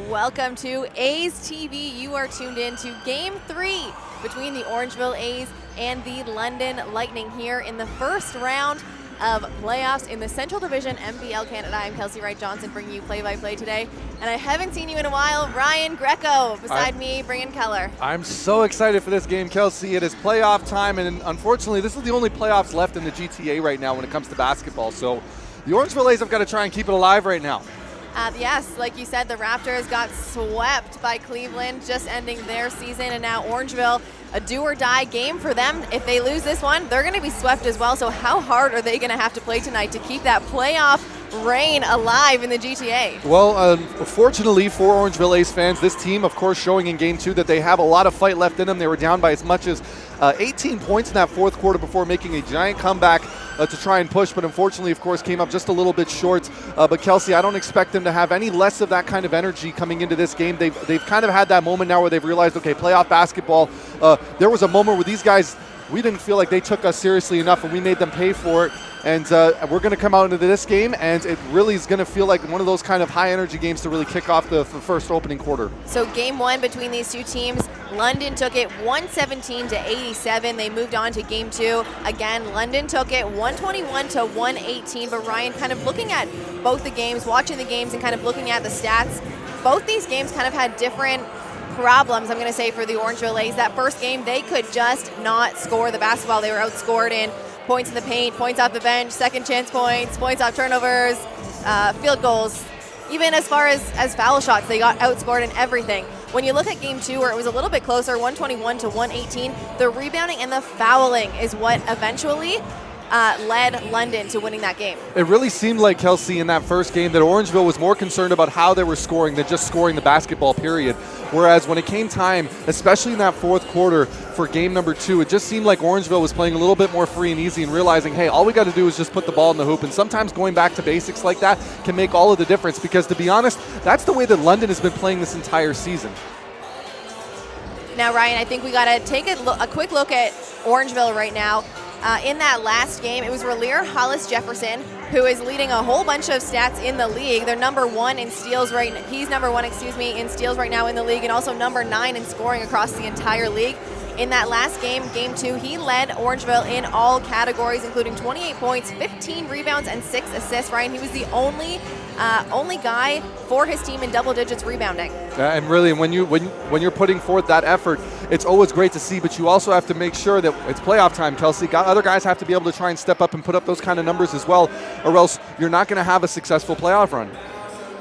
Welcome to A's TV. You are tuned in to Game 3 between the Orangeville A's and the London Lightning here in the first round of playoffs in the Central Division NBL Canada. I'm Kelsey Wright-Johnson bringing you play-by-play today. And I haven't seen you in a while, Ryan Greco, beside me, Brian Keller. I'm so excited for this game, Kelsey. It is playoff time, and unfortunately, this is the only playoffs left in the GTA right now when it comes to basketball. So the Orangeville A's have got to try and keep it alive right now. Yes, like you said, the Raptors got swept by Cleveland, just ending their season, and now Orangeville, a do-or-die game for them. If they lose this one, they're going to be swept as well, so how hard are they going to have to play tonight to keep that playoff reign alive in the GTA? Well, fortunately for Orangeville A's fans, this team, of course, showing in Game 2 that they have a lot of fight left in them. They were down by as much as 18 points in that fourth quarter before making a giant comeback to try and push, but unfortunately, of course, came up just a little bit short. But Kelsey, I don't expect them to have any less of that kind of energy coming into this game. They've kind of had that moment now where they've realized, okay, playoff basketball, there was a moment where these guys, we didn't feel like they took us seriously enough, and we made them pay for it. And we're going to come out into this game, and it really is going to feel like one of those kind of high-energy games to really kick off the first opening quarter. So Game 1 between these two teams, London took it 117-87. They moved on to Game 2. Again, London took it 121-118. But Ryan, kind of looking at both the games, watching the games, and kind of looking at the stats, both these games kind of had different problems, I'm going to say, for the Orangeville A's. That first game, they could just not score the basketball. They were outscored in points in the paint, points off the bench, second chance points, points off turnovers, field goals, even as far as foul shots. They got outscored in everything. When you look at Game 2, where it was a little bit closer, 121-118, the rebounding and the fouling is what eventually led London to winning that game. It really seemed like, Kelsey, in that first game that Orangeville was more concerned about how they were scoring than just scoring the basketball, period. Whereas when it came time, especially in that fourth quarter for game number 2, it just seemed like Orangeville was playing a little bit more free and easy and realizing, hey, all we got to do is just put the ball in the hoop. And sometimes going back to basics like that can make all of the difference, because to be honest, that's the way that London has been playing this entire season. Now, Ryan, I think we got to take a quick look at Orangeville right now. In that last game, it was Relier Hollis-Jefferson, who is leading a whole bunch of stats in the league. They're number 1 in steals right now. He's number 1, in steals right now in the league, and also number 9 in scoring across the entire league. In that last game, Game 2, he led Orangeville in all categories, including 28 points, 15 rebounds, and 6 assists. Ryan, he was the only guy for his team in double digits rebounding. And really, when you're putting forth that effort, it's always great to see, but you also have to make sure that it's playoff time, Kelsey. Other guys have to be able to try and step up and put up those kind of numbers as well, or else you're not going to have a successful playoff run.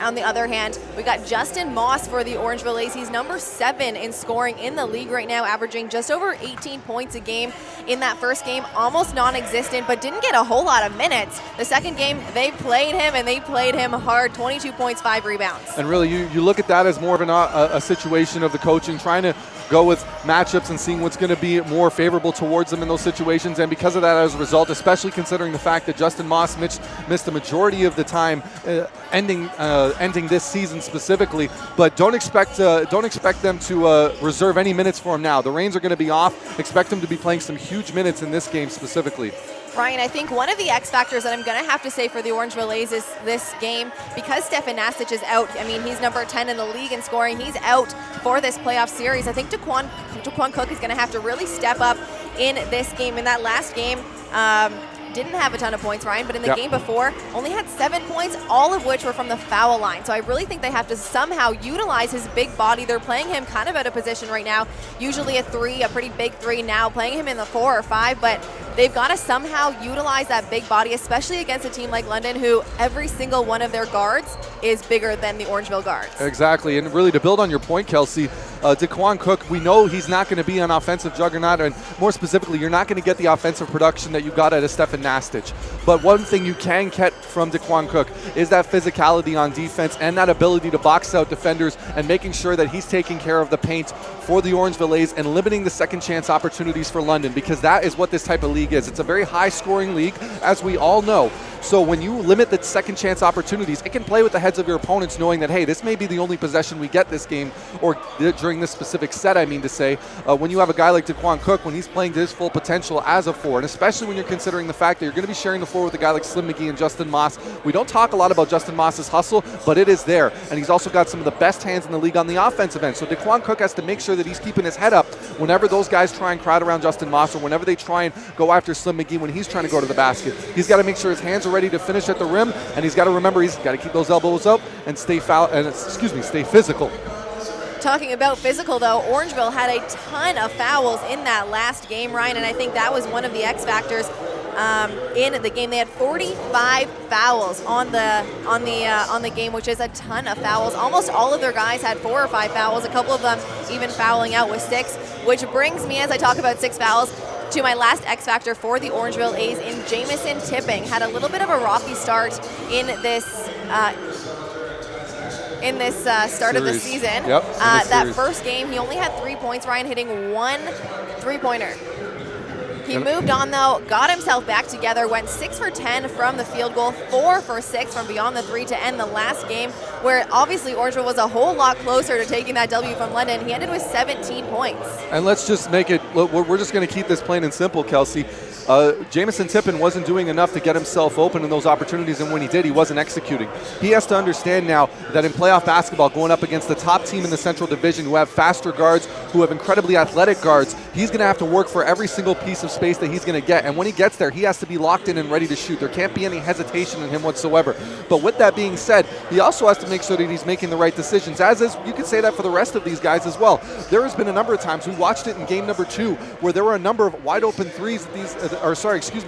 On the other hand, we got Justin Moss for the Orangeville A's. He's number 7 in scoring in the league right now, averaging just over 18 points a game. In that first game, almost non-existent, but didn't get a whole lot of minutes. The second game, they played him, and they played him hard, 22 points, 5 rebounds. And really, you look at that as more of a situation of the coaching, trying to go with matchups and seeing what's going to be more favorable towards them in those situations. And because of that, as a result, especially considering the fact that Justin Moss missed the majority of the time ending this season specifically, but don't expect them to reserve any minutes for him now. The reins are going to be off. Expect him to be playing some huge minutes in this game specifically. Ryan, I think one of the X factors that I'm going to have to say for the Orangeville A's is this game, because Stefan Nasic is out. I mean, he's number 10 in the league in scoring. He's out for this playoff series. I think Daquan Cook is going to have to really step up in this game. In that last game, didn't have a ton of points, Ryan, but in the game before, only had 7 points, all of which were from the foul line. So I really think they have to somehow utilize his big body. They're playing him kind of out of position right now, usually a 3, a pretty big 3 now, playing him in the 4 or 5, but they've got to somehow utilize that big body, especially against a team like London, who every single one of their guards is bigger than the Orangeville guards. Exactly, and really to build on your point, Kelsey, Daquan Cook, we know he's not going to be an offensive juggernaut, and more specifically, you're not going to get the offensive production that you got out of Stefan Nasic. But one thing you can get from Daquan Cook is that physicality on defense and that ability to box out defenders and making sure that he's taking care of the paint for the Orangeville A's and limiting the second chance opportunities for London, because that is what this type of league is. It's a very high scoring league, as we all know. So when you limit the second chance opportunities, it can play with the heads of your opponents, knowing that, hey, this may be the only possession we get this game, or during this specific set, I mean to say, when you have a guy like Daquan Cook, when he's playing to his full potential as a 4, and especially when you're considering the fact that you're going to be sharing the floor with a guy like Slim Magee and Justin Moss. We don't talk a lot about Justin Moss's hustle, but it is there, and he's also got some of the best hands in the league on the offensive end. So Daquan Cook has to make sure that he's keeping his head up whenever those guys try and crowd around Justin Moss, or whenever they try and go after Slim Magee when he's trying to go to the basket. He's got to make sure his hands are ready to finish at the rim, and he's got to remember he's got to keep those elbows up and stay physical. Talking about physical, though, Orangeville had a ton of fouls in that last game, Ryan, and I think that was one of the X factors in the game. They had 45 fouls on the game, which is a ton of fouls. Almost all of their guys had 4 or 5 fouls. A couple of them even fouling out with 6, which brings me, as I talk about 6 fouls, to my last X factor for the Orangeville A's in Jamison Tipping. Had a little bit of a rocky start in this start of the season. Yep, that first game, he only had 3 points, Ryan, hitting 1 3-pointer. He moved on, though, got himself back together, went 6 for 10 from the field goal, 4 for 6 from beyond the 3 to end the last game, where obviously Orangeville was a whole lot closer to taking that W from London. He ended with 17 points. And let's just make it, we're just going to keep this plain and simple, Kelsey. Jamison Tippin wasn't doing enough to get himself open in those opportunities, and when he did, he wasn't executing. He has to understand now that in playoff basketball, going up against the top team in the Central Division, who have faster guards, who have incredibly athletic guards, he's going to have to work for every single piece of space that he's going to get. And when he gets there, he has to be locked in and ready to shoot. There can't be any hesitation in him whatsoever. But with that being said, he also has to make sure that he's making the right decisions, as is, you could say that for the rest of these guys as well. There has been a number of times, we watched it in game number 2, where there were a number of wide open threes that these,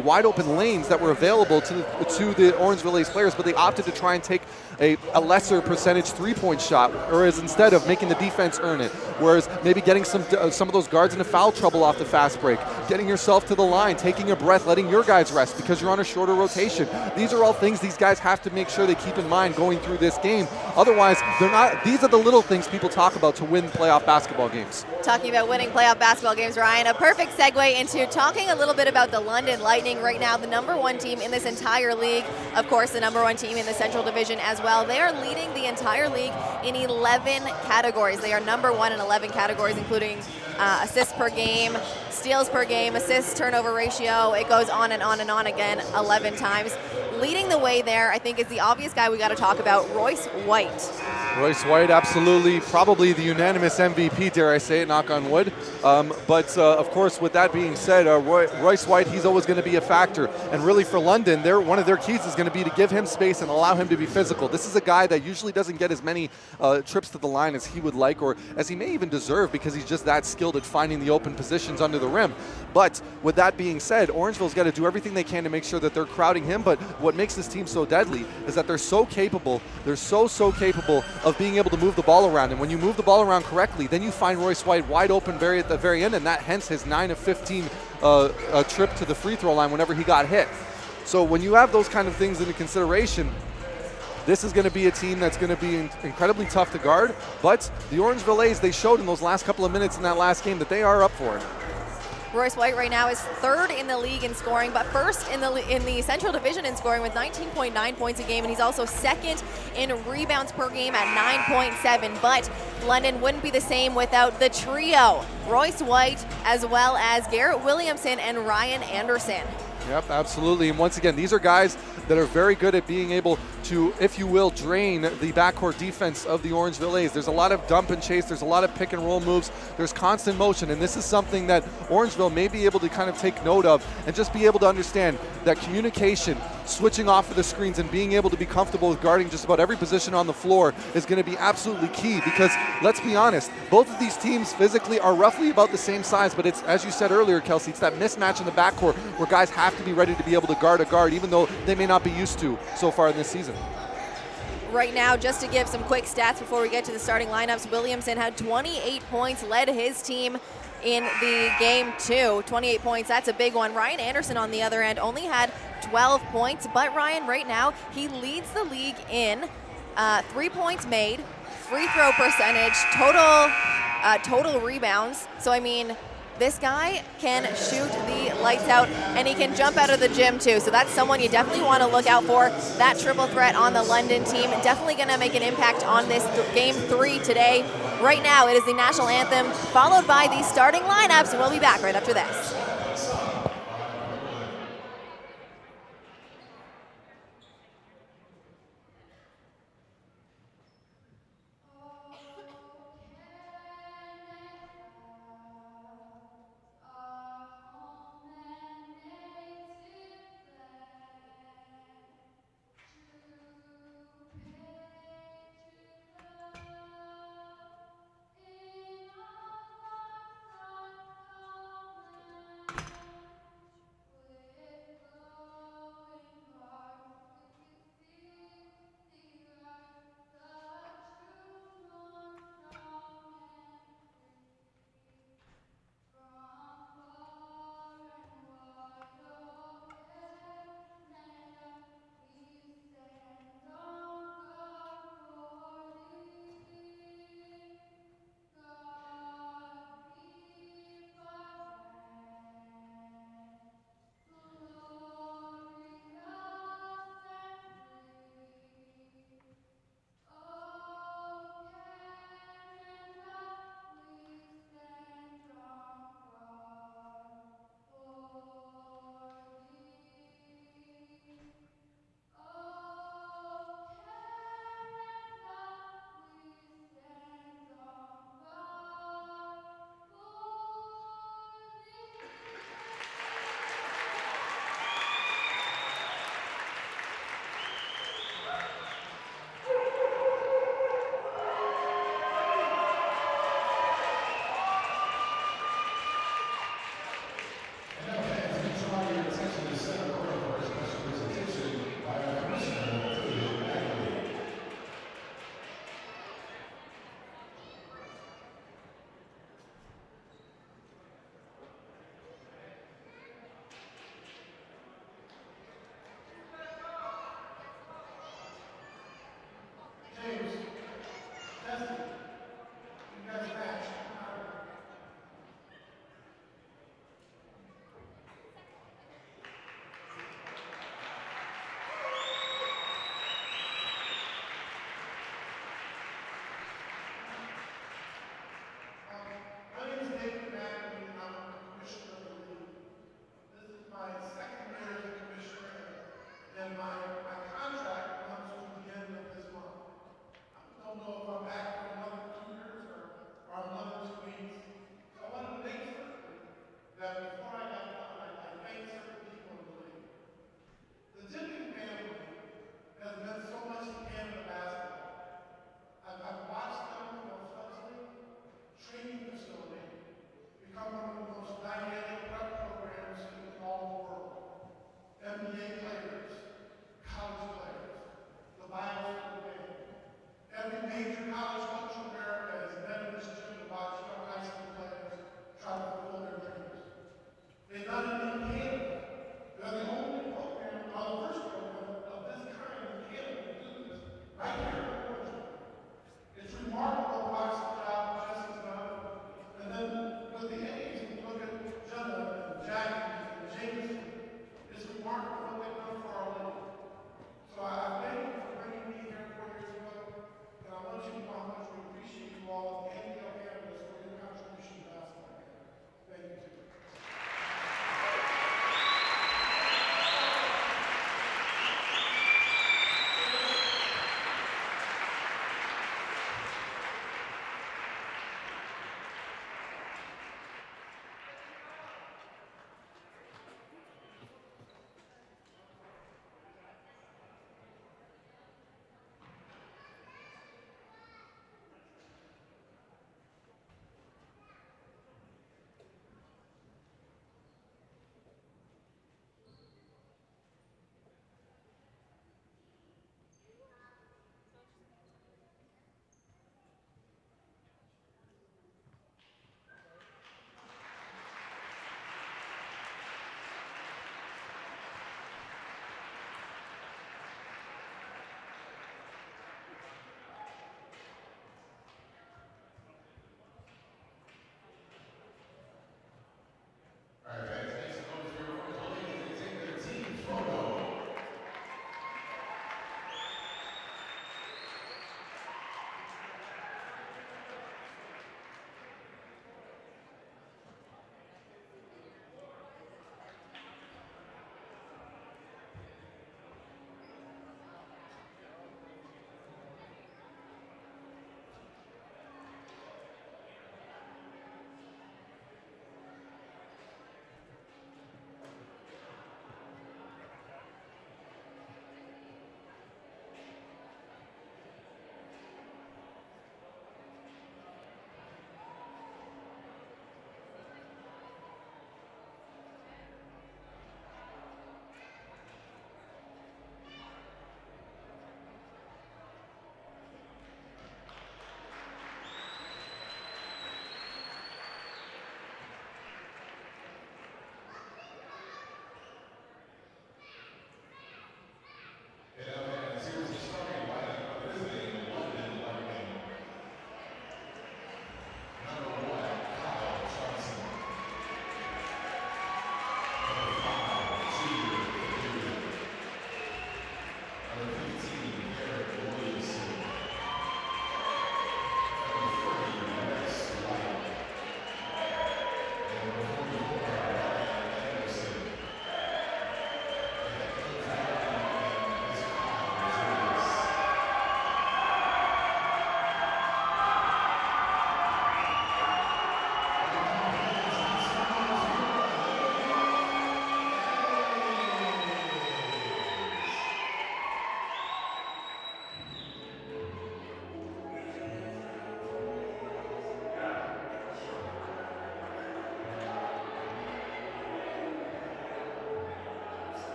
wide open lanes that were available to the Orangeville A's players, but they opted to try and take a lesser percentage 3-point shot, whereas instead of making the defense earn it, whereas maybe getting some of those guards into foul trouble off the fast break, getting yourself to the line, taking a breath, letting your guys rest because you're on a shorter rotation. These are all things these guys have to make sure they keep in mind going through this game. Otherwise, they're not. These are the little things people talk about to win playoff basketball games. Talking about winning playoff basketball games, Ryan, a perfect segue into talking a little bit about the London Lightning. Right now, the #1 team in this entire league, of course, the #1 team in the Central Division as well. They are leading the entire league in 11 categories. They are #1 in 11 categories, including assists per game, steals per game, assists turnover ratio. It goes on and on and on again 11 times. Leading the way there, I think, is the obvious guy we got to talk about, Royce White. Royce White, absolutely, probably the unanimous MVP, dare I say it, knock on wood. But of course, with that being said, Royce White, he's always going to be a factor. And really for London, one of their keys is going to be to give him space and allow him to be physical. This is a guy that usually doesn't get as many trips to the line as he would like, or as he may even deserve, because he's just that skilled at finding the open positions under the rim. But with that being said, Orangeville's got to do everything they can to make sure that they're crowding him. But what makes this team so deadly is that they're so capable, so capable of being able to move the ball around. And when you move the ball around correctly, then you find Royce White wide open at the very end, and that hence his 9 of 15 trip to the free throw line whenever he got hit. So when you have those kind of things into consideration, this is going to be a team that's going to be incredibly tough to guard. But the Orangeville A's, they showed in those last couple of minutes in that last game that they are up for it. Royce White right now is 3rd in the league in scoring, but 1st in the Central Division in scoring with 19.9 points a game, and he's also 2nd in rebounds per game at 9.7. But London wouldn't be the same without the trio, Royce White, as well as Garrett Williamson and Ryan Anderson. Yep, absolutely. And once again, these are guys that are very good at being able to, if you will, drain the backcourt defense of the Orangeville A's. There's a lot of dump and chase. There's a lot of pick and roll moves. There's constant motion. And this is something that Orangeville may be able to kind of take note of and just be able to understand that communication, switching off of the screens, and being able to be comfortable with guarding just about every position on the floor is going to be absolutely key, because let's be honest, both of these teams physically are roughly about the same size, but it's, as you said earlier, Kelsey, it's that mismatch in the backcourt where guys have to be ready to be able to guard a guard, even though they may not be used to so far in this season. Right now, just to give some quick stats before we get to the starting lineups, Williamson had 28 points, led his team in the game 2. 28 points, that's a big one. Ryan Anderson, on the other end, only had 12 points, but Ryan, right now, he leads the league in 3 points made, free throw percentage, total rebounds. So, I mean, This guy can shoot the lights out, and he can jump out of the gym too. So that's someone you definitely want to look out for. That triple threat on the London team, definitely going to make an impact on this game 3 today. Right now, it is the national anthem, followed by the starting lineups, and we'll be back right after this.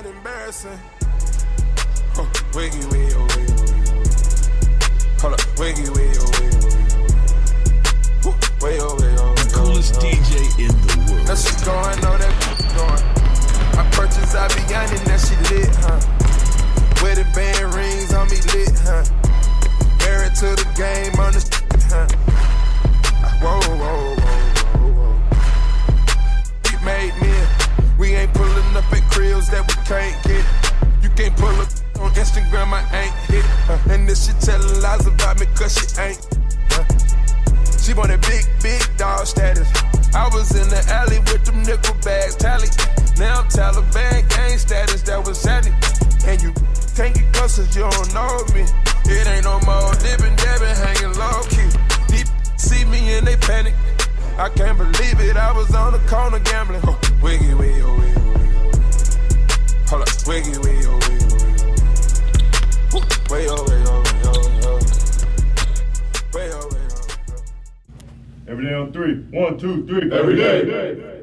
Embarrassing. Wiggy, wiggy, oh, wiggy, oh. Hold up, wiggy, wiggy, oh, wiggy, oh. Way, oh, way, oh. The coolest DJ in the world. Now she going, know that going. I purchased Aviani, now she lit, huh? Wedding band rings on me lit, huh? Married to the game on the huh? Whoa, whoa, whoa, whoa, whoa. We made men. We ain't pulling up at cribs that we can't get. You can't pull up on Instagram, I ain't hit. And this shit telling lies about me cause she ain't. She wanted big, big dog status. I was in the alley with them nickel bags tally. Now I'm Taliban gang status, that was sandy. And you can't get close cause you don't know me. It ain't no more dipping, dabbing, hanging low key. Deep see me and they panic. I can't believe it, I was on the corner gambling. Wiggy, wiggy, oh, wiggy, wiggy. Hold up, wiggy, wiggy, oh, wiggy, wiggy. Way, oh, way, oh, way, oh, oh. Way, oh, way, oh. Every day on 3. 1, 2, 3. Every day.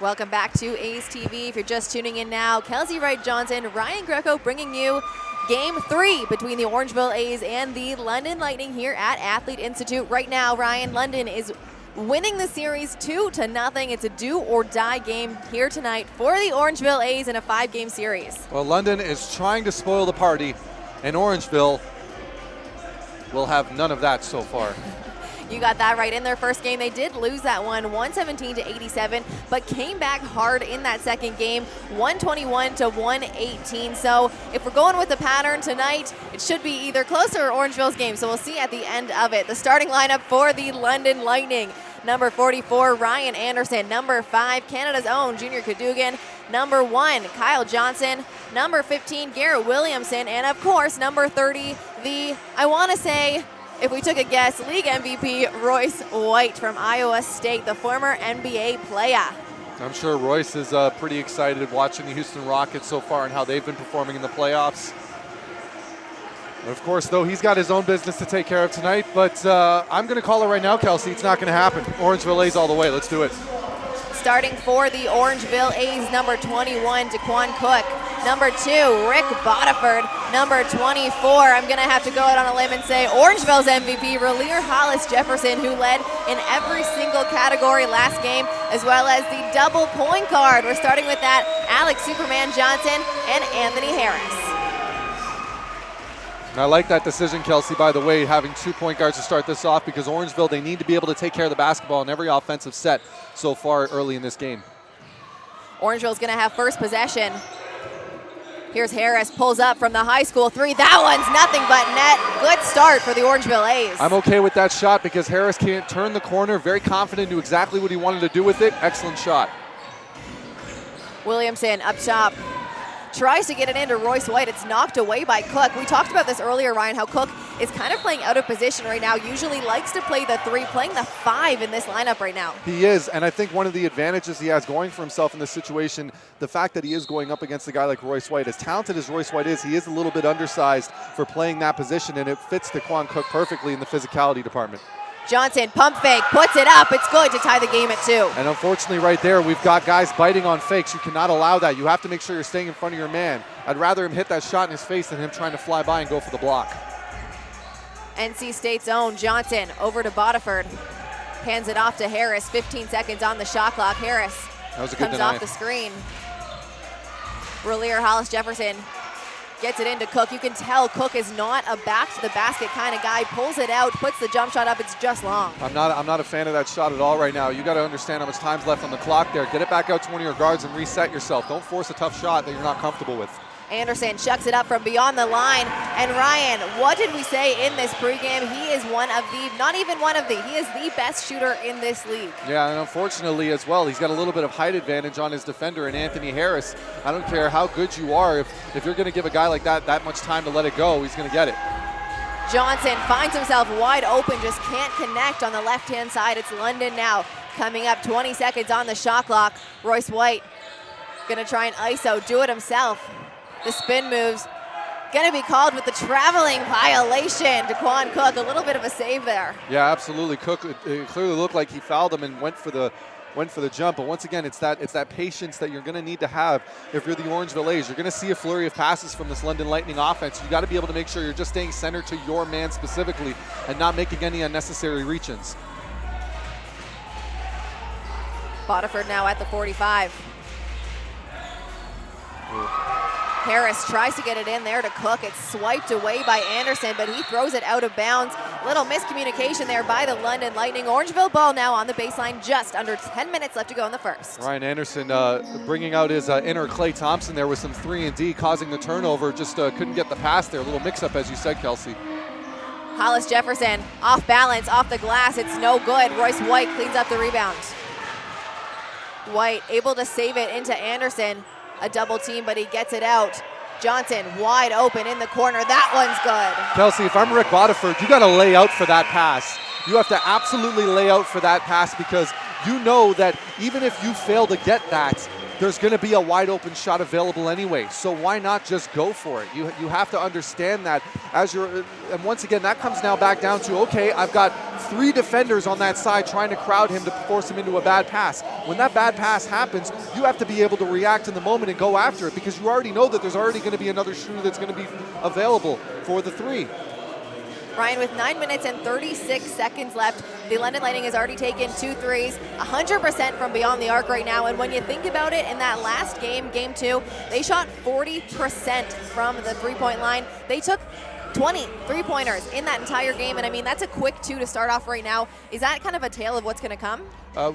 Welcome back to A's TV. If you're just tuning in now, Kelsey Wright-Johnson, Ryan Greco bringing you Game 3 between the Orangeville A's and the London Lightning here at Athlete Institute. Right now, Ryan, London is winning the series 2-0. It's a do-or-die game here tonight for the Orangeville A's in a 5-game series. Well, London is trying to spoil the party, and Orangeville will have none of that so far. You got that right. In their first game, they did lose that one, 117-87, but came back hard in that second game, 121-118. So if we're going with the pattern tonight, it should be either closer or Orangeville's game. So we'll see at the end of it. The starting lineup for the London Lightning. Number 44, Ryan Anderson. Number 5, Canada's own Junior Cadogan. Number 1, Kyle Johnson. Number 15, Garrett Williamson. And of course, number 30, I want to say, if we took a guess, league MVP Royce White from Iowa State, the former NBA player. I'm sure Royce is pretty excited watching the Houston Rockets so far and how they've been performing in the playoffs. Of course, though, he's got his own business to take care of tonight, but I'm going to call it right now, Kelsey. It's not going to happen. Orangeville A's all the way. Let's do it. Starting for the Orangeville A's, number 21, Daquan Cook. Number 2, Rick Bodiford. Number 24, I'm going to have to go out on a limb and say Orangeville's MVP, Relier Hollis Jefferson, who led in every single category last game, as well as the double point guard. We're starting with that, Alex Superman Johnson and Anthony Harris. I like that decision, Kelsey, by the way, having 2 point guards to start this off, because Orangeville, they need to be able to take care of the basketball in every offensive set so far early in this game. Orangeville's going to have first possession. Here's Harris, pulls up from the high school three. That one's nothing but net. Good start for the Orangeville A's. I'm okay with that shot because Harris can't turn the corner. Very confident, knew exactly what he wanted to do with it. Excellent shot. Williamson up top. Tries to get it into Royce White. It's knocked away by Cook. We talked about this earlier, Ryan, how Cook is kind of playing out of position right now. Usually likes to play the 3, playing the 5 in this lineup right now. He is, and I think one of the advantages he has going for himself in this situation, the fact that he is going up against a guy like Royce White. As talented as Royce White is, he is a little bit undersized for playing that position, and it fits Daquan Cook perfectly in the physicality department. Johnson, pump fake, puts it up. It's good to tie the game at 2. And unfortunately right there, we've got guys biting on fakes. You cannot allow that. You have to make sure you're staying in front of your man. I'd rather him hit that shot in his face than him trying to fly by and go for the block. NC State's own Johnson over to Bodiford. Hands it off to Harris. 15 seconds on the shot clock. Harris That was a good comes deny. off the screen. Relier Hollis Jefferson gets it into Cook. You can tell Cook is not a back to the basket kind of guy. Pulls it out, puts the jump shot up. It's just long. I'm not a fan of that shot at all right now. You got to understand how much time's left on the clock there. Get it back out to one of your guards and reset yourself. Don't force a tough shot that you're not comfortable with. Anderson chucks it up from beyond the line. And Ryan, what did we say in this pregame? He is one of the, not even one of the, he is the best shooter in this league. Yeah, and unfortunately as well, he's got a little bit of height advantage on his defender in Anthony Harris. I don't care how good you are, if you're going to give a guy like that much time to let it go, he's going to get it. Johnson finds himself wide open, just can't connect on the left-hand side. It's London now coming up, 20 seconds on the shot clock. Royce White gonna try and ISO, do it himself. The spin moves, gonna be called with the traveling violation. Daquan Cook, a little bit of a save there. Yeah, absolutely. Cook, it clearly looked like he fouled him and went for the jump, but once again, it's that patience that you're going to need to have if you're the Orangeville A's. You're going to see a flurry of passes from this London Lightning offense. You got to be able to make sure you're just staying centered to your man specifically and not making any unnecessary reach-ins. Bodiford now at the 45. Harris tries to get it in there to Cook. It's swiped away by Anderson, but he throws it out of bounds. Little miscommunication there by the London Lightning. Orangeville ball now on the baseline, just under 10 minutes left to go in the first. Ryan Anderson bringing out his inner Klay Thompson there with some 3-and-D, causing the turnover. Just couldn't get the pass there. A little mix-up, as you said, Kelsey. Hollis Jefferson off balance, off the glass. It's no good. Royce White cleans up the rebound. White able to save it into Anderson. A double team, but he gets it out. Johnson wide open in the corner. That one's good. Kelsey, if I'm Rick Bodiford, you got to lay out for that pass. You have to absolutely lay out for that pass because you know that even if you fail to get that, there's going to be a wide open shot available anyway. So why not just go for it? You have to understand that as you're, and once again, that comes now back down to, okay, I've got 3 defenders on that side trying to crowd him to force him into a bad pass. When that bad pass happens, you have to be able to react in the moment and go after it because you already know that there's already going to be another shooter that's going to be available for the 3. Ryan, with 9 minutes and 36 seconds left, the London Lightning has already taken 2 threes, 100% from beyond the arc right now. And when you think about it, in that last game, game 2, they shot 40% from the three-point line. They took 20 three-pointers in that entire game, and I mean, that's a quick 2 to start off right now. Is that kind of a tale of what's going to come?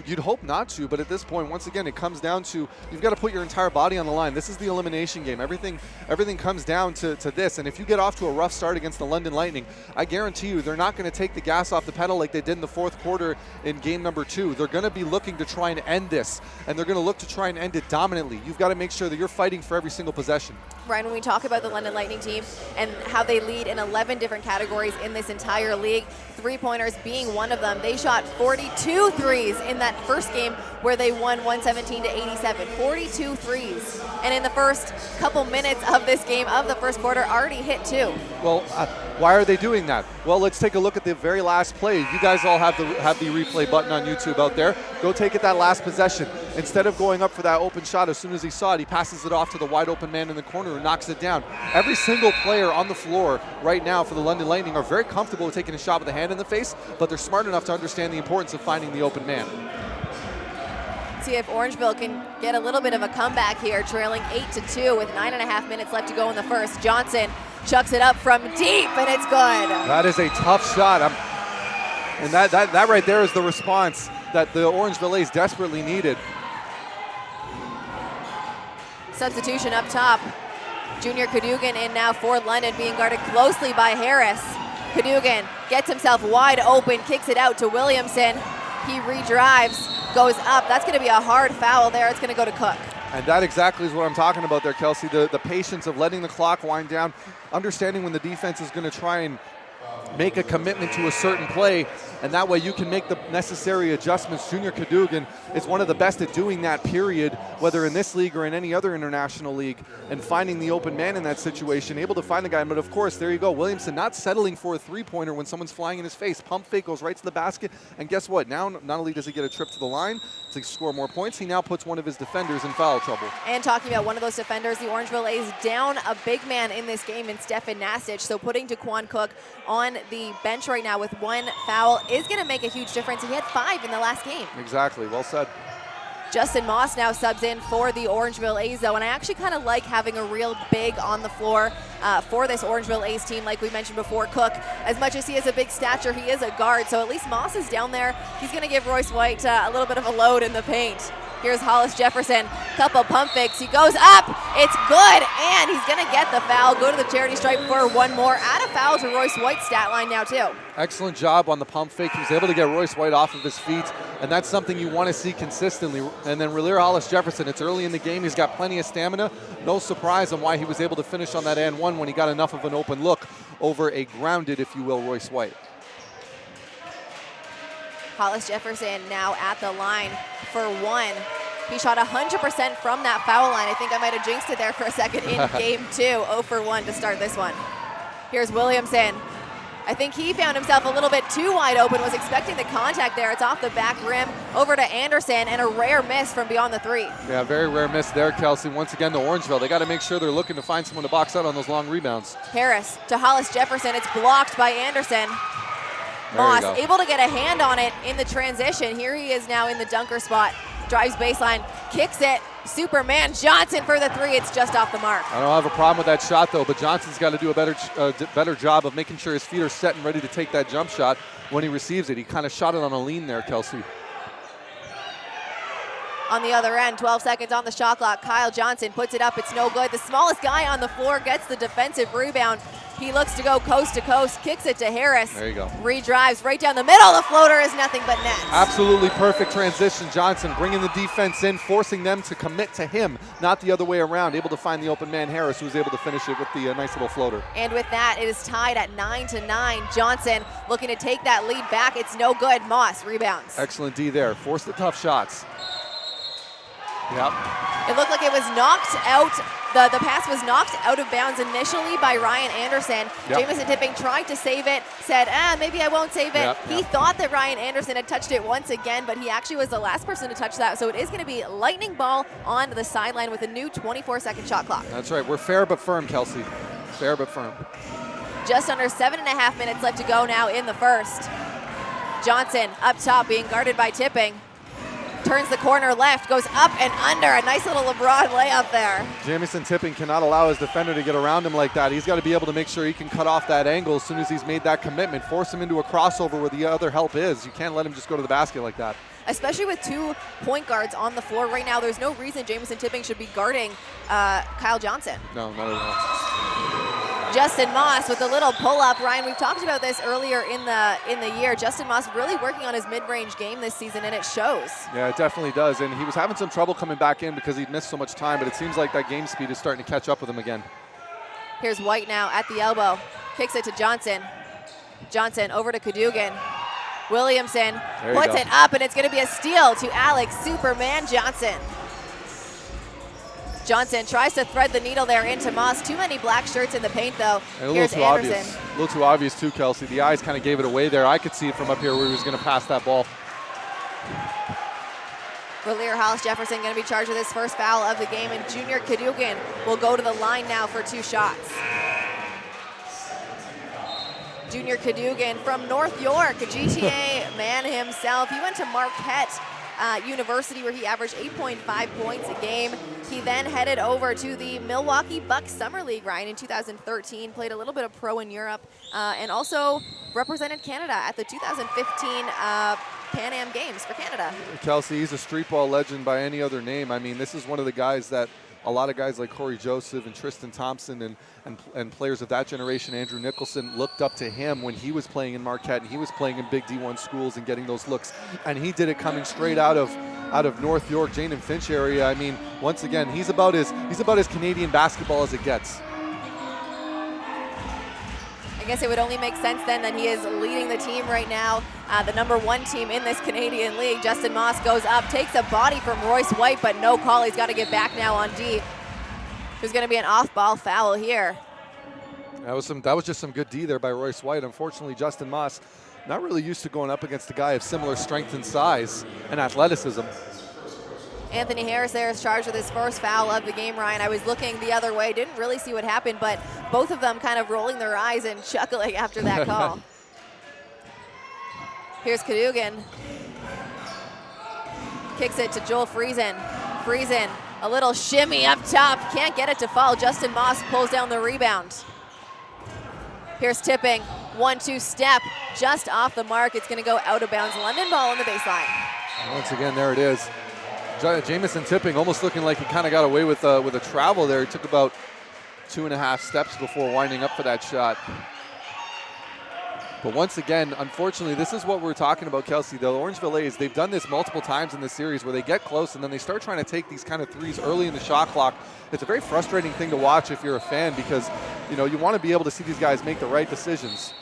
You'd hope not to, but at this point, once again, it comes down to you've got to put your entire body on the line. This is the elimination game. Everything comes down to this, and if you get off to a rough start against the London Lightning, I guarantee you they're not going to take the gas off the pedal like they did in the fourth quarter in game number 2. They're going to be looking to try and end this, and they're going to look to try and end it dominantly. You've got to make sure that you're fighting for every single possession. Ryan, when we talk about the London Lightning team and how they lead in 11 different categories in this entire league, three-pointers being one of them, they shot 42 threes in that first game where they won 117-87. 42 threes. And in the first couple minutes of this game, of the first quarter, already hit 2. Well, why are they doing that? Well, let's take a look at the very last play. You guys all have the replay button on YouTube out there. Go take it that last possession. Instead of going up for that open shot, as soon as he saw it, he passes it off to the wide open man in the corner who knocks it down. Every single player on the floor right now for the London Lightning are very comfortable with taking a shot with a hand in the face, but they're smart enough to understand the importance of finding the open man. See if Orangeville can get a little bit of a comeback here, trailing 8-2 with 9.5 minutes left to go in the first. Johnson chucks it up from deep, and it's good. That is a tough shot. And that right there is the response that the Orangeville A's desperately needed. Substitution up top. Junior Cadogan in now for London, being guarded closely by Harris. Cadogan gets himself wide open, kicks it out to Williamson. He redrives, goes up. That's going to be a hard foul there. It's going to go to Cook. And that exactly is what I'm talking about there, Kelsey. The patience of letting the clock wind down, understanding when the defense is going to try and make a commitment to a certain play, and that way you can make the necessary adjustments. Junior Cadogan is one of the best at doing that, period, whether in this league or in any other international league, and finding the open man in that situation, able to find the guy. But of course, there you go, Williamson not settling for a three-pointer when someone's flying in his face. Pump fake, goes right to the basket, and guess what? Now not only does he get a trip to the line to score more points, he now puts one of his defenders in foul trouble. And talking about one of those defenders, the Orangeville A's down a big man in this game in Stefan Nasic, so putting Daquan Cook on the bench right now with one foul is going to make a huge difference. He had 5 in the last game. Exactly, well said. Justin Moss now subs in for the Orangeville A's, though, and I actually kind of like having a real big on the floor for this Orangeville A's team. Like we mentioned before, Cook, as much as he has a big stature, he is a guard, so at least Moss is down there. He's going to give Royce White a little bit of a load in the paint. Here's Hollis Jefferson, couple pump fakes. He goes up, it's good, and he's going to get the foul. Go to the charity stripe for one more. Add a foul to Royce White's stat line now, too. Excellent job on the pump fake. He was able to get Royce White off of his feet, and that's something you want to see consistently. And then Relir Hollis Jefferson, it's early in the game. He's got plenty of stamina. No surprise on why he was able to finish on that and one when he got enough of an open look over a grounded, if you will, Royce White. Hollis Jefferson now at the line for one. He shot 100% from that foul line. I think I might have jinxed it there for a second in game 2. 0 for 1 to start this one. Here's Williamson. I think he found himself a little bit too wide open, was expecting the contact there. It's off the back rim, over to Anderson, and a rare miss from beyond the 3. Yeah, very rare miss there, Kelsey. Once again, to Orangeville, they got to make sure they're looking to find someone to box out on those long rebounds. Harris to Hollis Jefferson. It's blocked by Anderson. Moss able to get a hand on it in the transition. Here he is now in the dunker spot. Drives baseline, kicks it. Superman Johnson for the 3. It's just off the mark. I don't have a problem with that shot, though, but Johnson's got to do a better job of making sure his feet are set and ready to take that jump shot when he receives it. He kind of shot it on a lean there, Kelsey. On the other end, 12 seconds on the shot clock. Kyle Johnson puts it up. It's no good. The smallest guy on the floor gets the defensive rebound. He looks to go coast to coast, kicks it to Harris. There you go. Redrives right down the middle. The floater is nothing but net. Absolutely perfect transition. Johnson bringing the defense in, forcing them to commit to him, not the other way around. Able to find the open man, Harris, who was able to finish it with the nice little floater. And with that, it is tied at 9-9. Johnson looking to take that lead back. It's no good. Moss rebounds. Excellent D there. Force the tough shots. Yep. It looked like it was knocked out. The pass was knocked out of bounds initially by Ryan Anderson. Yep. Jamison Tipping tried to save it, said, maybe I won't save it. He thought that Ryan Anderson had touched it once again, but he actually was the last person to touch that. So it is going to be lightning ball on the sideline with a new 24-second shot clock. That's right. We're fair but firm, Kelsey. Fair but firm. Just under 7.5 minutes left to go now in the first. Johnson up top being guarded by Tipping. Turns the corner left, goes up and under. A nice little LeBron layup there. Jamison Tipping cannot allow his defender to get around him like that. He's got to be able to make sure he can cut off that angle as soon as he's made that commitment. Force him into a crossover where the other help is. You can't let him just go to the basket like that. Especially with 2 point guards on the floor right now, there's no reason Jamison Tipping should be guarding Kyle Johnson. No, not at all. Justin Moss with a little pull-up. Ryan, we've talked about this earlier in the year. Justin Moss really working on his mid-range game this season, and it shows. Yeah, it definitely does. And he was having some trouble coming back in because he'd missed so much time, but it seems like that game speed is starting to catch up with him again. Here's White now at the elbow. Kicks it to Johnson. Johnson over to Cadogan. Williamson puts it up, and it's going to be a steal to Alex Superman Johnson. Johnson tries to thread the needle there into Moss. Too many black shirts in the paint, though. And Here's Anderson. A little too obvious, too, Kelsey. The eyes kind of gave it away there. I could see it from up here where he was going to pass that ball. Relir Hollis Jefferson going to be charged with his first foul of the game, and Junior Cadogan will go to the line now for 2 shots. Junior Cadogan from North York, a GTA man himself. He went to Marquette University, where he averaged 8.5 points a game. He then headed over to the Milwaukee Bucks Summer League, Ryan, in 2013, played a little bit of pro in Europe, and also represented Canada at the 2015 Pan Am Games for Canada. Kelsey, he's a street ball legend by any other name. I mean, this is one of the guys that a lot of guys like Corey Joseph and Tristan Thompson and players of that generation, Andrew Nicholson, looked up to him when he was playing in Marquette and he was playing in big D1 schools and getting those looks. And he did it coming straight out of North York, Jane and Finch area. I mean, once again, he's about as Canadian basketball as it gets. I guess it would only make sense then that he is leading the team right now, the #1 team in this Canadian League. Justin Moss goes up, takes a body from Royce White, but no call. He's got to get back now on D. There's going to be an off-ball foul here. That was just some good D there by Royce White. Unfortunately, Justin Moss not really used to going up against a guy of similar strength and size and athleticism. Anthony Harris there is charged with his first foul of the game, Ryan. I was looking the other way, didn't really see what happened, but both of them kind of rolling their eyes and chuckling after that call. Here's Cadogan. Kicks it to Joel Friesen. Friesen, a little shimmy up top. Can't get it to fall. Justin Moss pulls down the rebound. Here's Tipping. 1-2 step. Just off the mark. It's going to go out of bounds. London ball on the baseline. Once again, there it is. Jamison Tipping almost looking like he kind of got away with a travel there. He took about 2.5 steps before winding up for that shot. But once again, unfortunately, this is what we're talking about, Kelsey. The Orangeville A's, they've done this multiple times in this series where they get close and then they start trying to take these kind of threes early in the shot clock. It's a very frustrating thing to watch if you're a fan because, you know, you want to be able to see these guys make the right decisions.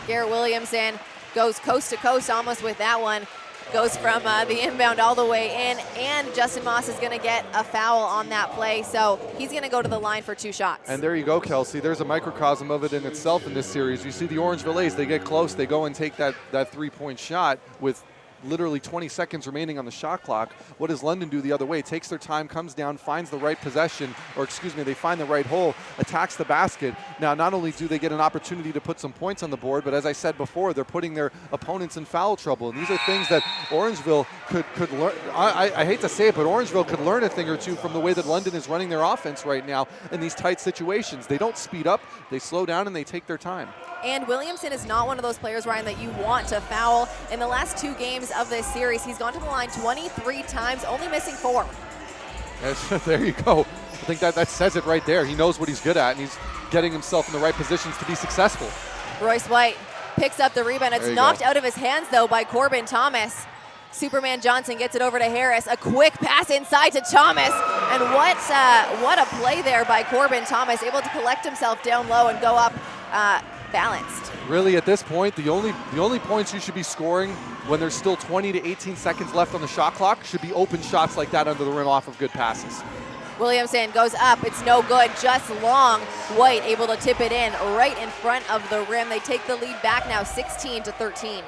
Garrett Williamson goes coast to coast almost with that one. Goes from the inbound all the way in, and Justin Moss is going to get a foul on that play, so he's going to go to the line for 2 shots. And there you go, Kelsey. There's a microcosm of it in itself in this series. You see the Orangeville A's, they get close, they go and take that 3-point shot with literally 20 seconds remaining on the shot clock. What does London do the other way? Takes their time, comes down, finds the right possession, or excuse me, they find the right hole, attacks the basket. Now, not only do they get an opportunity to put some points on the board, but as I said before, they're putting their opponents in foul trouble. And these are things that Orangeville could learn. I hate to say it, but Orangeville could learn a thing or two from the way that London is running their offense right now in these tight situations. They don't speed up, they slow down, and they take their time. And Williamson is not one of those players, Ryan, that you want to foul. In the last 2 games of this series, he's gone to the line 23 times, only missing 4. There you go. I think that says it right there. He knows what he's good at, and he's getting himself in the right positions to be successful. Royce White picks up the rebound. It's knocked out of his hands, though, by Corbin Thomas. Superman Johnson gets it over to Harris. A quick pass inside to Thomas. And what a play there by Corbin Thomas, able to collect himself down low and go up balanced. Really, at this point, the only points you should be scoring when there's still 20 to 18 seconds left on the shot clock should be open shots like that under the rim off of good passes. Williamson goes up. It's no good. Just long. White able to tip it in right in front of the rim. They take the lead back now 16-13.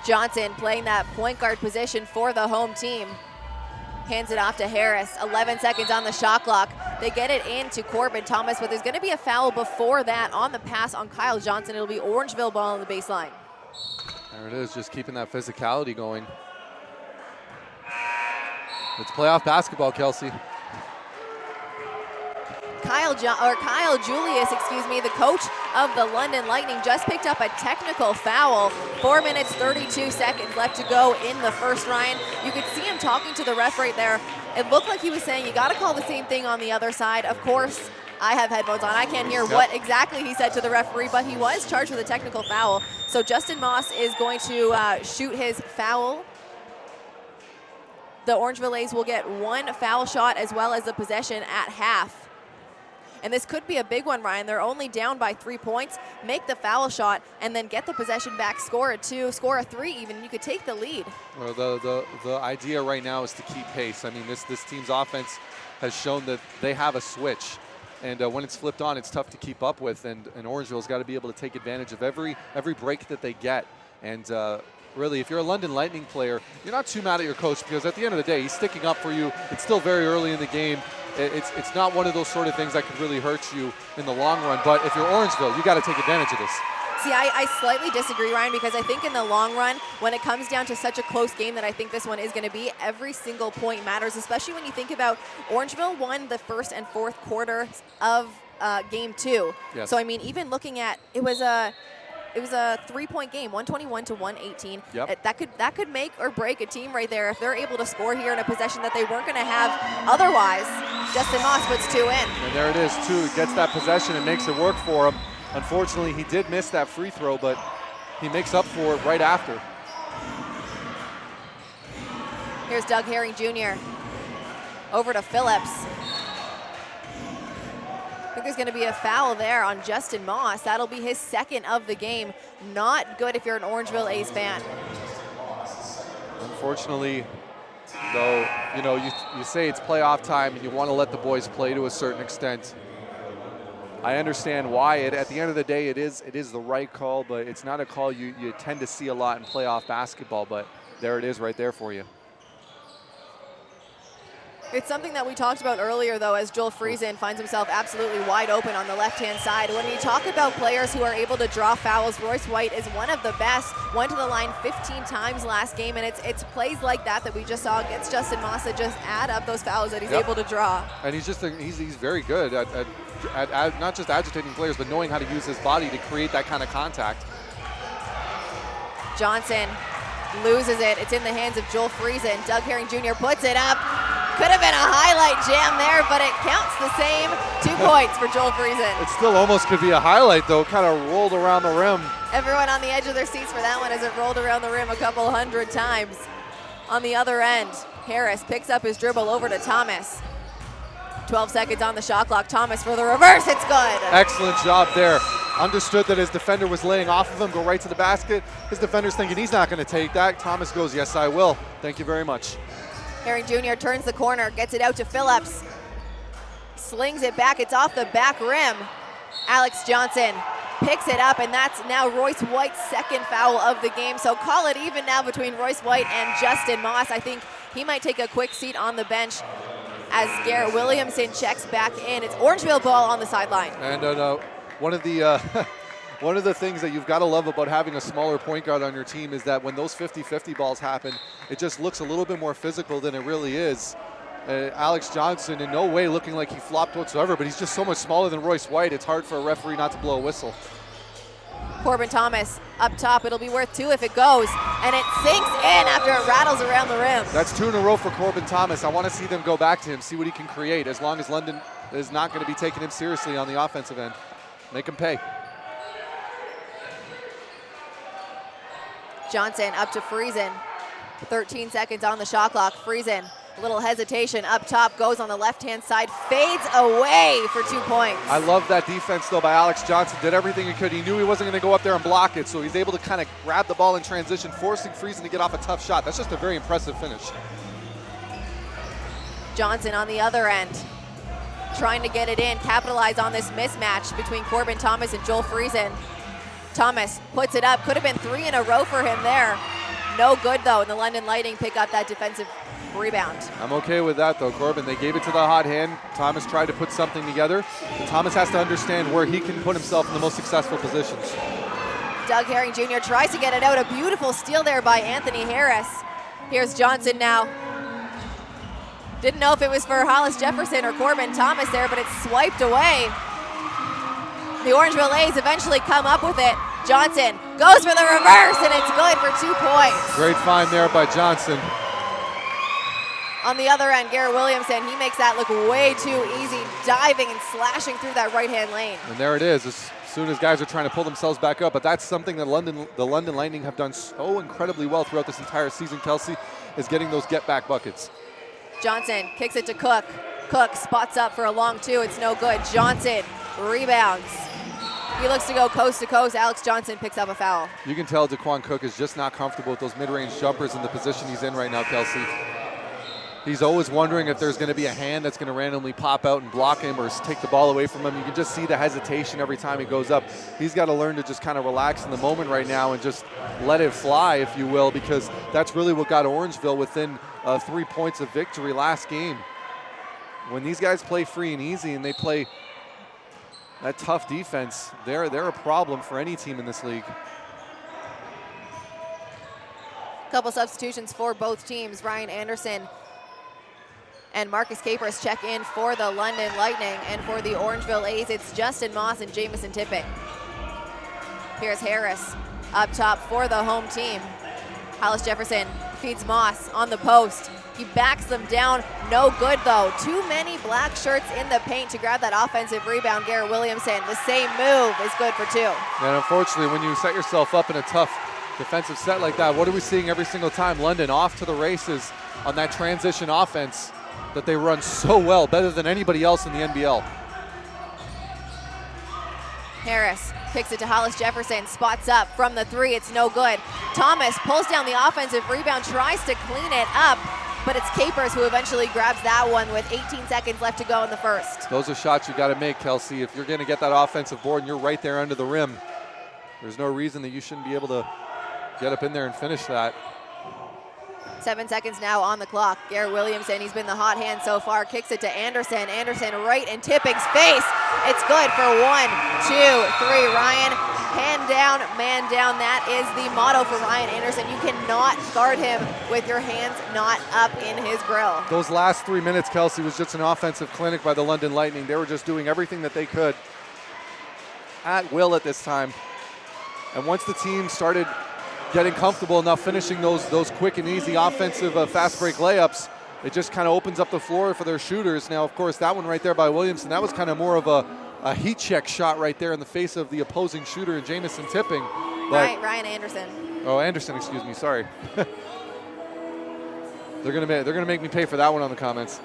Johnson playing that point guard position for the home team. Hands it off to Harris. 11 seconds on the shot clock. They get it into Corbin Thomas, but there's going to be a foul before that on the pass on Kyle Johnson. It'll be Orangeville ball on the baseline. There it is, just keeping that physicality going. It's playoff basketball, Kelsey. Kyle Julius, the coach of the London Lightning, just picked up a technical foul. 4 minutes, 32 seconds left to go in the first, Ryan. You could see him talking to the ref right there. It looked like he was saying, you got to call the same thing on the other side. Of course, I have headphones on. I can't hear what exactly he said to the referee, but he was charged with a technical foul. So Justin Moss is going to shoot his foul. The Orangeville A's will get 1 foul shot as well as the possession at half. And this could be a big one, Ryan. They're only down by 3 points. Make the foul shot and then get the possession back, score a 2, score a 3 even. You could take the lead. Well, the idea right now is to keep pace. I mean, this team's offense has shown that they have a switch. And when it's flipped on, it's tough to keep up with. And Orangeville's got to be able to take advantage of every break that they get. And really, if you're a London Lightning player, you're not too mad at your coach because at the end of the day, he's sticking up for you. It's still very early in the game. It's not one of those sort of things that could really hurt you in the long run. But if you're Orangeville, you got to take advantage of this. See, I slightly disagree, Ryan, because I think in the long run, when it comes down to such a close game that I think this one is going to be, every single point matters, especially when you think about Orangeville won the first and fourth quarter of game 2. Yes. So, I mean, even looking at, it was a 3-point game, 121-118. Yep. That could make or break a team right there if they're able to score here in a possession that they weren't going to have otherwise. Justin Moss puts 2 in. And there it is, 2. Gets that possession and makes it work for him. Unfortunately, he did miss that free throw, but he makes up for it right after. Here's Doug Herring Jr. Over to Phillips. think there's going to be a foul there on Justin Moss. That'll be his second of the game. Not good if you're an Orangeville A's fan. Unfortunately, though, you know, you say it's playoff time and you want to let the boys play to a certain extent. I understand why. At the end of the day, it is the right call, but it's not a call you tend to see a lot in playoff basketball, but there it is right there for you. It's something that we talked about earlier, though, as Joel Friesen finds himself absolutely wide open on the left-hand side. When you talk about players who are able to draw fouls, Royce White is one of the best. Went to the line 15 times last game, and it's plays like that we just saw against Justin Moss that just add up those fouls that he's able to draw. And he's very good at not just agitating players, but knowing how to use his body to create that kind of contact. Johnson loses it. It's in the hands of Joel Friesen. Doug Herring Jr. puts it up. Could have been a highlight jam there, but it counts the same. 2 points for Joel Friesen. It still almost could be a highlight, though. Kind of rolled around the rim. Everyone on the edge of their seats for that one as it rolled around the rim a couple hundred times. On the other end, Harris picks up his dribble over to Thomas. 12 seconds on the shot clock. Thomas for the reverse. It's good. Excellent job there. Understood that his defender was laying off of him, go right to the basket. His defender's thinking he's not going to take that. Thomas goes, yes, I will. Thank you very much. Herring Jr. turns the corner, gets it out to Phillips. Slings it back. It's off the back rim. Alex Johnson picks it up, and that's now Royce White's second foul of the game. So call it even now between Royce White and Justin Moss. I think he might take a quick seat on the bench as Garrett Williamson checks back in. It's Orangeville ball on the sideline. And one of the things that you've got to love about having a smaller point guard on your team is that when those 50-50 balls happen, it just looks a little bit more physical than it really is. Alex Johnson in no way looking like he flopped whatsoever, but he's just so much smaller than Royce White. It's hard for a referee not to blow a whistle. Corbin Thomas up top. It'll be worth 2 if it goes, and it sinks in after it rattles around the rim. That's 2 in a row for Corbin Thomas. I want to see them go back to him, see what he can create, as long as London is not going to be taking him seriously on the offensive end. Make him pay. Johnson up to Friesen. 13 seconds on the shot clock. Friesen, a little hesitation up top, goes on the left-hand side, fades away for 2 points. I love that defense, though, by Alex Johnson. Did everything he could. He knew he wasn't going to go up there and block it, so he's able to kind of grab the ball in transition, forcing Friesen to get off a tough shot. That's just a very impressive finish. Johnson on the other end, trying to get it in, capitalize on this mismatch between Corbin Thomas and Joel Friesen. Thomas puts it up. Could have been 3 in a row for him there. No good, though, and the London Lightning pick up that defensive rebound. I'm okay with that, though, Corbin. They gave it to the hot hand. Thomas tried to put something together. And Thomas has to understand where he can put himself in the most successful positions. Doug Herring Jr. tries to get it out. A beautiful steal there by Anthony Harris. Here's Johnson now. Didn't know if it was for Hollis Jefferson or Corbin Thomas there, but it's swiped away. The Orangeville A's eventually come up with it. Johnson goes for the reverse, and it's good for 2 points. Great find there by Johnson. On the other end, Garrett Williamson, he makes that look way too easy, diving and slashing through that right-hand lane. And there it is, as soon as guys are trying to pull themselves back up. But that's something that the London Lightning have done so incredibly well throughout this entire season, Kelsey, is getting those get-back buckets. Johnson kicks it to Cook. Cook spots up for a long 2. It's no good. Johnson rebounds. He looks to go coast to coast. Alex Johnson picks up a foul. You can tell Daquan Cook is just not comfortable with those mid-range jumpers in the position he's in right now, Kelsey. He's always wondering if there's going to be a hand that's going to randomly pop out and block him or take the ball away from him. You can just see the hesitation every time he goes up. He's got to learn to just kind of relax in the moment right now and just let it fly, if you will, because that's really what got Orangeville within 3 points of victory last game. When these guys play free and easy and they play that tough defense, they're a problem for any team in this league. Couple substitutions for both teams. Ryan Anderson and Marcus Capers check in for the London Lightning, and for the Orangeville A's, it's Justin Moss and Jamison Tipping. Here's Harris up top for the home team. Hollis Jefferson feeds Moss on the post. He backs them down. No good, though. Too many black shirts in the paint to grab that offensive rebound. Garrett Williamson, the same move, is good for 2. And unfortunately, when you set yourself up in a tough defensive set like that, what are we seeing every single time? London off to the races on that transition offense that they run so well, better than anybody else in the NBL. Harris kicks it to Hollis Jefferson, spots up from the three, it's no good. Thomas pulls down the offensive rebound, tries to clean it up, but it's Capers who eventually grabs that one with 18 seconds left to go in the first. Those are shots you got to make, Kelsey. If you're going to get that offensive board and you're right there under the rim, there's no reason that you shouldn't be able to get up in there and finish that. 7 seconds now on the clock. Garrett Williamson, he's been the hot hand so far, kicks it to Anderson. Anderson right in Tipping's face. It's good for 1, 2, 3. Ryan, hand down, man down. That is the motto for Ryan Anderson. You cannot guard him with your hands not up in his grill. Those last 3 minutes, Kelsey, was just an offensive clinic by the London Lightning. They were just doing everything that they could at will at this time. And once the team started getting comfortable enough finishing those quick and easy offensive fast break layups, it just kind of opens up the floor for their shooters. Now, of course, that one right there by Williamson, that was kind of more of a heat check shot right there in the face of the opposing shooter in Jamison Tipping. Right, Ryan Anderson. Oh, Anderson, excuse me, sorry. They're gonna make me pay for that one on the comments.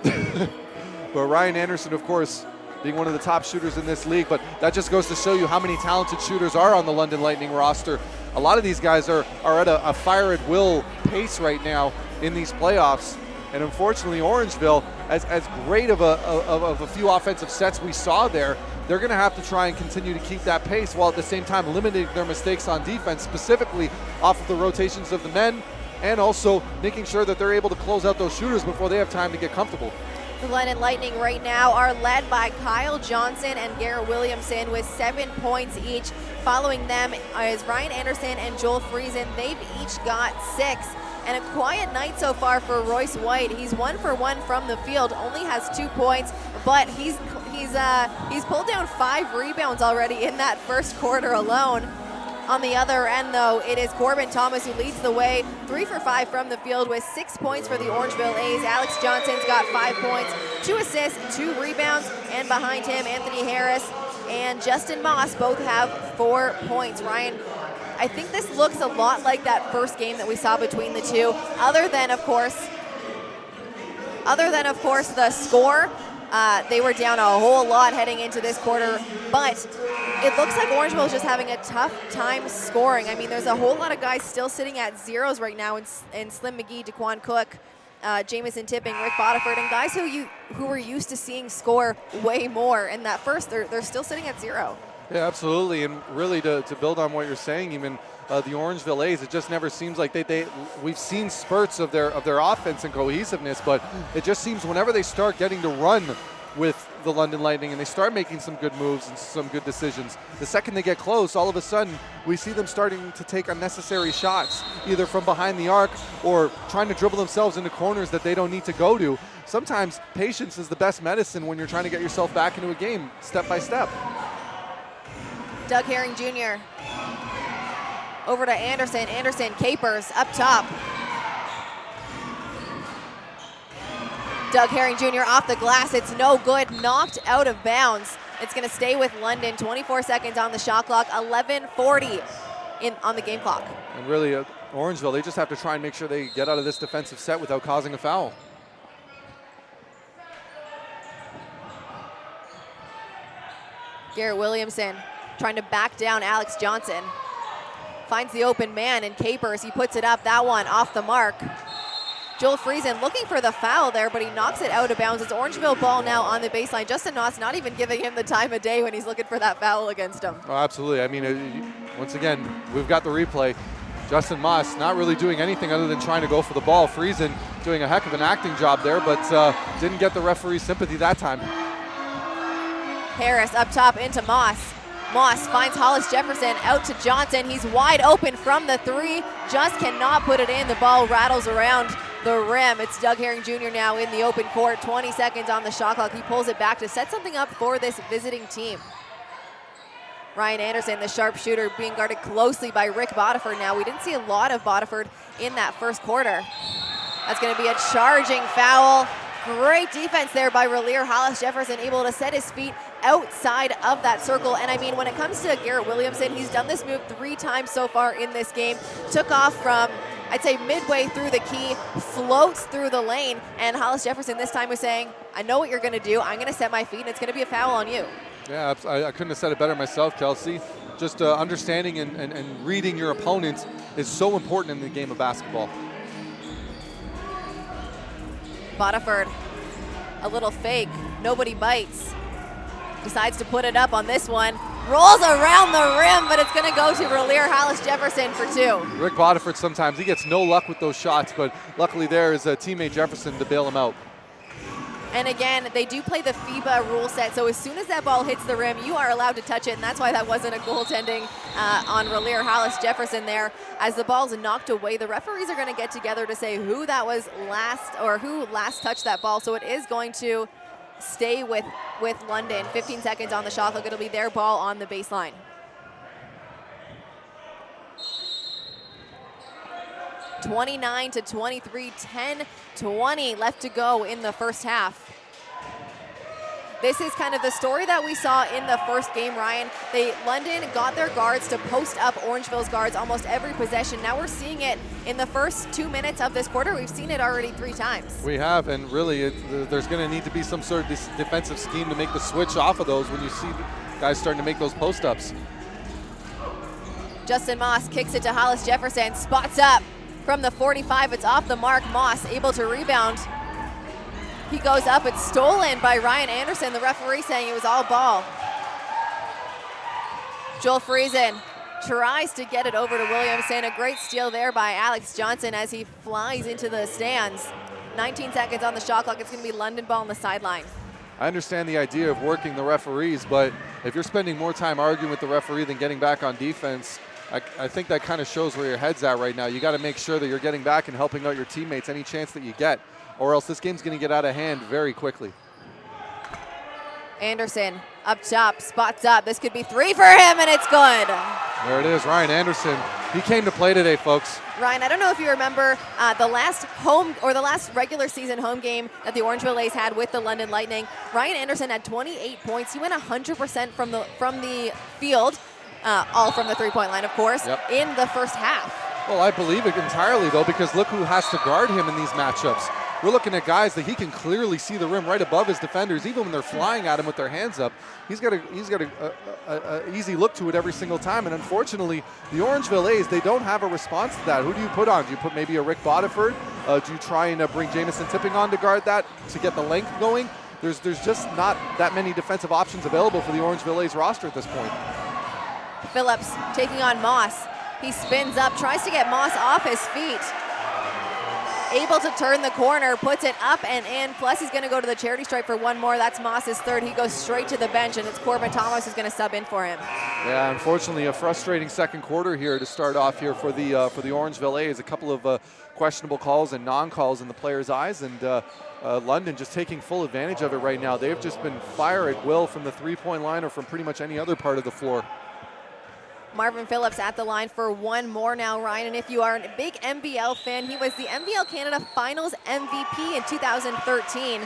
But Ryan Anderson, of course, being one of the top shooters in this league, but that just goes to show you how many talented shooters are on the London Lightning roster. A lot of these guys are at a fire at will pace right now in these playoffs. And unfortunately, Orangeville, as great of a few offensive sets we saw there, they're going to have to try and continue to keep that pace while at the same time limiting their mistakes on defense, specifically off of the rotations of the men, and also making sure that they're able to close out those shooters before they have time to get comfortable. The London Lightning right now are led by Kyle Johnson and Garrett Williamson with 7 points each. Following them is Ryan Anderson and Joel Friesen. They've each got 6. And a quiet night so far for Royce White. He's 1 for 1 from the field, only has 2 points, but he's pulled down 5 rebounds already in that first quarter alone. On the other end, though, it is Corbin Thomas who leads the way, 3 for 5 from the field with 6 points for the Orangeville A's. Alex Johnson's got 5 points, 2 assists, 2 rebounds, and behind him, Anthony Harris and Justin Moss both have 4 points. Ryan, I think this looks a lot like that first game that we saw between the two, other than, of course, the score. They were down a whole lot heading into this quarter, but it looks like Orangeville is just having a tough time scoring. I mean, there's a whole lot of guys still sitting at zeros right now in Slim Magee, Daquan Cook, Jamison Tipping, Rick Bodiford, and guys who were used to seeing score way more. In that first, they're still sitting at 0. Yeah, absolutely, and really to build on what you're saying, even the Orangeville A's, it just never seems like we've seen spurts of their offense and cohesiveness, but it just seems whenever they start getting to run with the London Lightning and they start making some good moves and some good decisions, the second they get close, all of a sudden we see them starting to take unnecessary shots, either from behind the arc or trying to dribble themselves into corners that they don't need to go to. Sometimes patience is the best medicine when you're trying to get yourself back into a game step by step. Doug Herring Jr. over to Anderson. Anderson, Capers up top. Doug Herring Jr. off the glass. It's no good. Knocked out of bounds. It's going to stay with London. 24 seconds on the shot clock. 11:40 on the game clock. And really, Orangeville, they just have to try and make sure they get out of this defensive set without causing a foul. Garrett Williamson trying to back down Alex Johnson. Finds the open man and Capers. He puts it up. That one off the mark. Joel Friesen looking for the foul there, but he knocks it out of bounds. It's Orangeville ball now on the baseline. Justin Noss not even giving him the time of day when he's looking for that foul against him. Oh, absolutely. I mean, once again, we've got the replay. Justin Moss not really doing anything other than trying to go for the ball. Friesen doing a heck of an acting job there, but didn't get the referee's sympathy that time. Harris up top into Moss. Moss finds Hollis Jefferson out to Johnson. He's wide open from the 3. Just cannot put it in. The ball rattles around the rim. It's Doug Herring Jr. now in the open court. 20 seconds on the shot clock. He pulls it back to set something up for this visiting team. Ryan Anderson, the sharpshooter, being guarded closely by Rick Bodiford now. We didn't see a lot of Bodiford in that first quarter. That's going to be a charging foul. Great defense there by Relier. Hollis Jefferson able to set his feet outside of that circle. And I mean, when it comes to Garrett Williamson, he's done this move 3 times so far in this game. Took off from, I'd say, midway through the key, floats through the lane, and Hollis Jefferson this time was saying, I know what you're going to do. I'm going to set my feet, and it's going to be a foul on you. Yeah, I couldn't have said it better myself, Kelsey. Just understanding and reading your opponent is so important in the game of basketball. Bodiford, a little fake, nobody bites. Decides to put it up on this one. Rolls around the rim, but it's going to go to Relier Hollis Jefferson for 2. Rick Bodiford sometimes, he gets no luck with those shots, but luckily there is a teammate Jefferson to bail him out. And again, they do play the FIBA rule set, so as soon as that ball hits the rim, you are allowed to touch it, and that's why that wasn't a goaltending on Relier Hollis Jefferson there. As the ball's knocked away, the referees are going to get together to say who that was last, or who last touched that ball, so it is going to stay with London. 15 seconds on the shot clock. It'll be their ball on the baseline. (29-23), 10-20 left to go in the first half. This is kind of the story that we saw in the first game, Ryan. London got their guards to post up Orangeville's guards almost every possession. Now we're seeing it in the first 2 minutes of this quarter. We've seen it already 3 times. We have, and really there's going to need to be some sort of defensive scheme to make the switch off of those when you see guys starting to make those post-ups. Justin Moss kicks it to Hollis Jefferson, spots up from the 45. It's off the mark. Moss able to rebound. He goes up. It's stolen by Ryan Anderson. The referee saying it was all ball. Joel Friesen tries to get it over to Williamson. A great steal there by Alex Johnson as he flies into the stands. 19 seconds on the shot clock. It's going to be London ball on the sideline. I understand the idea of working the referees, but if you're spending more time arguing with the referee than getting back on defense, I think that kind of shows where your head's at right now. You got to make sure that you're getting back and helping out your teammates any chance that you get, or else this game's going to get out of hand very quickly. Anderson up top, spots up. This could be 3 for him, and it's good. There it is, Ryan Anderson. He came to play today, folks. Ryan, I don't know if you remember the last regular season home game that the Orangeville A's had with the London Lightning. Ryan Anderson had 28 points. He went 100% from the field, all from the three-point line, of course, in the first half. Well, I believe it entirely, though, because look who has to guard him in these matchups. We're looking at guys that he can clearly see the rim right above his defenders, even when they're flying at him with their hands up. He's got a easy look to it every single time, and unfortunately, the Orangeville A's, they don't have a response to that. Who do you put on? Do you put maybe a Rick Bodiford? Do you try and bring Jamison Tipping on to guard that to get the length going? There's just not that many defensive options available for the Orangeville A's roster at this point. Phillips taking on Moss. He spins up, tries to get Moss off his feet. Able to turn the corner, puts it up and in, plus he's going to go to the charity stripe for one more. That's Moss's third. He goes straight to the bench, and it's Corbin Thomas who's going to sub in for him. Yeah, unfortunately, a frustrating second quarter here to start off here for the Orangeville A's. A couple of questionable calls and non-calls in the players' eyes, and London just taking full advantage of it right now. They've just been fire at will from the three-point line or from pretty much any other part of the floor. Marvin Phillips at the line for one more now, Ryan. And if you are a big NBL fan, he was the NBL Canada Finals MVP in 2013.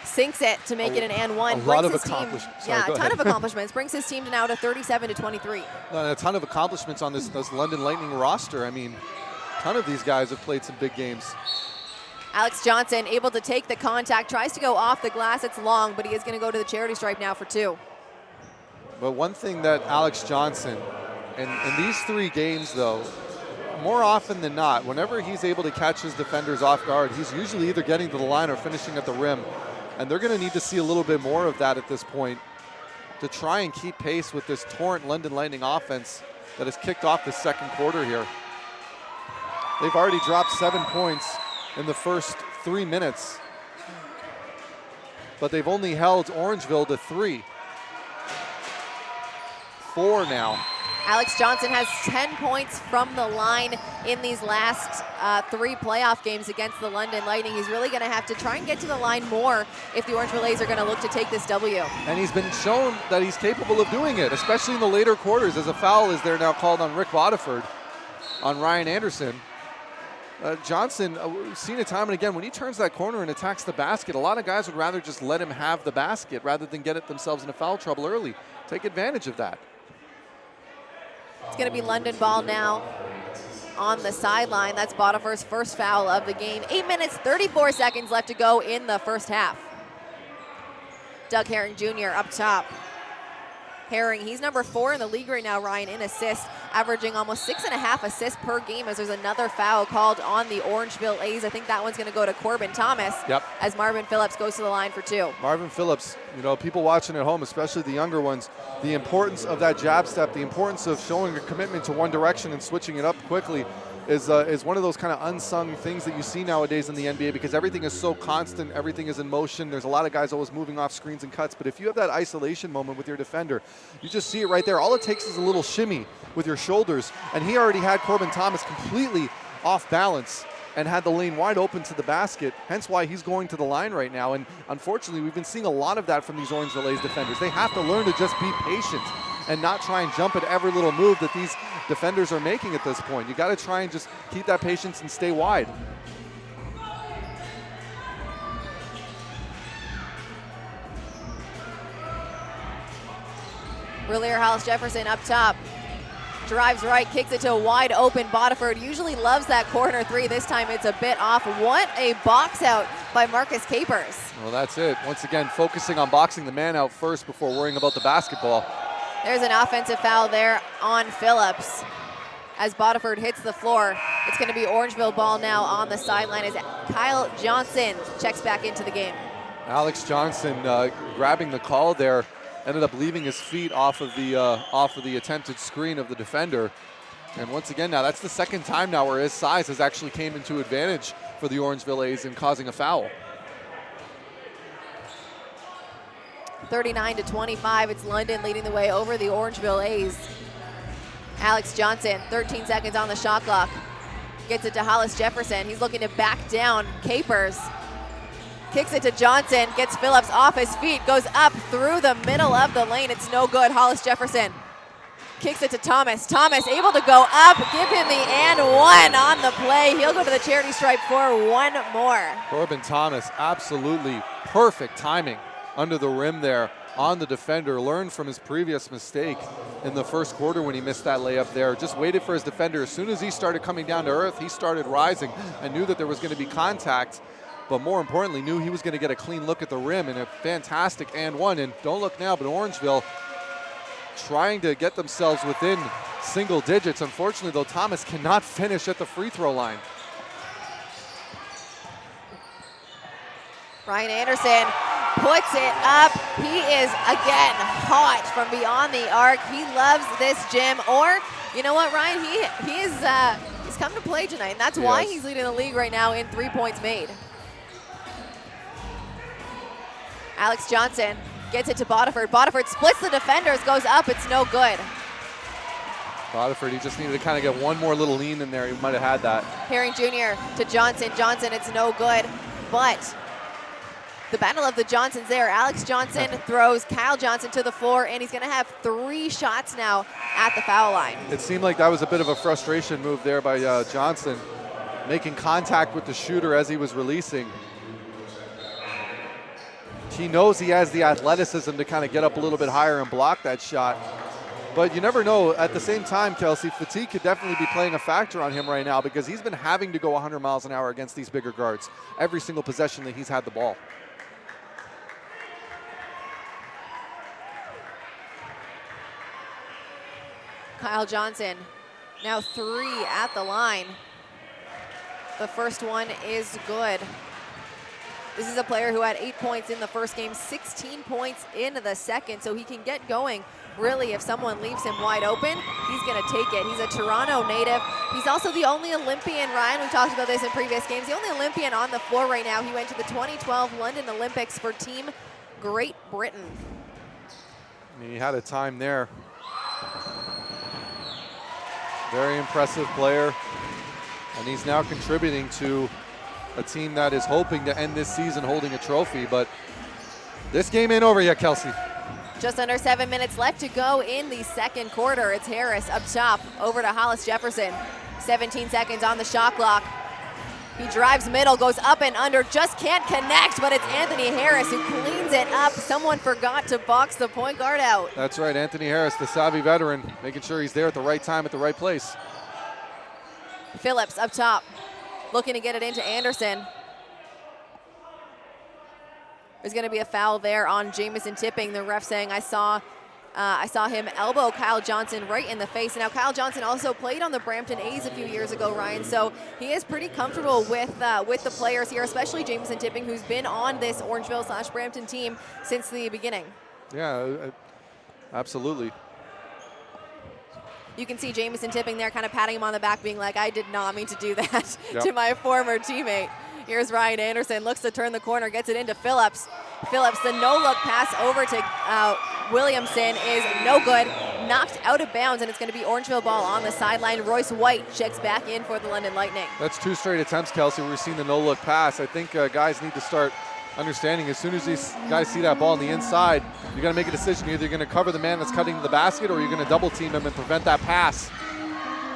Sinks it to make it an and one. A lot of accomplishments. Yeah, a ton of accomplishments. Brings his team now to 37-23. A ton of accomplishments on this London Lightning roster. I mean, a ton of these guys have played some big games. Alex Johnson able to take the contact, tries to go off the glass. It's long, but he is going to go to the charity stripe now for 2. But one thing that Alex Johnson, in these 3 games though, more often than not, whenever he's able to catch his defenders off guard, he's usually either getting to the line or finishing at the rim. And they're going to need to see a little bit more of that at this point to try and keep pace with this torrent London Lightning offense that has kicked off the second quarter here. They've already dropped 7 points in the first 3 minutes, but they've only held Orangeville to 3. 4 now. Alex Johnson has 10 points from the line in these last 3 playoff games against the London Lightning. He's really going to have to try and get to the line more if the Orangeville A's are going to look to take this W. And he's been shown that he's capable of doing it, especially in the later quarters, as a foul is there now called on Rick Bodiford, on Ryan Anderson. Johnson, we've seen it time and again, when he turns that corner and attacks the basket, a lot of guys would rather just let him have the basket rather than get it themselves into foul trouble early. Take advantage of that. It's going to be London ball now on the sideline. That's Bodiford's first foul of the game. 8 minutes, 34 seconds left to go in the first half. Doug Herring Jr. up top. Herring, he's number 4 in the league right now, Ryan, in assists, averaging almost 6.5 assists per game as there's another foul called on the Orangeville A's. I think that one's going to go to Corbin Thomas. Yep. As Marvin Phillips goes to the line for 2. Marvin Phillips, you know, people watching at home, especially the younger ones, the importance of that jab step, the importance of showing a commitment to one direction and switching it up quickly is one of those kind of unsung things that you see nowadays in the NBA, because everything is so constant, everything is in motion. There's a lot of guys always moving off screens and cuts, but if you have that isolation moment with your defender, you just see it right there. All it takes is a little shimmy with your shoulders, and he already had Corbin Thomas completely off balance and had the lane wide open to the basket, hence why he's going to the line right now. And unfortunately, we've been seeing a lot of that from these Orangeville A's defenders. They have to learn to just be patient and not try and jump at every little move that these defenders are making at this point. You got to try and just keep that patience and stay wide. Relier Hollis Jefferson up top. Drives right, kicks it to a wide open Bodiford. Usually loves that corner 3. This time it's a bit off. What a box out by Marcus Capers. Well, that's it. Once again, focusing on boxing the man out first before worrying about the basketball. There's an offensive foul there on Phillips. As Bodiford hits the floor, it's going to be Orangeville ball now on the sideline as Kyle Johnson checks back into the game. Alex Johnson grabbing the call there, ended up leaving his feet off of the attempted screen of the defender. And once again now, that's the second time now where his size has actually came into advantage for the Orangeville A's in causing a foul. 39-25, it's London leading the way over the Orangeville A's. Alex Johnson, 13 seconds on the shot clock. Gets it to Hollis Jefferson. He's looking to back down Capers. Kicks it to Johnson, gets Phillips off his feet, goes up through the middle of the lane. It's no good. Hollis Jefferson kicks it to Thomas. Thomas able to go up, give him the and one on the play. He'll go to the charity stripe for one more. Corbin Thomas, absolutely perfect timing under the rim there on the defender. Learned from his previous mistake in the first quarter when he missed that layup there. Just waited for his defender. As soon as he started coming down to earth, he started rising and knew that there was going to be contact, but more importantly, knew he was going to get a clean look at the rim, and a fantastic and one. And don't look now, but Orangeville trying to get themselves within single digits. Unfortunately, though, Thomas cannot finish at the free throw line. Ryan Anderson puts it up. He is, again, hot from beyond the arc. He loves this gym. Or, you know what, Ryan? He's come to play tonight, and that's why he's leading the league right now in 3 points made. Alex Johnson gets it to Bodiford. Bodiford splits the defenders, goes up. It's no good. Bodiford, he just needed to kind of get one more little lean in there. He might have had that. Herring Jr. to Johnson. Johnson, it's no good. But the battle of the Johnsons there. Alex Johnson throws Kyle Johnson to the floor, and he's going to have 3 shots now at the foul line. It seemed like that was a bit of a frustration move there by Johnson, making contact with the shooter as he was releasing. He knows he has the athleticism to kind of get up a little bit higher and block that shot. But you never know. At the same time, Kelsey, fatigue could definitely be playing a factor on him right now, because he's been having to go 100 miles an hour against these bigger guards every single possession that he's had the ball. Kyle Johnson, now 3 at the line. The first one is good. This is a player who had 8 points in the first game, 16 points in the second, so he can get going. Really, if someone leaves him wide open, he's going to take it. He's a Toronto native. He's also the only Olympian, Ryan, we talked about this in previous games, the only Olympian on the floor right now. He went to the 2012 London Olympics for Team Great Britain. He had a time there. Very impressive player, and he's now contributing to a team that is hoping to end this season holding a trophy, but this game ain't over yet, Kelsey. Just under 7 minutes left to go in the second quarter. It's Harris up top, over to Hollis Jefferson. 17 seconds on the shot clock. He drives middle, goes up and under, just can't connect, but it's Anthony Harris who cleans it up. Someone forgot to box the point guard out. That's right, Anthony Harris, the savvy veteran, making sure he's there at the right time at the right place. Phillips up top, looking to get it into Anderson. There's going to be a foul there on Jamison Tipping. The ref saying, I saw him elbow Kyle Johnson right in the face. And now Kyle Johnson also played on the Brampton A's a few years ago, Ryan. So he is pretty comfortable with the players here, especially Jamison Tipping, who's been on this Orangeville/Brampton team since the beginning. Yeah, absolutely. You can see Jamison Tipping there kind of patting him on the back, being like, I did not mean to do that to my former teammate. Here's Ryan Anderson, looks to turn the corner, gets it into Phillips. Phillips, the no-look pass over to Williamson is no good, knocked out of bounds, and it's going to be Orangeville ball on the sideline. Royce White checks back in for the London Lightning. That's 2 straight attempts, Kelsey. We're seeing the no-look pass. I think guys need to start understanding as soon as these guys see that ball on the inside, you got to make a decision. Either you're going to cover the man that's cutting to the basket or you're going to double team him and prevent that pass.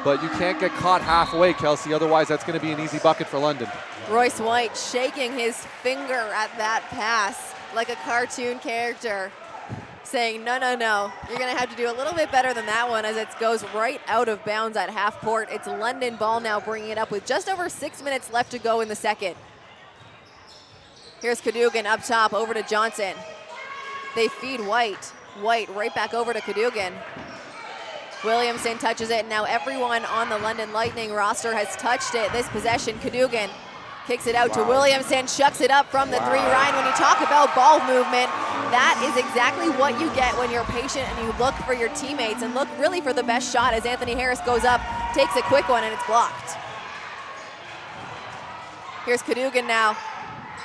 But you can't get caught halfway, Kelsey, otherwise that's going to be an easy bucket for London. Royce White shaking his finger at that pass like a cartoon character, saying, no, no, no, you're going to have to do a little bit better than that one, as it goes right out of bounds at half court. It's London ball now, bringing it up with just over 6 minutes left to go in the second. Here's Cadogan up top, over to Johnson. They feed White. White right back over to Cadogan. Williamson touches it, and now everyone on the London Lightning roster has touched it. This possession, Cadogan kicks it out to Williamson, shucks it up from the three. Ryan, when you talk about ball movement, that is exactly what you get when you're patient and you look for your teammates and look really for the best shot, as Anthony Harris goes up, takes a quick one, and it's blocked. Here's Cadogan now.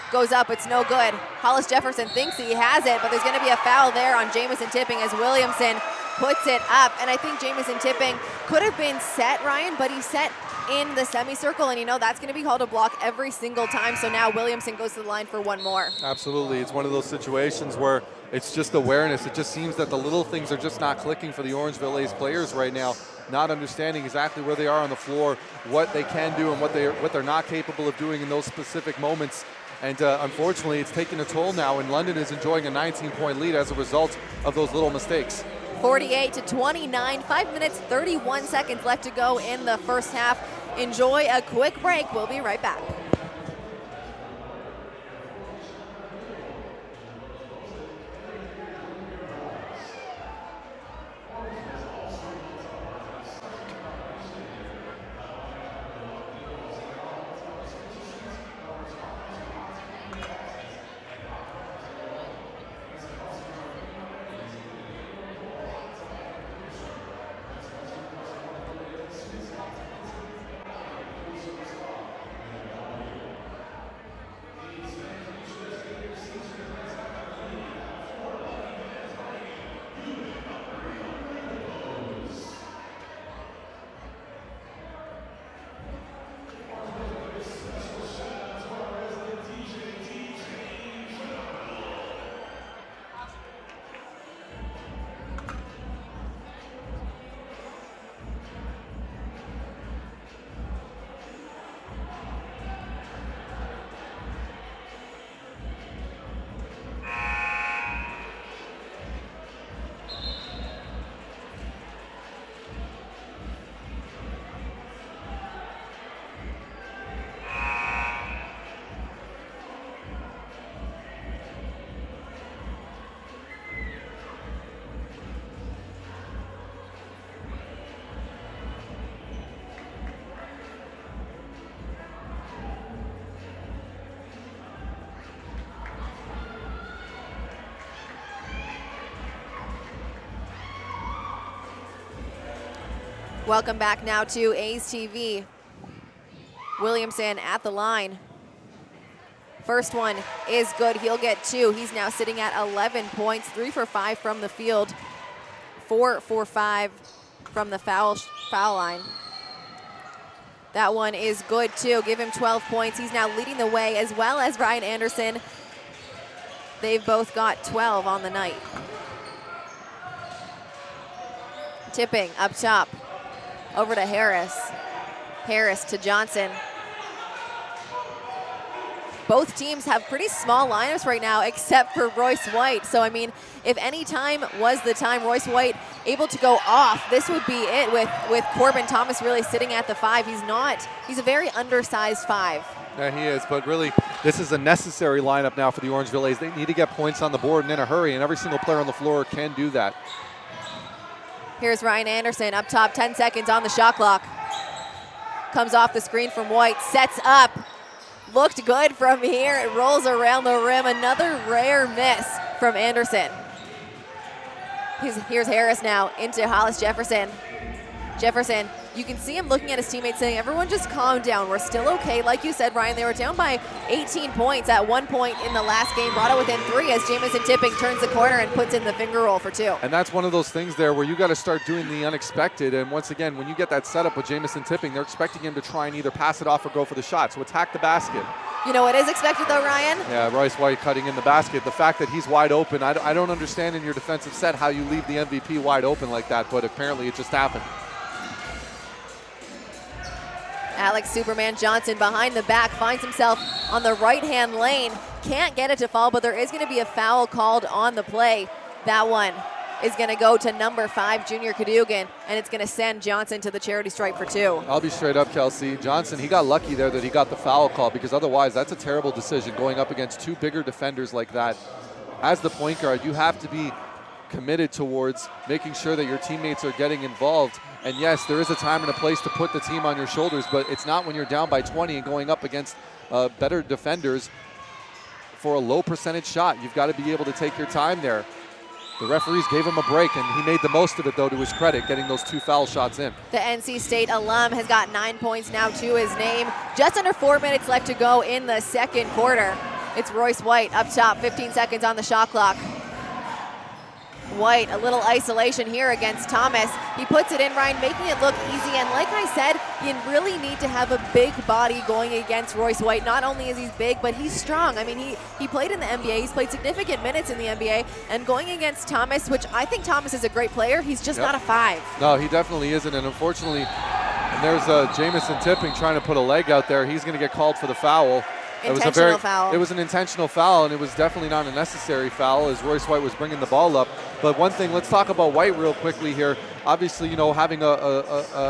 Goes up, it's no good. Hollis Jefferson thinks he has it, but there's going to be a foul there on Jamison Tipping as Williamson puts it up. And I think Jamison Tipping could have been set, Ryan, but he set in the semicircle, and you know that's going to be called a block every single time. So now Williamson goes to the line for one more. Absolutely. It's one of those situations where it's just awareness. It just seems that the little things are just not clicking for the Orangeville A's players right now, not understanding exactly where they are on the floor, what they can do and what they're not capable of doing in those specific moments. And unfortunately, it's taking a toll now, and London is enjoying a 19-point lead as a result of those little mistakes. 48-29, 5 minutes, 31 seconds left to go in the first half. Enjoy a quick break. We'll be right back. Welcome back now to A's TV. Williamson at the line. First one is good. He'll get 2. He's now sitting at 11 points, 3 for 5 from the field, 4 for 5 from the foul line. That one is good too. Give him 12 points. He's now leading the way, as well as Ryan Anderson. They've both got 12 on the night. Tipping up top. Over to Harris. Harris to Johnson. Both teams have pretty small lineups right now, except for Royce White. So, I mean, if any time was the time, Royce White able to go off, this would be it with Corbin Thomas really sitting at the 5. He's a very undersized 5. Yeah, he is, but really This is a necessary lineup now for the Orangeville A's. They need to get points on the board and in a hurry, and every single player on the floor can do that. Here's Ryan Anderson up top, 10 seconds on the shot clock. Comes off the screen from White, sets up. Looked good from here. It rolls around the rim. Another rare miss from Anderson. Here's Harris now into Hollis Jefferson. Jefferson, you can see him looking at his teammates saying, everyone just calm down. We're still okay. Like you said, Ryan, they were down by 18 points at one point in the last game, brought it within 3 as Jamison Tipping turns the corner and puts in the finger roll for 2. And that's one of those things there where you got to start doing the unexpected. And once again, when you get that setup with Jamison Tipping, they're expecting him to try and either pass it off or go for the shot. So attack the basket. You know what is expected though, Ryan? Yeah, Royce White cutting in the basket. The fact that he's wide open, I don't understand in your defensive set how you leave the MVP wide open like that, but apparently it just happened. Alex Superman Johnson behind the back finds himself on the right-hand lane. Can't get it to fall, but there is going to be a foul called on the play. That one is going to go to number 5, Junior Cadogan, and it's going to send Johnson to the charity stripe for 2. I'll be straight up, Kelsey. Johnson, he got lucky there that he got the foul call, because otherwise that's a terrible decision going up against 2 bigger defenders like that. As the point guard, you have to be committed towards making sure that your teammates are getting involved. And yes, there is a time and a place to put the team on your shoulders, but it's not when you're down by 20 and going up against better defenders for a low percentage shot. You've got to be able to take your time there. The referees gave him a break, and he made the most of it, though, to his credit, getting those 2 foul shots in. The NC State alum has got 9 points now to his name. Just under 4 minutes left to go in the second quarter. It's Royce White up top, 15 seconds on the shot clock. White, a little isolation here against Thomas. He puts it in, Ryan, making it look easy. And like I said, you really need to have a big body going against Royce White. Not only is he big, but he's strong. I mean, he played in the NBA. He's played significant minutes in the NBA. And going against Thomas, which I think Thomas is a great player, he's just not a 5. No, he definitely isn't. And unfortunately, there's Jamison Tipping trying to put a leg out there. He's going to get called for the foul. Intentional foul. It was an intentional foul, and it was definitely not a necessary foul as Royce White was bringing the ball up. But one thing, let's talk about White real quickly here. Obviously, you know, having a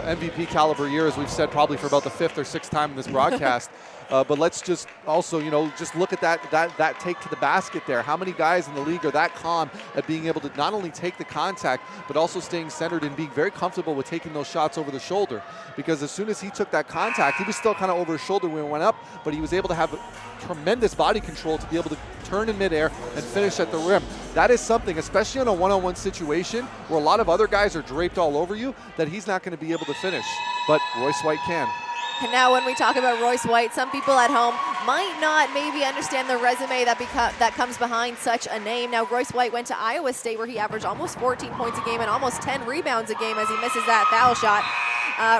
MVP caliber year, as we've said probably for about the 5th or 6th time in this broadcast. But let's just also, you know, just look at that take to the basket there. How many guys in the league are that calm at being able to not only take the contact, but also staying centered and being very comfortable with taking those shots over the shoulder? Because as soon as he took that contact, he was still kind of over his shoulder when it went up, but he was able to have tremendous body control to be able to turn in midair and finish at the rim. That is something, especially in a one-on-one situation where a lot of other guys are draped all over you, that he's not going to be able to finish. But Royce White can. And now when we talk about Royce White, some people at home might not maybe understand the resume that comes behind such a name. Now, Royce White went to Iowa State where he averaged almost 14 points a game and almost 10 rebounds a game as he misses that foul shot.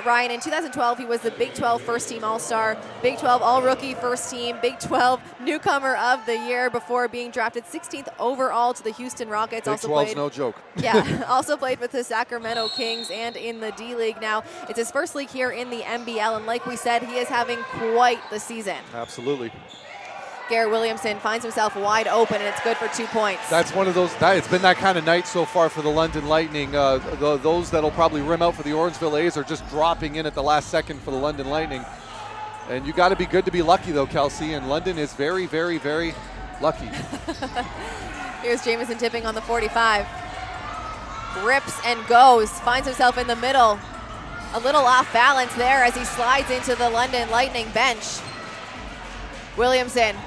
Ryan, in 2012, he was the Big 12 first-team All-Star, Big 12 All-Rookie first-team, Big 12 Newcomer of the Year before being drafted 16th overall to the Houston Rockets. Big 12's no joke. Yeah, also played with the Sacramento Kings and in the D-League. Now, it's his first league here in the NBL, and like we said, he is having quite the season. Absolutely. Garrett Williamson finds himself wide open, and it's good for 2 points. That's one of those. It's been that kind of night so far for the London Lightning. Those that'll probably rim out for the Orangeville A's are just dropping in at the last second for the London Lightning. And you got to be good to be lucky, though, Kelsey. And London is very, very, very lucky. Here's Jamison Tipping on the 45. Rips and goes. Finds himself in the middle. A little off balance there as he slides into the London Lightning bench. Williamson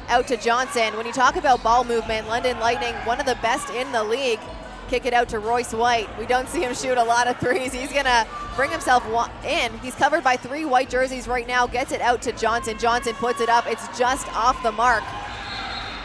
out to Johnson. When you talk about ball movement, London Lightning, one of the best in the league. Kick it out to Royce White. We don't see him shoot a lot of threes. He's going to bring himself in. He's covered by 3 white jerseys right now. Gets it out to Johnson. Johnson puts it up. It's just off the mark.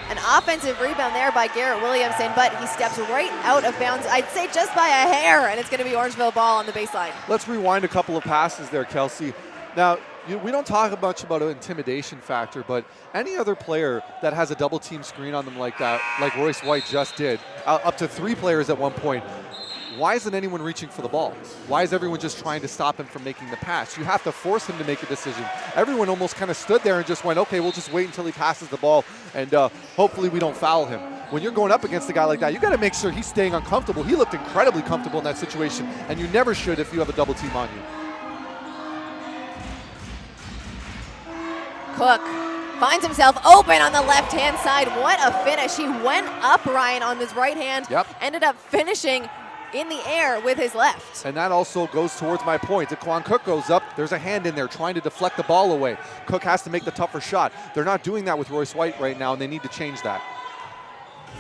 An offensive rebound there by Garrett Williamson, but he steps right out of bounds, I'd say just by a hair, and it's going to be Orangeville ball on the baseline. Let's rewind a couple of passes there, Kelsey. Now, we don't talk much about an intimidation factor, but any other player that has a double team screen on them like that, like Royce White just did, up to 3 players at one point, why isn't anyone reaching for the ball? Why is everyone just trying to stop him from making the pass? You have to force him to make a decision. Everyone almost kind of stood there and just went, okay, we'll just wait until he passes the ball, and hopefully we don't foul him. When you're going up against a guy like that, you got to make sure he's staying uncomfortable. He looked incredibly comfortable in that situation, and you never should if you have a double team on you. Cook finds himself open on the left-hand side. What a finish. He went up, Ryan, on his right hand. Yep. Ended up finishing in the air with his left. And that also goes towards my point. Daquan Cook goes up. There's a hand in there trying to deflect the ball away. Cook has to make the tougher shot. They're not doing that with Royce White right now, and they need to change that.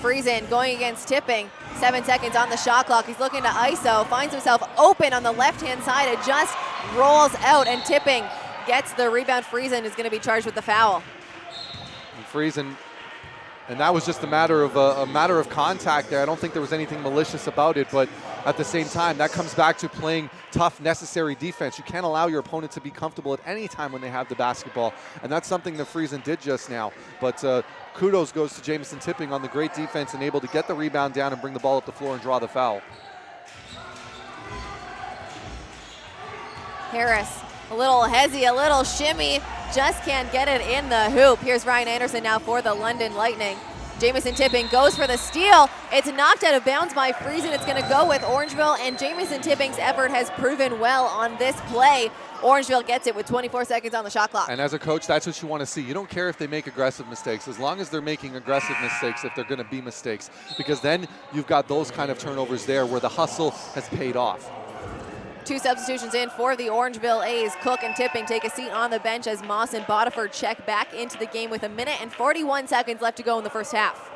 Friesen going against Tipping. 7 seconds on the shot clock. He's looking to ISO. Finds himself open on the left-hand side. It just rolls out, and Tipping gets the rebound. Friesen is going to be charged with the foul. And Friesen, and that was just a matter of contact there. I don't think there was anything malicious about it, but at the same time, that comes back to playing tough, necessary defense. You can't allow your opponent to be comfortable at any time when they have the basketball, and that's something that Friesen did just now. But kudos goes to Jamison Tipping on the great defense and able to get the rebound down and bring the ball up the floor and draw the foul. Harris, a little hezzy, a little shimmy, just can't get it in the hoop. Here's Ryan Anderson now for the London Lightning. Jamison Tipping goes for the steal. It's knocked out of bounds by Friesen. It's going to go with Orangeville, and Jamison Tipping's effort has proven well on this play. Orangeville gets it with 24 seconds on the shot clock. And as a coach, that's what you want to see. You don't care if they make aggressive mistakes, as long as they're making aggressive mistakes, if they're going to be mistakes, because then you've got those kind of turnovers there where the hustle has paid off. 2 substitutions in for the Orangeville A's. Cook and Tipping take a seat on the bench as Moss and Bodiford check back into the game with 1 minute and 41 seconds left to go in the first half.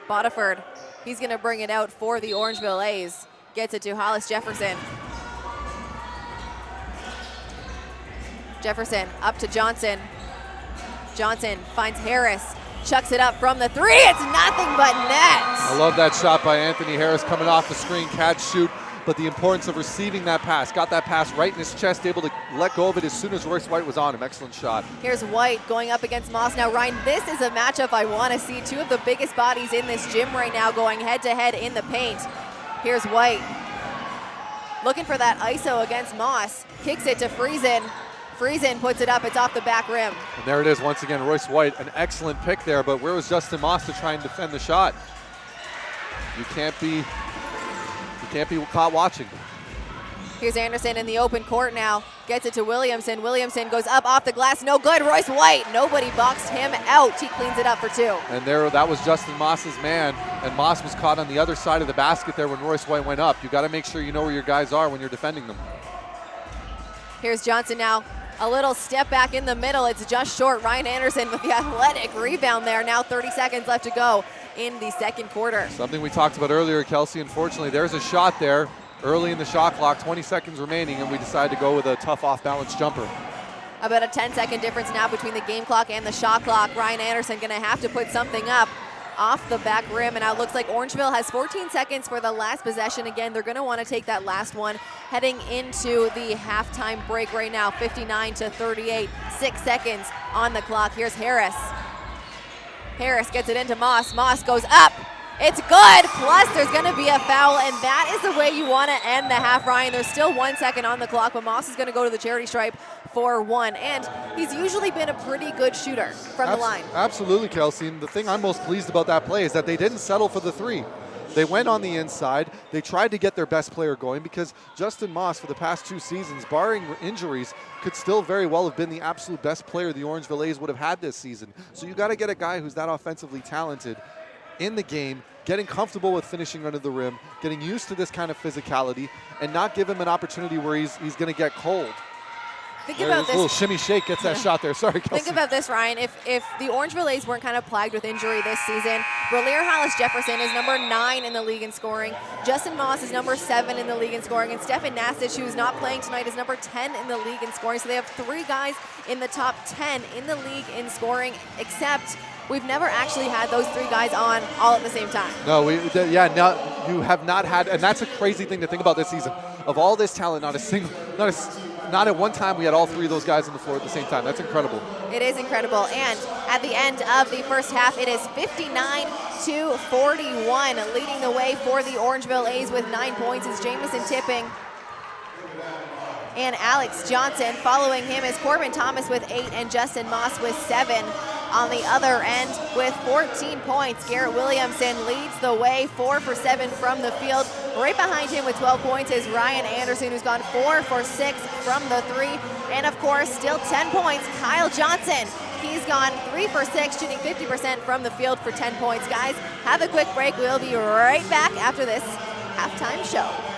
Bodiford, he's going to bring it out for the Orangeville A's. Gets it to Hollis Jefferson. Jefferson up to Johnson. Johnson finds Harris. Chucks it up from the 3. It's nothing but net. I love that shot by Anthony Harris coming off the screen, catch, shoot, but the importance of receiving that pass. Got that pass right in his chest, able to let go of it as soon as Royce White was on him. Excellent shot. Here's White going up against Moss. Now, Ryan, this is a matchup I want to see. 2 of the biggest bodies in this gym right now going head-to-head in the paint. Here's White looking for that ISO against Moss. Kicks it to Friesen. Friesen puts it up. It's off the back rim. And there it is once again, Royce White, an excellent pick there, but where was Justin Moss to try and defend the shot? You can't be caught watching. Here's Anderson in the open court now. Gets it to Williamson. Williamson goes up off the glass. No good. Royce White. Nobody boxed him out. He cleans it up for 2. And there, that was Justin Moss's man, and Moss was caught on the other side of the basket there when Royce White went up. You got to make sure you know where your guys are when you're defending them. Here's Johnson now. A little step back in the middle. It's just short. Ryan Anderson with the athletic rebound there. Now 30 seconds left to go in the second quarter. Something we talked about earlier, Kelsey. Unfortunately, there's a shot there early in the shot clock, 20 seconds remaining, and we decided to go with a tough off-balance jumper. About a 10-second difference now between the game clock and the shot clock. Ryan Anderson going to have to put something up off the back rim, and now it looks like Orangeville has 14 seconds for the last possession. Again, they're going to want to take that last one heading into the halftime break right now. 59-38, 6 seconds on the clock. Here's Harris. Harris gets it into Moss. Moss goes up. It's good, plus there's going to be a foul, and that is the way you want to end the half, Ryan. There's still 1 second on the clock, but Moss is going to go to the charity stripe for 1, and he's usually been a pretty good shooter from the line. Absolutely, Kelsey, and the thing I'm most pleased about that play is that they didn't settle for the 3. They went on the inside. They tried to get their best player going because Justin Moss, for the past 2 seasons, barring injuries, could still very well have been the absolute best player the Orangeville A's would have had this season. So you got to get a guy who's that offensively talented in the game, getting comfortable with finishing under the rim, getting used to this kind of physicality, and not give him an opportunity where he's going to get cold. Think about this. A little shimmy shake gets that shot there. Sorry, Kelsey. Think about this, Ryan. If the Orangeville A's weren't kind of plagued with injury this season, Rolear Hollis Jefferson is number 9 in the league in scoring. Justin Moss is number 7 in the league in scoring. And Stefan Nasic, who's not playing tonight, is number 10 in the league in scoring. So they have 3 guys in the top 10 in the league in scoring, except we've never actually had those 3 guys on all at the same time. No, you have not had, and that's a crazy thing to think about this season. Of all this talent, not at one time we had all 3 of those guys on the floor at the same time. That's incredible. It is incredible. And at the end of the first half, it is 59-41. Leading the way for the Orangeville A's with 9 points is Jamison Tipping and Alex Johnson. Following him is Corbin Thomas with 8 and Justin Moss with 7. On the other end with 14 points, Garrett Williamson leads the way, 4 for 7 from the field. Right behind him with 12 points is Ryan Anderson, who's gone 4 for 6 from the 3. And of course, still 10 points, Kyle Johnson. He's gone 3 for 6, shooting 50% from the field for 10 points. Guys, have a quick break. We'll be right back after this halftime show.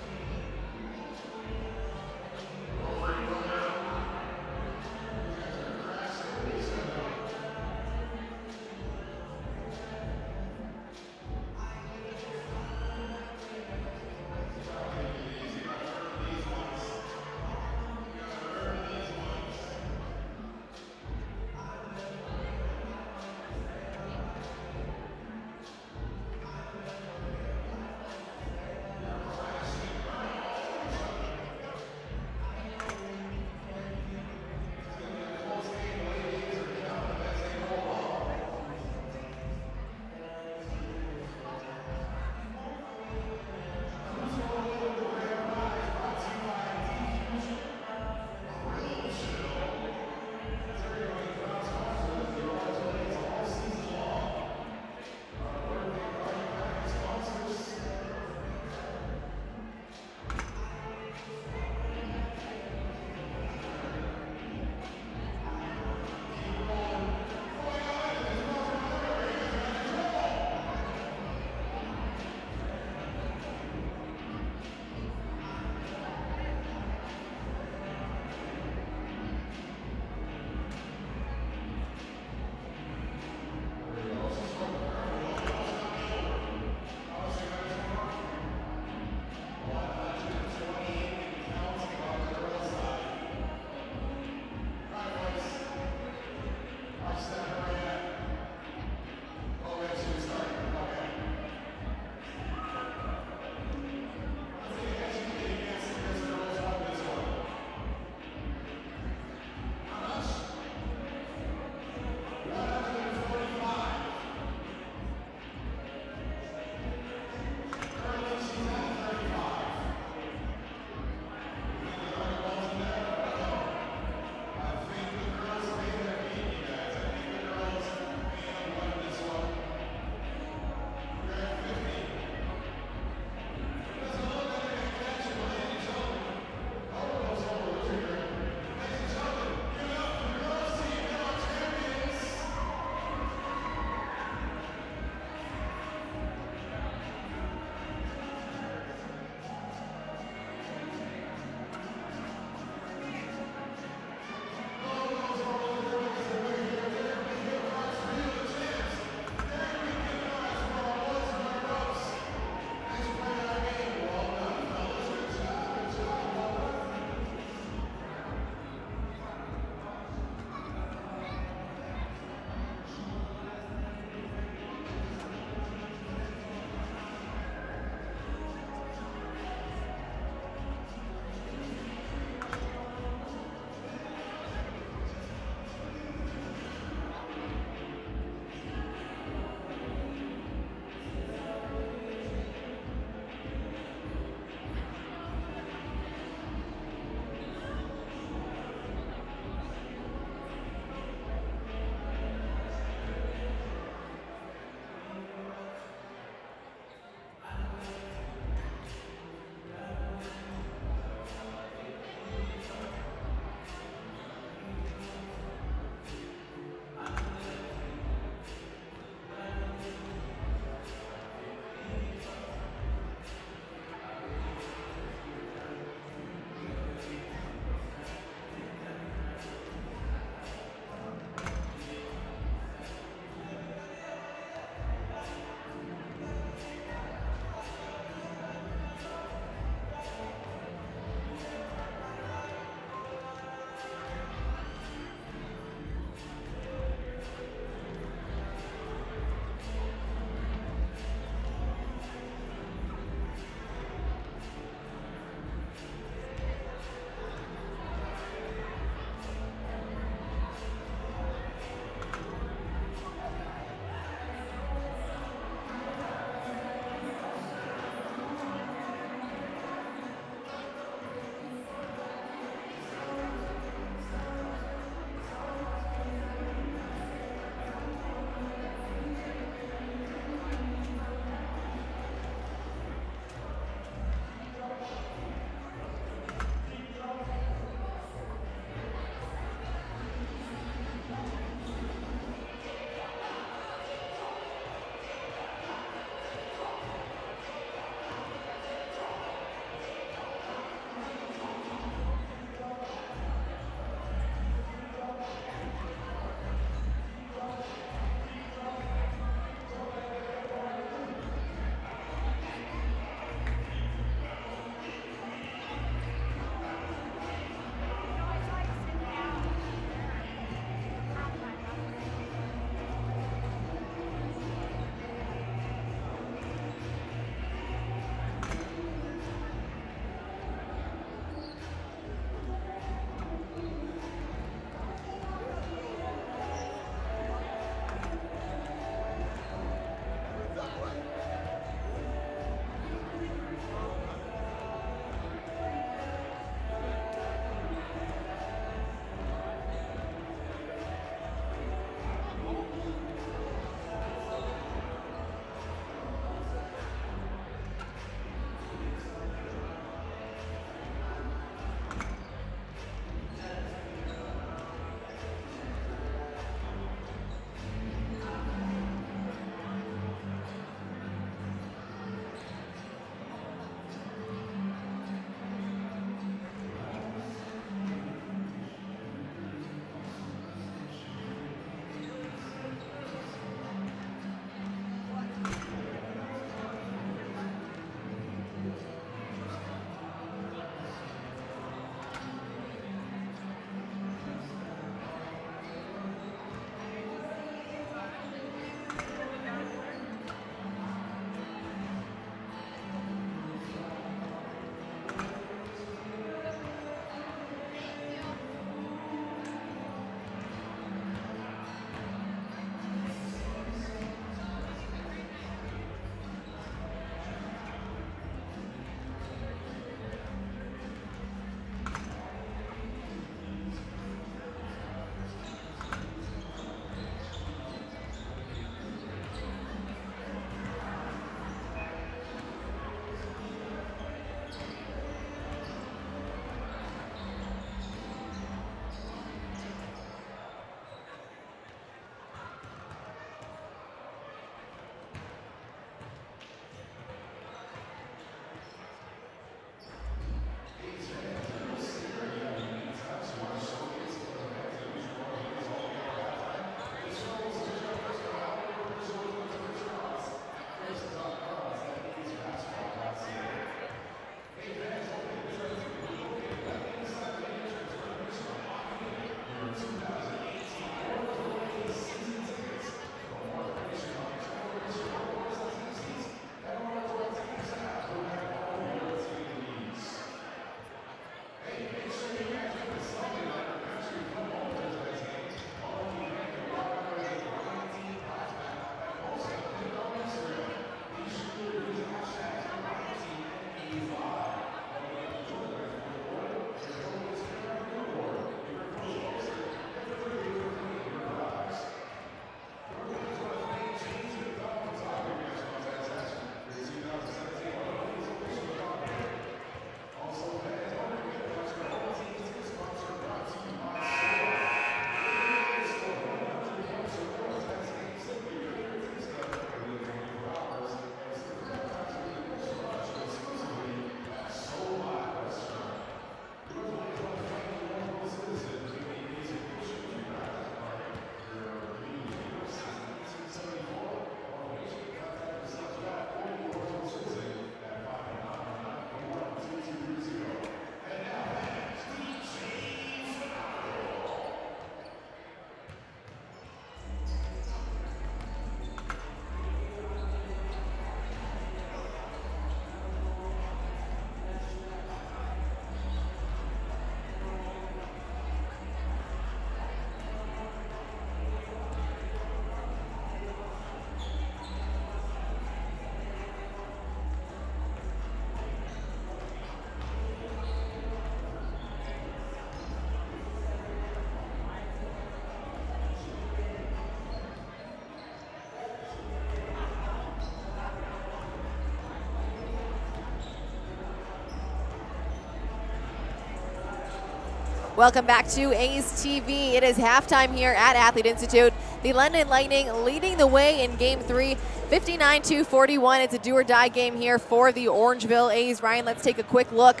Welcome back to A's TV. It is halftime here at Athlete Institute. The London Lightning leading the way in Game 3, 59-41. It's a do-or-die game here for the Orangeville A's. Ryan, let's take a quick look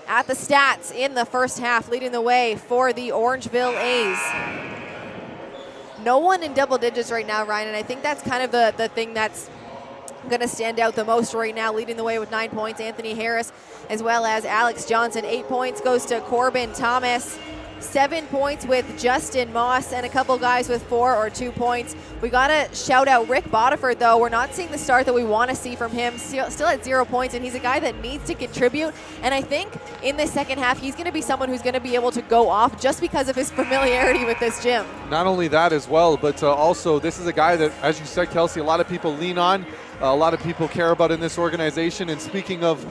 at the stats in the first half, leading the way for the Orangeville A's. No one in double digits right now, Ryan, and I think that's kind of the thing that's going to stand out the most right now, leading the way with 9 points. Anthony Harris, as well as Alex Johnson. 8 points goes to Corbin Thomas. 7 points with Justin Moss, and a couple guys with 4 or 2 points. We got to shout out Rick Bodiford, though. We're not seeing the start that we want to see from him. Still at 0 points, and he's a guy that needs to contribute. And I think in the second half, he's going to be someone who's going to be able to go off just because of his familiarity with this gym. Not only that as well, but also this is a guy that, as you said, Kelsey, a lot of people lean on. A lot of people care about in this organization. And speaking of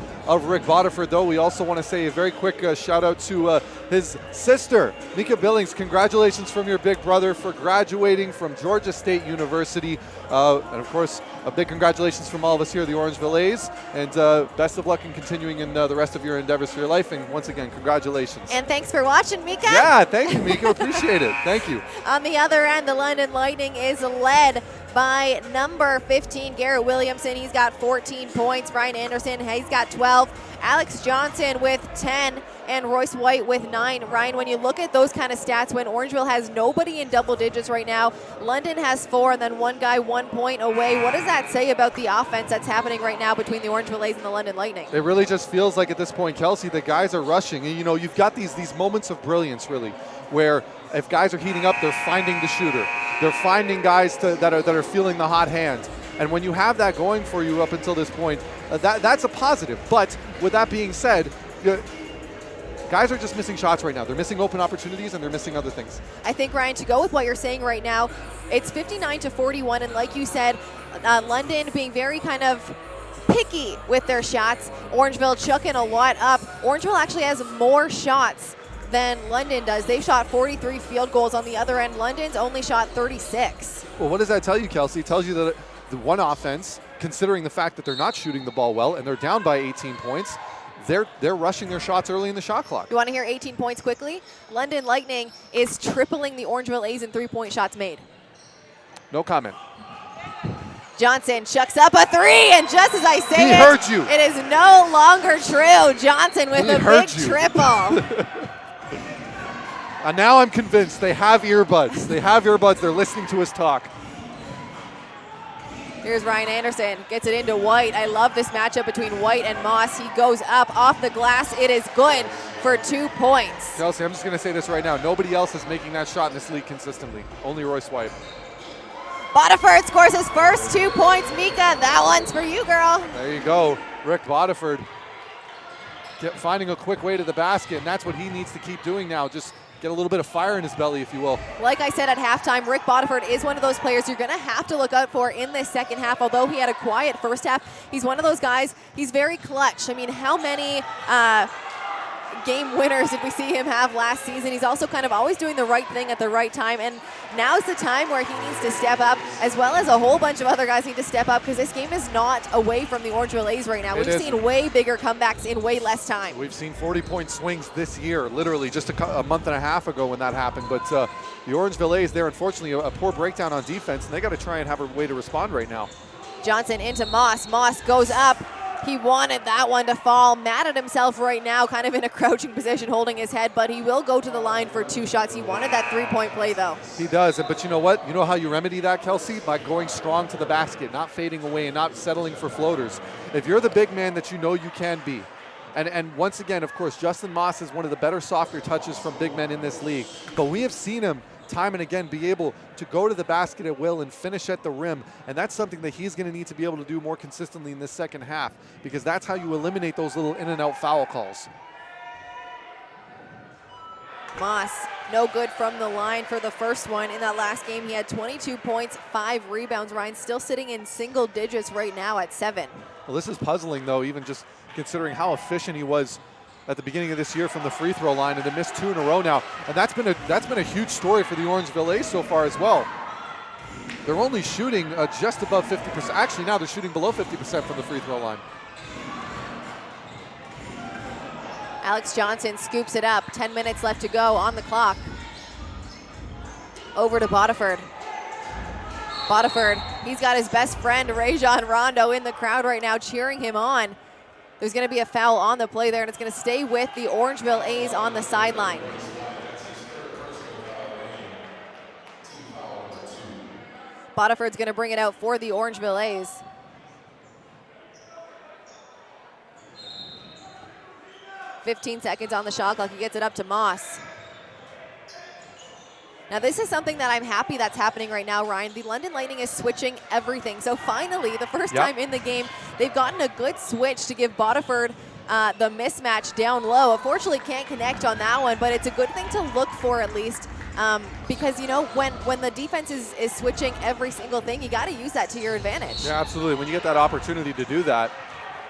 Rick Bodiford, though, we also want to say a very quick shout out to his sister, Mika Billings. Congratulations from your big brother for graduating from Georgia State University. And of course, a big congratulations from all of us here at the Orangeville A's. And best of luck in continuing in the rest of your endeavors for your life. And once again, congratulations. And thanks for watching, Mika. Yeah, thank you, Mika. Appreciate it. Thank you. On the other end, the London Lightning is led by number 15, Garrett Williamson. He's got 14 points. Brian Anderson, he's got 12. Alex Johnson with 10, and Royce White with 9. Ryan, when you look at those kind of stats, when Orangeville has nobody in double digits right now, London has 4, and then one guy 1 point away. What does that say about the offense that's happening right now between the Orangeville A's and the London Lightning? It really just feels like at this point, Kelsey, the guys are rushing. And, you know, you've got these moments of brilliance, really, where if guys are heating up, they're finding the shooter. They're finding guys that are feeling the hot hand. And when you have that going for you up until this point, that's a positive. But with that being said, guys are just missing shots right now. They're missing open opportunities, and they're missing other things. I think, Ryan, to go with what you're saying right now, it's 59-41, and like you said, London being very kind of picky with their shots. Orangeville chucking a lot up. Orangeville actually has more shots than London does. They shot 43 field goals. On the other end, London's only shot 36. Well, what does that tell you, Kelsey? It tells you that the one offense, considering the fact that they're not shooting the ball well and they're down by 18 points, they're rushing their shots early in the shot clock. You want to hear 18 points quickly? London Lightning is tripling the Orangeville A's in 3-point shots made. No comment. Johnson chucks up a 3, and just as I say he heard you. It is no longer true. Johnson with a big triple. And now I'm convinced they have earbuds. They have earbuds. They're listening to us talk. Here's Ryan Anderson. Gets it into White. I love this matchup between White and Moss. He goes up off the glass. It is good for 2 points. Chelsea, I'm just going to say this right now. Nobody else is making that shot in this league consistently. Only Royce White. Bodiford scores his first 2 points. Mika, that one's for you, girl. There you go. Rick Bodiford finding a quick way to the basket, and that's what he needs to keep doing now. Just get a little bit of fire in his belly, if you will. Like I said at halftime, Rick Bodiford is one of those players you're going to have to look out for in this second half. Although he had a quiet first half, he's one of those guys, he's very clutch. I mean, how many game winners did we see him have last season? He's also kind of always doing the right thing at the right time, and now's the time where he needs to step up, as well as a whole bunch of other guys need to step up, because this game is not away from the Orangeville A's right now. We've seen way bigger comebacks in way less time. We've seen 40-point swings this year, literally just a month and a half ago when that happened. But the Orangeville A's, they're unfortunately a poor breakdown on defense, and they got to try and have a way to respond right now. Johnson into Moss. Moss goes up. He wanted that one to fall. Mad at himself right now, kind of in a crouching position, holding his head, but he will go to the line for 2 shots. He wanted that 3-point play, though. He does, but you know what? You know how you remedy that, Kelsey? By going strong to the basket, not fading away and not settling for floaters. If you're the big man that you know you can be, and once again, of course, Justin Moss is one of the better softer touches from big men in this league, but we have seen him time and again be able to go to the basket at will and finish at the rim, and that's something that he's going to need to be able to do more consistently in this second half, because that's how you eliminate those little in and out foul calls. Moss, no good from the line for the first one. In that last game, he had 22 points, 5 rebounds. Ryan still sitting in single digits right now at 7. Well, this is puzzling, though, even just considering how efficient he was at the beginning of this year from the free throw line, and to miss 2 in a row now. And that's been a huge story for the Orangeville A's so far as well. They're only shooting just above 50%. Actually, now they're shooting below 50% from the free throw line. Alex Johnson scoops it up. 10 minutes left to go on the clock. Over to Bodiford. Bodiford, he's got his best friend, Rajon Rondo, in the crowd right now cheering him on. There's going to be a foul on the play there, and it's going to stay with the Orangeville A's on the sideline. Bodiford's going to bring it out for the Orangeville A's. "15 seconds on the shot clock. He gets it up to Moss. Now this is something that I'm happy that's happening right now, Ryan. The London Lightning is switching everything. So finally, the first time in the game, they've gotten a good switch to give Bodiford the mismatch down low. Unfortunately, can't connect on that one, but it's a good thing to look for at least. Because, you know, when the defense is switching every single thing, you got to use that to your advantage. Yeah, absolutely. When you get that opportunity to do that,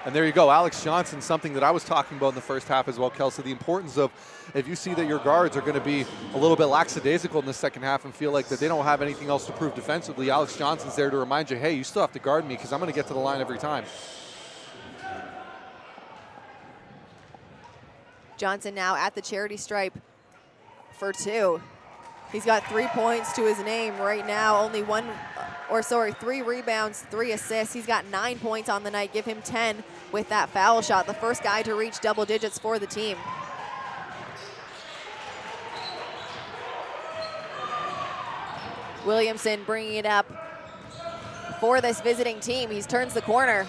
and there you go, Alex Johnson, something that I was talking about in the first half as well, Kelsey, the importance of if you see that your guards are going to be a little bit lackadaisical in the second half and feel like that they don't have anything else to prove defensively, Alex Johnson's there to remind you, hey, you still have to guard me because I'm going to get to the line every time. Johnson now at the charity stripe for 2. He's got 3 points to his name right now. Only 3 rebounds, 3 assists. He's got 9 points on the night. Give him 10 with that foul shot. The first guy to reach double digits for the team. Williamson bringing it up for this visiting team. He turns the corner,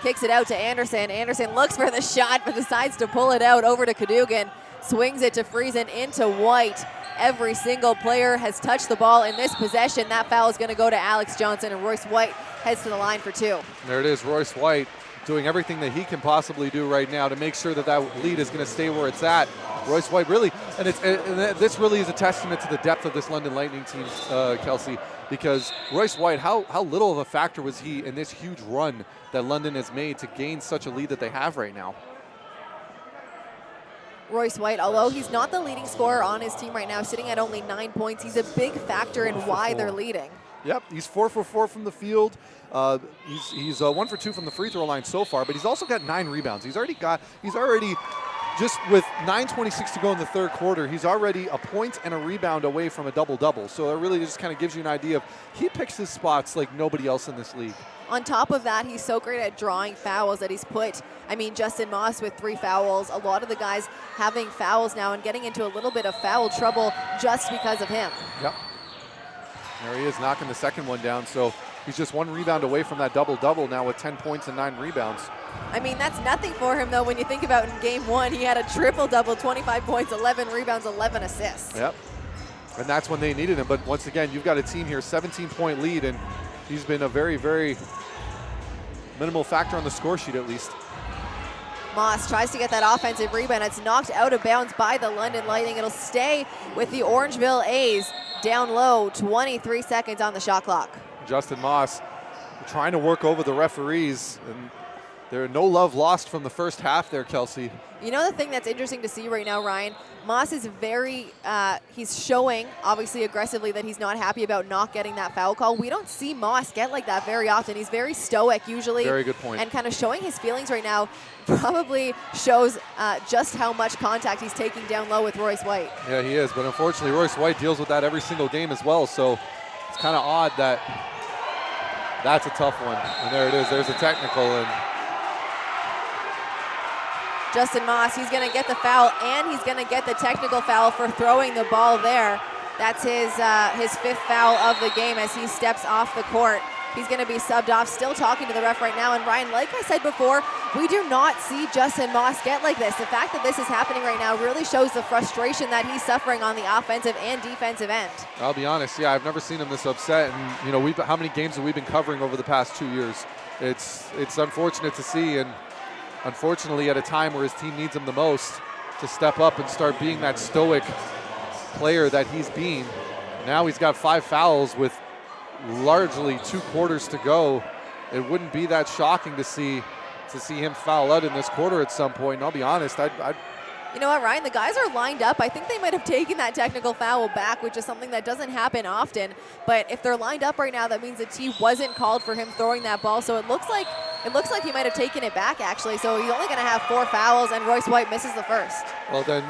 kicks it out to Anderson. Anderson looks for the shot, but decides to pull it out over to Cadogan. Swings it to Friesen into White. Every single player has touched the ball in this possession. That foul is going to go to Alex Johnson, and Royce White heads to the line for 2. There it is, Royce White doing everything that he can possibly do right now to make sure that that lead is going to stay where it's at. Royce White really, and this really is a testament to the depth of this London Lightning team, Kelsey, because Royce White, how little of a factor was he in this huge run that London has made to gain such a lead that they have right now. Royce White, although he's not the leading scorer on his team right now, sitting at only 9 points, he's a big factor in why they're leading. Yep, he's 4 for 4 from the field. He's 1 for 2 from the free throw line so far, but he's also got 9 rebounds. He's already just with 9:26 to go in the third quarter, he's already a point and a rebound away from a double-double. So it really just kind of gives you an idea of he picks his spots like nobody else in this league. On top of that, he's so great at drawing fouls that he's put, Justin Moss with 3 fouls. A lot of the guys having fouls now and getting into a little bit of foul trouble just because of him. Yep. There he is knocking the second one down. So he's just 1 rebound away from that double-double now with 10 points and 9 rebounds. That's nothing for him, though, when you think about in game 1, he had a triple-double, 25 points, 11 rebounds, 11 assists. Yep. And that's when they needed him. But once again, you've got a team here, 17-point lead, and he's been a very, very minimal factor on the score sheet at least. Moss tries to get that offensive rebound. It's knocked out of bounds by the London Lightning. It'll stay with the Orangeville A's down low, 23 seconds on the shot clock. Justin Moss trying to work over the referees, and there are no love lost from the first half there, Kelsey. You know the thing that's interesting to see right now, Ryan? Moss is he's showing, obviously aggressively, that he's not happy about not getting that foul call. We don't see Moss get like that very often. He's very stoic usually. Very good point. And kind of showing his feelings right now probably shows just how much contact he's taking down low with Royce White. Yeah, he is, but unfortunately Royce White deals with that every single game as well, so it's kind of odd that that's a tough one. And there it is, there's a technical, and Justin Moss, he's going to get the foul, and he's going to get the technical foul for throwing the ball there. That's his 5th foul of the game as he steps off the court. He's going to be subbed off, still talking to the ref right now. And Ryan, like I said before, we do not see Justin Moss get like this. The fact that this is happening right now really shows the frustration that he's suffering on the offensive and defensive end. I'll be honest, yeah, I've never seen him this upset. And how many games have we been covering over the past 2 years? It's unfortunate to see, and unfortunately at a time where his team needs him the most to step up and start being that stoic player that he's been. Now he's got 5 fouls with largely 2 quarters to go. It wouldn't be that shocking to see him foul out in this quarter at some point. And I'll be honest, You know what, Ryan? The guys are lined up. I think they might have taken that technical foul back, which is something that doesn't happen often. But if they're lined up right now, that means the T wasn't called for him throwing that ball. So it looks like It looks like he might have taken it back, actually, so he's only going to have 4 fouls, and Royce White misses the first. Well, then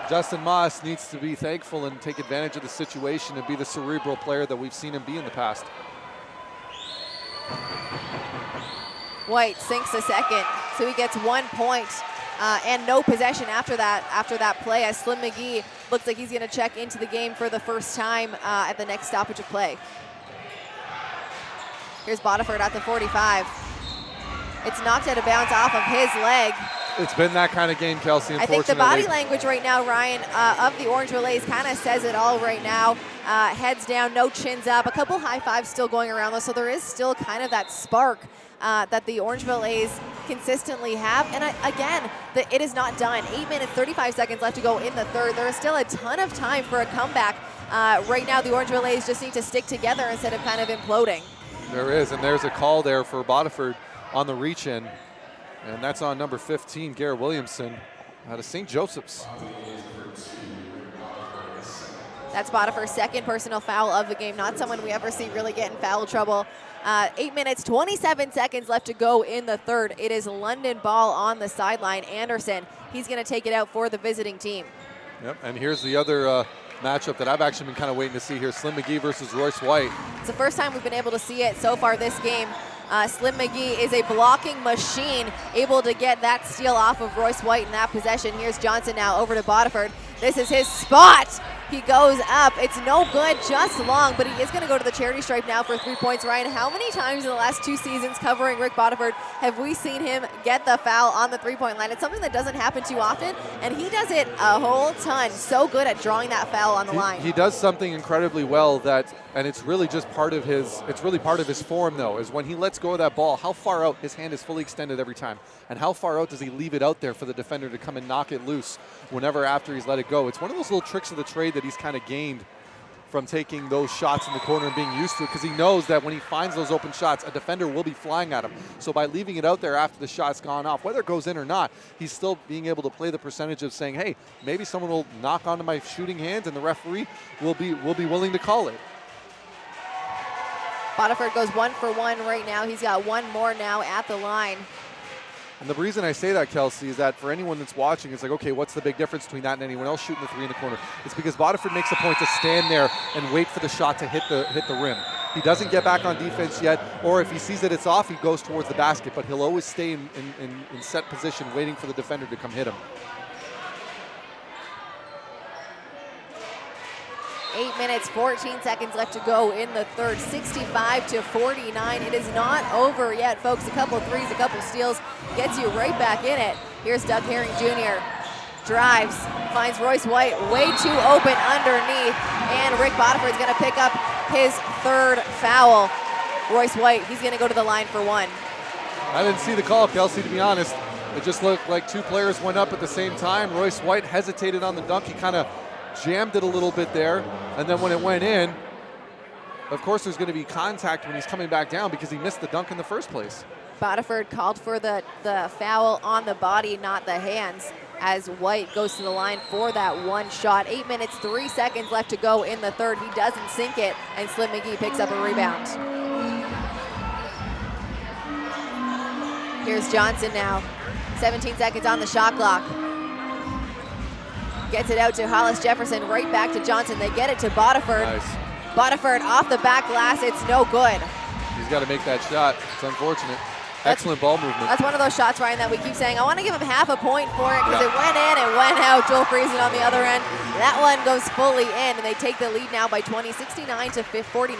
Justin Moss needs to be thankful and take advantage of the situation and be the cerebral player that we've seen him be in the past. White sinks a second, so he gets 1 point and no possession after that play, as Slim Magee looks like he's going to check into the game for the first time at the next stoppage of play. Here's Bodiford at the 45. It's knocked out of bounds off of his leg. It's been that kind of game, Kelsey, I unfortunately. think the body language right now, Ryan, of the Orangeville A's kind of says it all right now. Heads down, no chins up, a couple high fives still going around though, so there is still kind of that spark that the Orangeville A's consistently have. And again, it is not done. 8 minutes, 35 seconds left to go in the third. There is still a ton of time for a comeback. Right now, the Orangeville A's just need to stick together instead of kind of imploding. There is, and there's a call there for Bodiford on the reach-in, and that's on number 15, Garrett Williamson, out of St. Joseph's. That's Bodiford's second personal foul of the game. Not someone we ever see really get in foul trouble. 8 minutes, 27 seconds left to go in the third. It is London ball on the sideline. Anderson, he's going to take it out for the visiting team. Yep, and here's the other matchup that I've actually been kind of waiting to see here, Slim Magee versus Royce White. It's the first time we've been able to see it so far this game. Slim Magee is a blocking machine, able to get that steal off of Royce White in that possession. Here's Johnson now over to Bodiford. This is his spot. He goes up. It's no good, just long, but he is going to go to the charity stripe now for 3 points. Ryan, how many times in the last 2 seasons covering Rick Bodiford have we seen him get the foul on the three-point line? It's something that doesn't happen too often, and he does it a whole ton. So good at drawing that foul on the line. He does something incredibly well and it's really just part of his form though, is when he lets go of that ball, how far out his hand is fully extended every time, and how far out does he leave it out there for the defender to come and knock it loose whenever after he's let it go. It's one of those little tricks of the trade that he's kind of gained from taking those shots in the corner and being used to it, because he knows that when he finds those open shots, a defender will be flying at him. So by leaving it out there after the shot's gone off, whether it goes in or not, he's still being able to play the percentage of saying, hey, maybe someone will knock onto my shooting hands and the referee will be willing to call it. Bodiford goes 1 for 1 right now. He's got one more now at the line. And the reason I say that, Kelsey, is that for anyone that's watching, it's like, okay, what's the big difference between that and anyone else shooting the three in the corner? It's because Bodiford makes a point to stand there and wait for the shot to hit the rim. He doesn't get back on defense yet, or if he sees that it's off, he goes towards the basket, but he'll always stay in set position waiting for the defender to come hit him. 8 minutes, 14 seconds left to go in the third, 65-49. It is not over yet, folks. A couple threes, a couple steals, gets you right back in it. Here's Doug Herring Jr. Drives, finds Royce White way too open underneath, and Rick Bodiford's gonna pick up his third foul. Royce White, he's gonna go to the line for 1. I didn't see the call, Kelsey, to be honest. It just looked like 2 players went up at the same time. Royce White hesitated on the dunk. He kind of jammed it a little bit there, and then when it went in, of course there's going to be contact when he's coming back down because he missed the dunk in the first place. Bodiford called for the foul on the body, not the hands, as White goes to the line for that one shot. 8 minutes, 3 seconds left to go in the third. He doesn't sink it, and Slim Magee picks up a rebound. Here's Johnson now. 17 seconds on the shot clock. Gets it out to Hollis Jefferson, right back to Johnson. They get it to Bodiford. Nice. Bodiford off the back glass. It's no good. He's got to make that shot. It's unfortunate. Excellent ball movement. That's one of those shots, Ryan, that we keep saying, I want to give him half a point for it because it went in, it went out. Joel Friesen on the other end. That one goes fully in, and they take the lead now by 20, 69-49.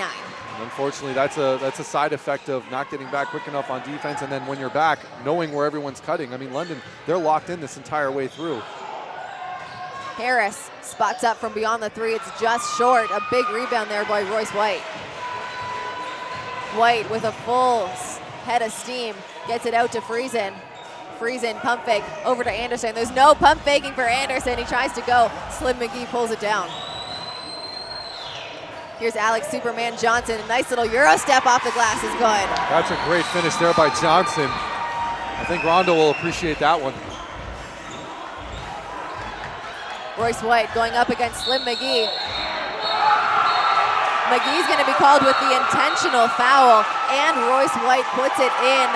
Unfortunately, that's a side effect of not getting back quick enough on defense, and then when you're back, knowing where everyone's cutting. I mean, London, they're locked in this entire way through. Harris spots up from beyond the three. It's just short. A big rebound there by Royce White. White with a full head of steam gets it out to Friesen. Friesen pump fake over to Anderson. There's no pump faking for Anderson. He tries to go. Slim Magee pulls it down. Here's Alex Superman Johnson. A nice little Euro step off the glass is good. That's a great finish there by Johnson. I think Rondo will appreciate that one. Royce White going up against Slim Magee. Magee's going to be called with the intentional foul, and Royce White puts it in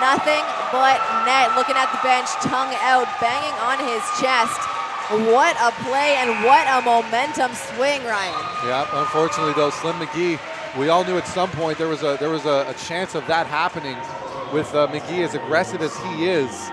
nothing but net. Looking at the bench, tongue out, banging on his chest. What a play and what a momentum swing, Ryan. Yeah, unfortunately though, Slim Magee, we all knew at some point there was a chance of that happening with Magee as aggressive as he is.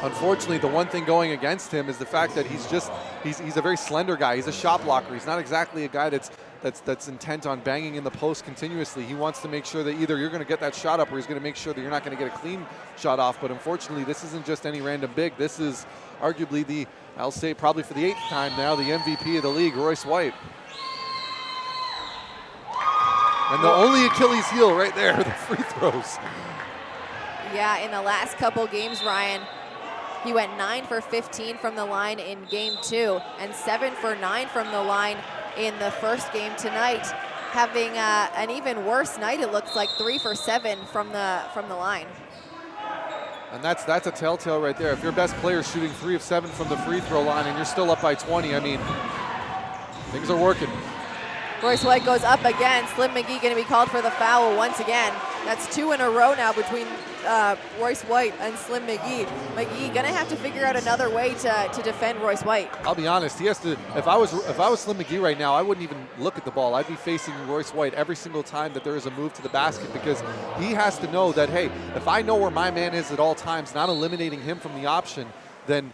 Unfortunately, the one thing going against him is the fact that he's a very slender guy. He's a shot blocker. He's not exactly a guy that's intent on banging in the post continuously. He wants to make sure that either you're going to get that shot up or he's going to make sure that you're not going to get a clean shot off. But unfortunately, this isn't just any random big. This is arguably I'll say probably for the 8th time now, the MVP of the league, Royce White. And the only Achilles heel right there, the free throws. Yeah, in the last couple games, Ryan, he went 9 for 15 from the line in game 2 and 7 for 9 from the line in the first game tonight. Having an even worse night, it looks like 3 for 7 from the line. And that's a telltale right there. If your best player is shooting 3 of 7 from the free throw line and you're still up by 20, I mean, things are working. Royce White goes up again. Slim Magee going to be called for the foul once again. That's 2 in a row now between Royce White and Slim Magee. Magee going to have to figure out another way to defend Royce White. I'll be honest, he has to. If I was Slim Magee right now, I wouldn't even look at the ball. I'd be facing Royce White every single time that there is a move to the basket, because he has to know that, hey, if I know where my man is at all times, not eliminating him from the option, then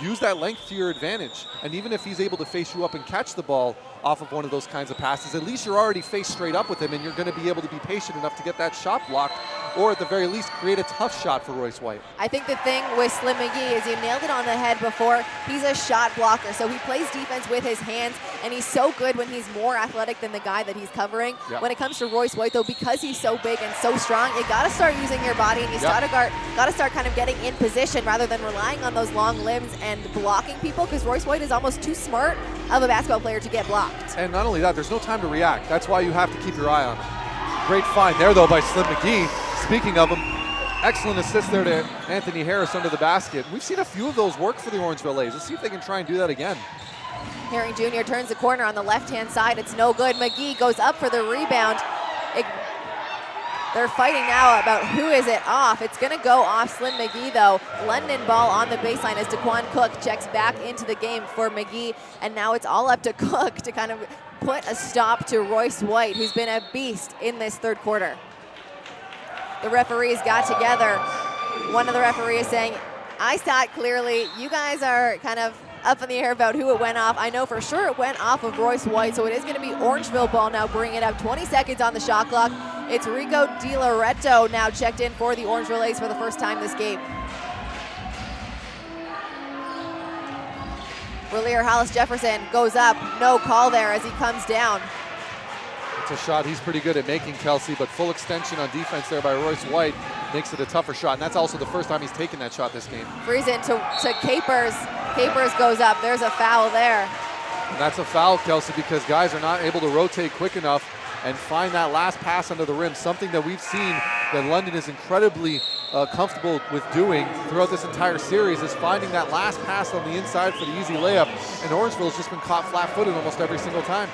use that length to your advantage. And even if he's able to face you up and catch the ball off of one of those kinds of passes, at least you're already faced straight up with him, and you're going to be able to be patient enough to get that shot blocked, or at the very least create a tough shot for Royce White. I think the thing with Slim Magee is you nailed it on the head before. He's a shot blocker, so he plays defense with his hands, and he's so good when he's more athletic than the guy that he's covering. Yep. When it comes to Royce White, though, because he's so big and so strong, you got to start using your body, and you got to start kind of getting in position rather than relying on those long limbs and blocking people, because Royce White is almost too smart of a basketball player to get blocked. And not only that, there's no time to react. That's why you have to keep your eye on him. Great find there, though, by Slim Magee. Speaking of him, excellent assist there to Anthony Harris under the basket. We've seen a few of those work for the Orangeville A's. Let's see if they can try and do that again. Herring Jr. turns the corner on the left-hand side. It's no good. Magee goes up for the rebound. They're fighting now about who is it off. It's going to go off Slim Magee, though. London ball on the baseline as DeQuan Cook checks back into the game for Magee. And now it's all up to Cook to kind of put a stop to Royce White, who's been a beast in this third quarter. The referees got together. One of the referees saying, I saw it clearly. You guys are kind of up in the air about who it went off. I know for sure it went off of Royce White, so it is going to be Orangeville ball now, bringing it up 20 seconds on the shot clock. It's Rico Di Loretto now checked in for the Orangeville A's for the first time this game. Relier Hollis Jefferson goes up, no call there as he comes down. It's a shot he's pretty good at making, Kelsey, but full extension on defense there by Royce White makes it a tougher shot, and that's also the first time he's taken that shot this game. Friesen to Capers. Capers goes up. There's a foul there. And that's a foul, Kelsey, because guys are not able to rotate quick enough and find that last pass under the rim, something that we've seen that London is incredibly comfortable with doing throughout this entire series, is finding that last pass on the inside for the easy layup, and Orangeville has just been caught flat-footed almost every single time.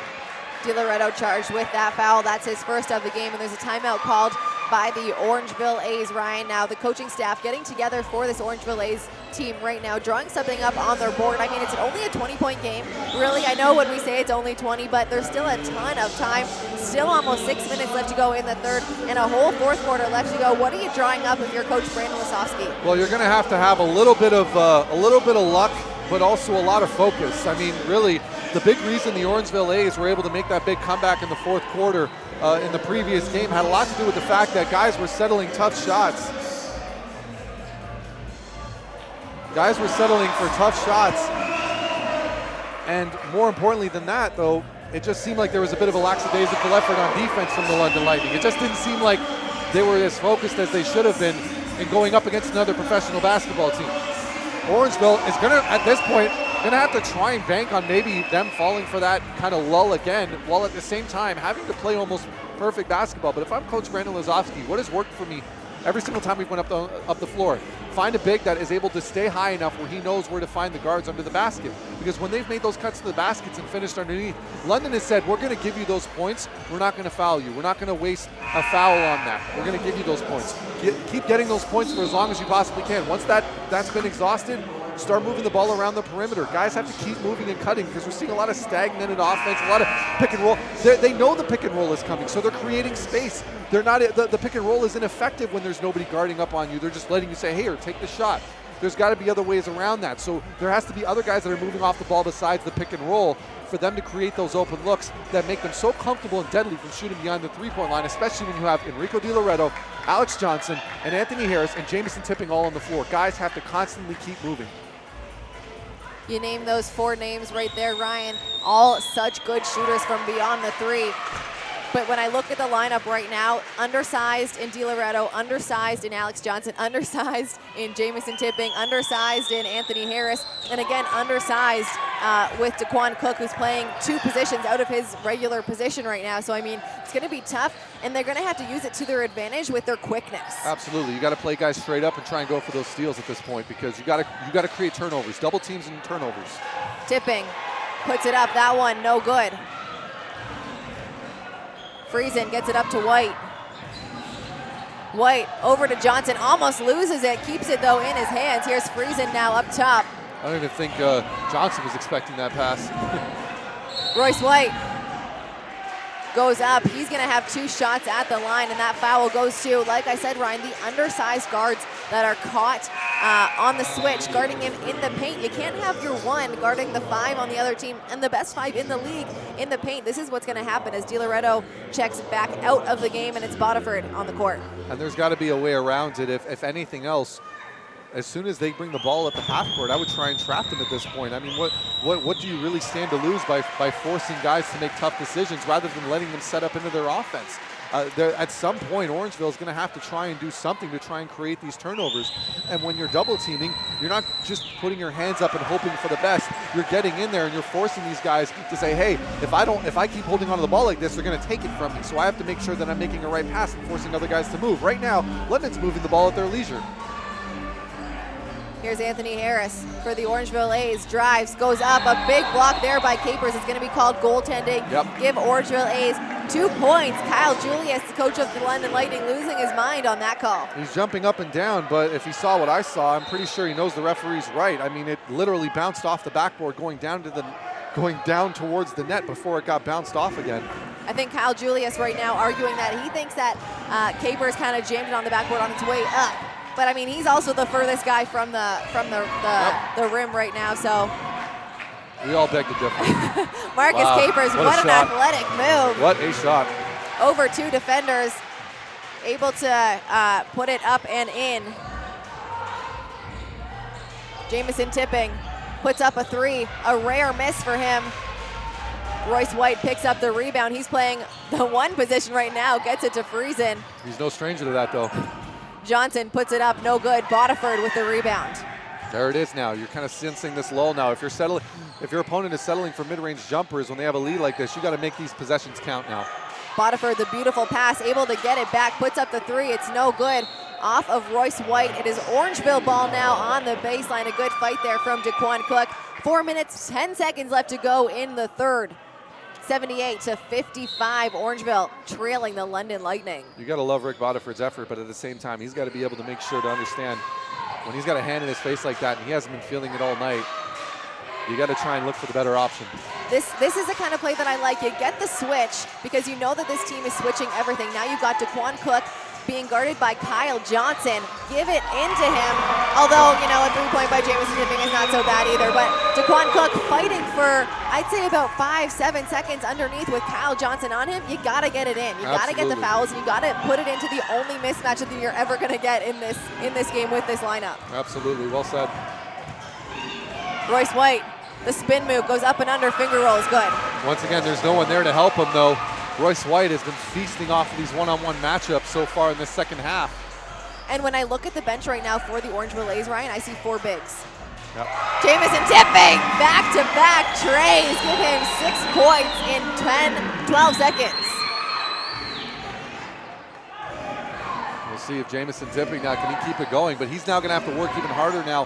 Di Loretto charged with that foul. That's his first of the game, and there's a timeout called by the Orangeville A's, Ryan. Now the coaching staff getting together for this Orangeville A's team right now, drawing something up on their board. I mean, it's only a 20-point game. Really, I know when we say it's only 20, but there's still a ton of time. Still almost 6 minutes left to go in the third, and a whole fourth quarter left to go. What are you drawing up if you're Coach Brandon Lisowski? Well, you're going to have a little bit of luck, but also a lot of focus. I mean, really, the big reason the Orangeville A's were able to make that big comeback in the fourth quarter in the previous game had a lot to do with the fact that guys were settling tough shots. Guys were settling for tough shots. And more importantly than that, though, it just seemed like there was a bit of a lackadaisical effort on defense from the London Lightning. It just didn't seem like they were as focused as they should have been in going up against another professional basketball team. Orangeville is going to, at this point, going to have to try and bank on maybe them falling for that kind of lull again, while at the same time having to play almost perfect basketball. But if I'm Coach Brandon Lisowski, what has worked for me every single time we've went up the floor. Find a big that is able to stay high enough where he knows where to find the guards under the basket. Because when they've made those cuts to the baskets and finished underneath, London has said, we're going to give you those points. We're not going to foul you. We're not going to waste a foul on that. We're going to give you those points. Keep getting those points for as long as you possibly can. Once that's been exhausted, start moving the ball around the perimeter. Guys have to keep moving and cutting because we're seeing a lot of stagnated offense, a lot of pick and roll. They know the pick and roll is coming, so they're creating space. They're not the pick and roll isn't effective when there's nobody guarding up on you. They're just letting you say, hey, or take the shot. There's got to be other ways around that. So there has to be other guys that are moving off the ball besides the pick and roll for them to create those open looks that make them so comfortable and deadly from shooting beyond the three-point line, especially when you have Enrico Di Loretto, Alex Johnson, and Anthony Harris, and Jamison Tipping all on the floor. Guys have to constantly keep moving. You name those 4 names right there, Ryan. All such good shooters from beyond the 3. But when I look at the lineup right now, undersized in Di Loretto, undersized in Alex Johnson, undersized in Jamison Tipping, undersized in Anthony Harris, and again, undersized with Daquan Cook, who's playing 2 positions out of his regular position right now. So, I mean, it's going to be tough, and they're going to have to use it to their advantage with their quickness. Absolutely. You got to play guys straight up and try and go for those steals at this point because you got to create turnovers, double teams and turnovers. Tipping puts it up. That one, no good. Friesen gets it up to White. White over to Johnson, almost loses it, keeps it though in his hands. Here's Friesen now up top. I don't even think Johnson was expecting that pass. Royce White goes up. He's going to have 2 shots at the line, and that foul goes to, like I said, Ryan, the undersized guards that are caught on the switch, guarding him in the paint. You can't have your 1 guarding the 5 on the other team and the best 5 in the league in the paint. This is what's going to happen as Di Loretto checks back out of the game, and it's Bodiford on the court. And there's got to be a way around it. If anything else, as soon as they bring the ball up the half court, I would try and trap them at this point. I mean, what do you really stand to lose by forcing guys to make tough decisions rather than letting them set up into their offense? At some point, Orangeville is going to have to try and do something to try and create these turnovers. And when you're double teaming, you're not just putting your hands up and hoping for the best. You're getting in there and you're forcing these guys to say, hey, if I keep holding onto the ball like this, they're going to take it from me. So I have to make sure that I'm making a right pass and forcing other guys to move. Right now, London's moving the ball at their leisure. Here's Anthony Harris for the Orangeville A's. Drives, goes up, a big block there by Capers. It's going to be called goaltending. Yep. Give Orangeville A's 2 points. Kyle Julius, the coach of the London Lightning, losing his mind on that call. He's jumping up and down, but if he saw what I saw, I'm pretty sure he knows the referee's right. I mean, it literally bounced off the backboard going down towards the net before it got bounced off again. I think Kyle Julius right now arguing that he thinks that Capers kind of jammed it on the backboard on its way up. But I mean, he's also the furthest guy from the rim right now. So we all beg to differ. Marcus Capers, what an athletic move! What a shot! Over 2 defenders, able to put it up and in. Jamison Tipping puts up a 3, a rare miss for him. Royce White picks up the rebound. He's playing the 1 position right now, gets it to Friesen. He's no stranger to that, though. Johnson puts it up, no good. Bodiford with the rebound. There it is now. You're kind of sensing this lull now. If your opponent is settling for mid-range jumpers when they have a lead like this, you got to make these possessions count now. Bodiford, the beautiful pass, able to get it back, puts up the 3. It's no good. Off of Royce White. It is Orangeville ball now on the baseline. A good fight there from Daquan Cook. 4 minutes, 10 seconds left to go in the third. 78-55, Orangeville trailing the London Lightning. You got to love Rick Bodiford's effort, but at the same time, he's got to be able to make sure to understand when he's got a hand in his face like that and he hasn't been feeling it all night, you got to try and look for the better option. This is the kind of play that I like. You get the switch because you know that this team is switching everything. Now you've got Daquan Cook being guarded by Kyle Johnson. Give it into him. Although, you know, a 3-point by Jamison Tipping is not so bad either. But Daquan Cook fighting for, I'd say, about 5-7 seconds underneath with Kyle Johnson on him. You got to get it in. You got to get the fouls. You got to put it into the only mismatch that you're ever going to get in this game with this lineup. Absolutely. Well said. Royce White, the spin move, goes up and under, finger rolls, good. Once again, there's no one there to help him, though. Royce White has been feasting off of these one-on-one matchups so far in this second half. And when I look at the bench right now for the Orangeville A's, Ryan, I see 4 bigs. Yep. Jamison Tipping, back-to-back trays, give him 6 points in 12 seconds. We'll see if Jamison Tipping now, can he keep it going? But he's now going to have to work even harder now.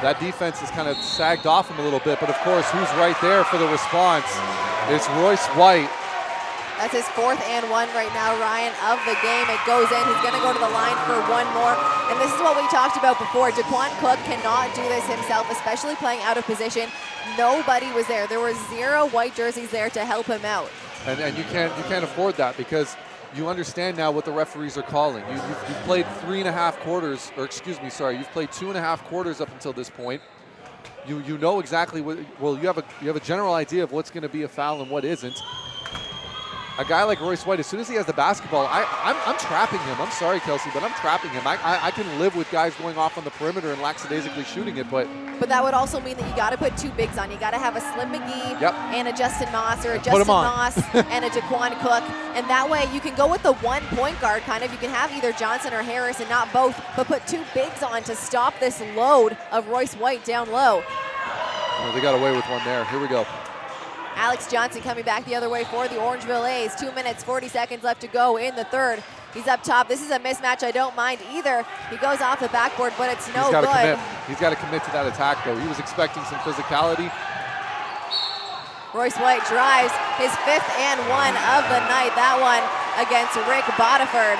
That defense has kind of sagged off him a little bit, but of course, who's right there for the response? It's Royce White. That's his 4th and 1 right now, Ryan, of the game. It goes in. He's going to go to the line for one more. And this is what we talked about before. Daquan Cook cannot do this himself, especially playing out of position. Nobody was there. There were 0 white jerseys there to help him out. And you can't afford that, because you understand now what the referees are calling. You've played 3.5 quarters, or excuse me, sorry, you've played 2.5 quarters up until this point. You know exactly what. Well, you have a general idea of what's going to be a foul and what isn't. A guy like Royce White, as soon as he has the basketball, I'm trapping him. I'm sorry, Kelsey, but I'm trapping him. I can live with guys going off on the perimeter and lackadaisically shooting it, but that would also mean that you got to put 2 bigs on. You got to have a Slim Magee and a Justin Moss, or a Justin Moss and a Daquan Cook, and that way you can go with the 1 point guard kind of. You can have either Johnson or Harris and not both, but put 2 bigs on to stop this load of Royce White down low. Well, they got away with one there. Here we go. Alex Johnson coming back the other way for the Orangeville A's. 2 minutes, 40 seconds left to go in the 3rd. He's up top. This is a mismatch I don't mind either. He goes off the backboard, but it's no good. He's got to commit to that attack, though. He was expecting some physicality. Royce White drives his 5th and 1 of the night. That one against Rick Bodiford.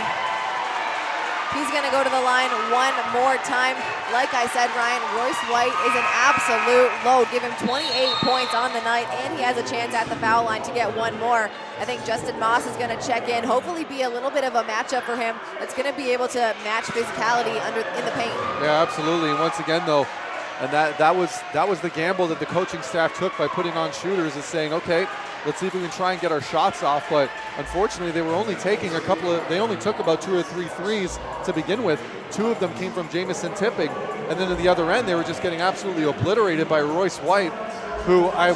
He's going to go to the line one more time. Like I said, Ryan, Royce White is an absolute load. Give him 28 points on the night, and he has a chance at the foul line to get one more. I think Justin Moss is going to check in, hopefully be a little bit of a matchup for him that's going to be able to match physicality in the paint. Yeah, absolutely. And once again, though, and that was the gamble that the coaching staff took by putting on shooters, is saying, okay, let's see if we can try and get our shots off. But unfortunately, they were only taking they only took about 2 or 3 threes to begin with. 2 of them came from Jamison Tipping. And then at the other end, they were just getting absolutely obliterated by Royce White, who I'm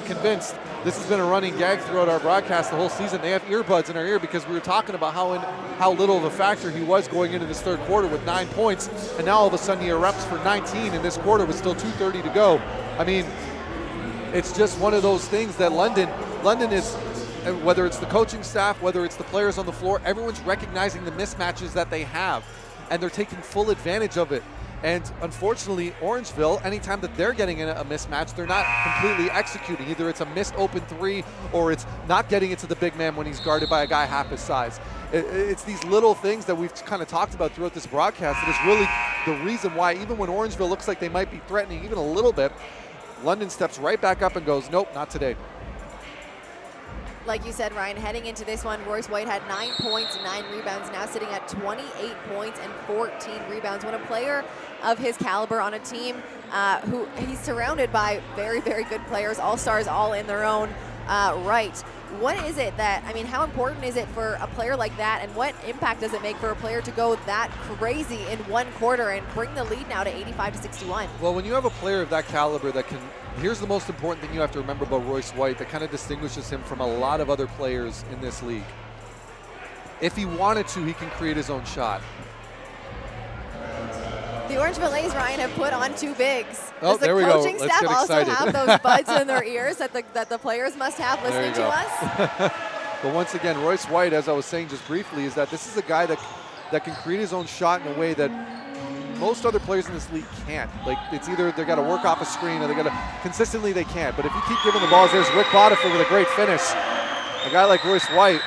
convinced this has been a running gag throughout our broadcast the whole season. They have earbuds in our ear because we were talking about how little of a factor he was going into this 3rd quarter with 9 points. And now all of a sudden he erupts for 19 in this quarter with still 2:30 to go. I mean, it's just one of those things that London is, whether it's the coaching staff, whether it's the players on the floor, everyone's recognizing the mismatches that they have, and they're taking full advantage of it. And unfortunately, Orangeville, anytime that they're getting in a mismatch, they're not completely executing. Either it's a missed open 3, or it's not getting it to the big man when he's guarded by a guy half his size. It's these little things that we've kind of talked about throughout this broadcast that is really the reason why, even when Orangeville looks like they might be threatening even a little bit, London steps right back up and goes, nope, not today. Like you said, Ryan, heading into this one, Royce White had 9 points and 9 rebounds, now sitting at 28 points and 14 rebounds. When a player of his caliber on a team who he's surrounded by very, very good players, all-stars, all in their own right. What is it that, I mean, how important is it for a player like that, and what impact does it make for a player to go that crazy in 1 quarter and bring the lead now to 85-61? Well, when you have a player of that caliber that can, here's the most important thing you have to remember about Royce White that kind of distinguishes him from a lot of other players in this league. If he wanted to, he can create his own shot. The Orangeville A's, Ryan, have put on 2 bigs. Oh, there we go. Does the coaching staff also have those buds in their ears that the players must have listening to us? But once again, Royce White, as I was saying just briefly, is that this is a guy that can create his own shot in a way that most other players in this league can't. Like, it's either they got to work off a screen or they got to consistently they can't. But if you keep giving the balls, there's Rick Bodiford with a great finish. A guy like Royce White,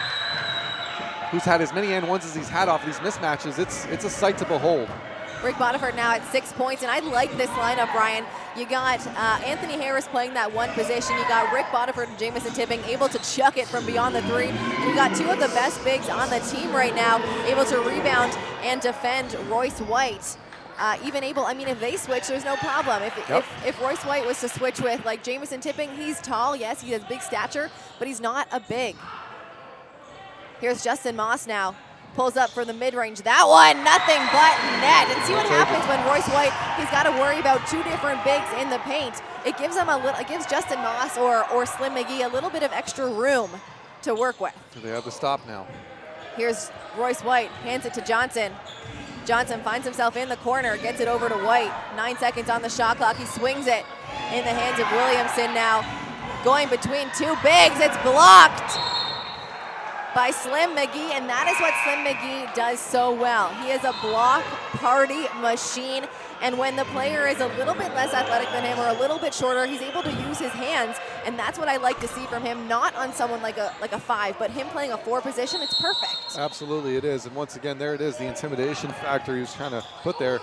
who's had as many and ones as he's had off these mismatches, it's a sight to behold. Rick Bodiford now at 6 points, and I like this lineup, Brian. You got Anthony Harris playing that 1 position. You got Rick Bodiford and Jamison Tipping able to chuck it from beyond the 3. And you got 2 of the best bigs on the team right now, able to rebound and defend Royce White. Even able, I mean, if they switch, there's no problem. If Royce White was to switch with like Jamison Tipping, he's tall, yes, he has big stature, but he's not a big. Here's Justin Moss now. Pulls up for the mid-range. That one, nothing but net. And see what happens when Royce White, he's got to worry about 2 different bigs in the paint. It gives him it gives Justin Moss or Slim Magee a little bit of extra room to work with. So they have to stop now. Here's Royce White, hands it to Johnson. Johnson finds himself in the corner, gets it over to White. 9 seconds on the shot clock. He swings it in the hands of Williamson now. Going between 2 bigs, it's blocked. by Slim Magee, and that is what Slim Magee does so well. He is a block party machine, and when the player is a little bit less athletic than him or a little bit shorter, he's able to use his hands, and that's what I like to see from him, not on someone like a 5, but him playing a 4 position. It's perfect. Absolutely, it is. And once again, there it is, the intimidation factor he was trying to put there.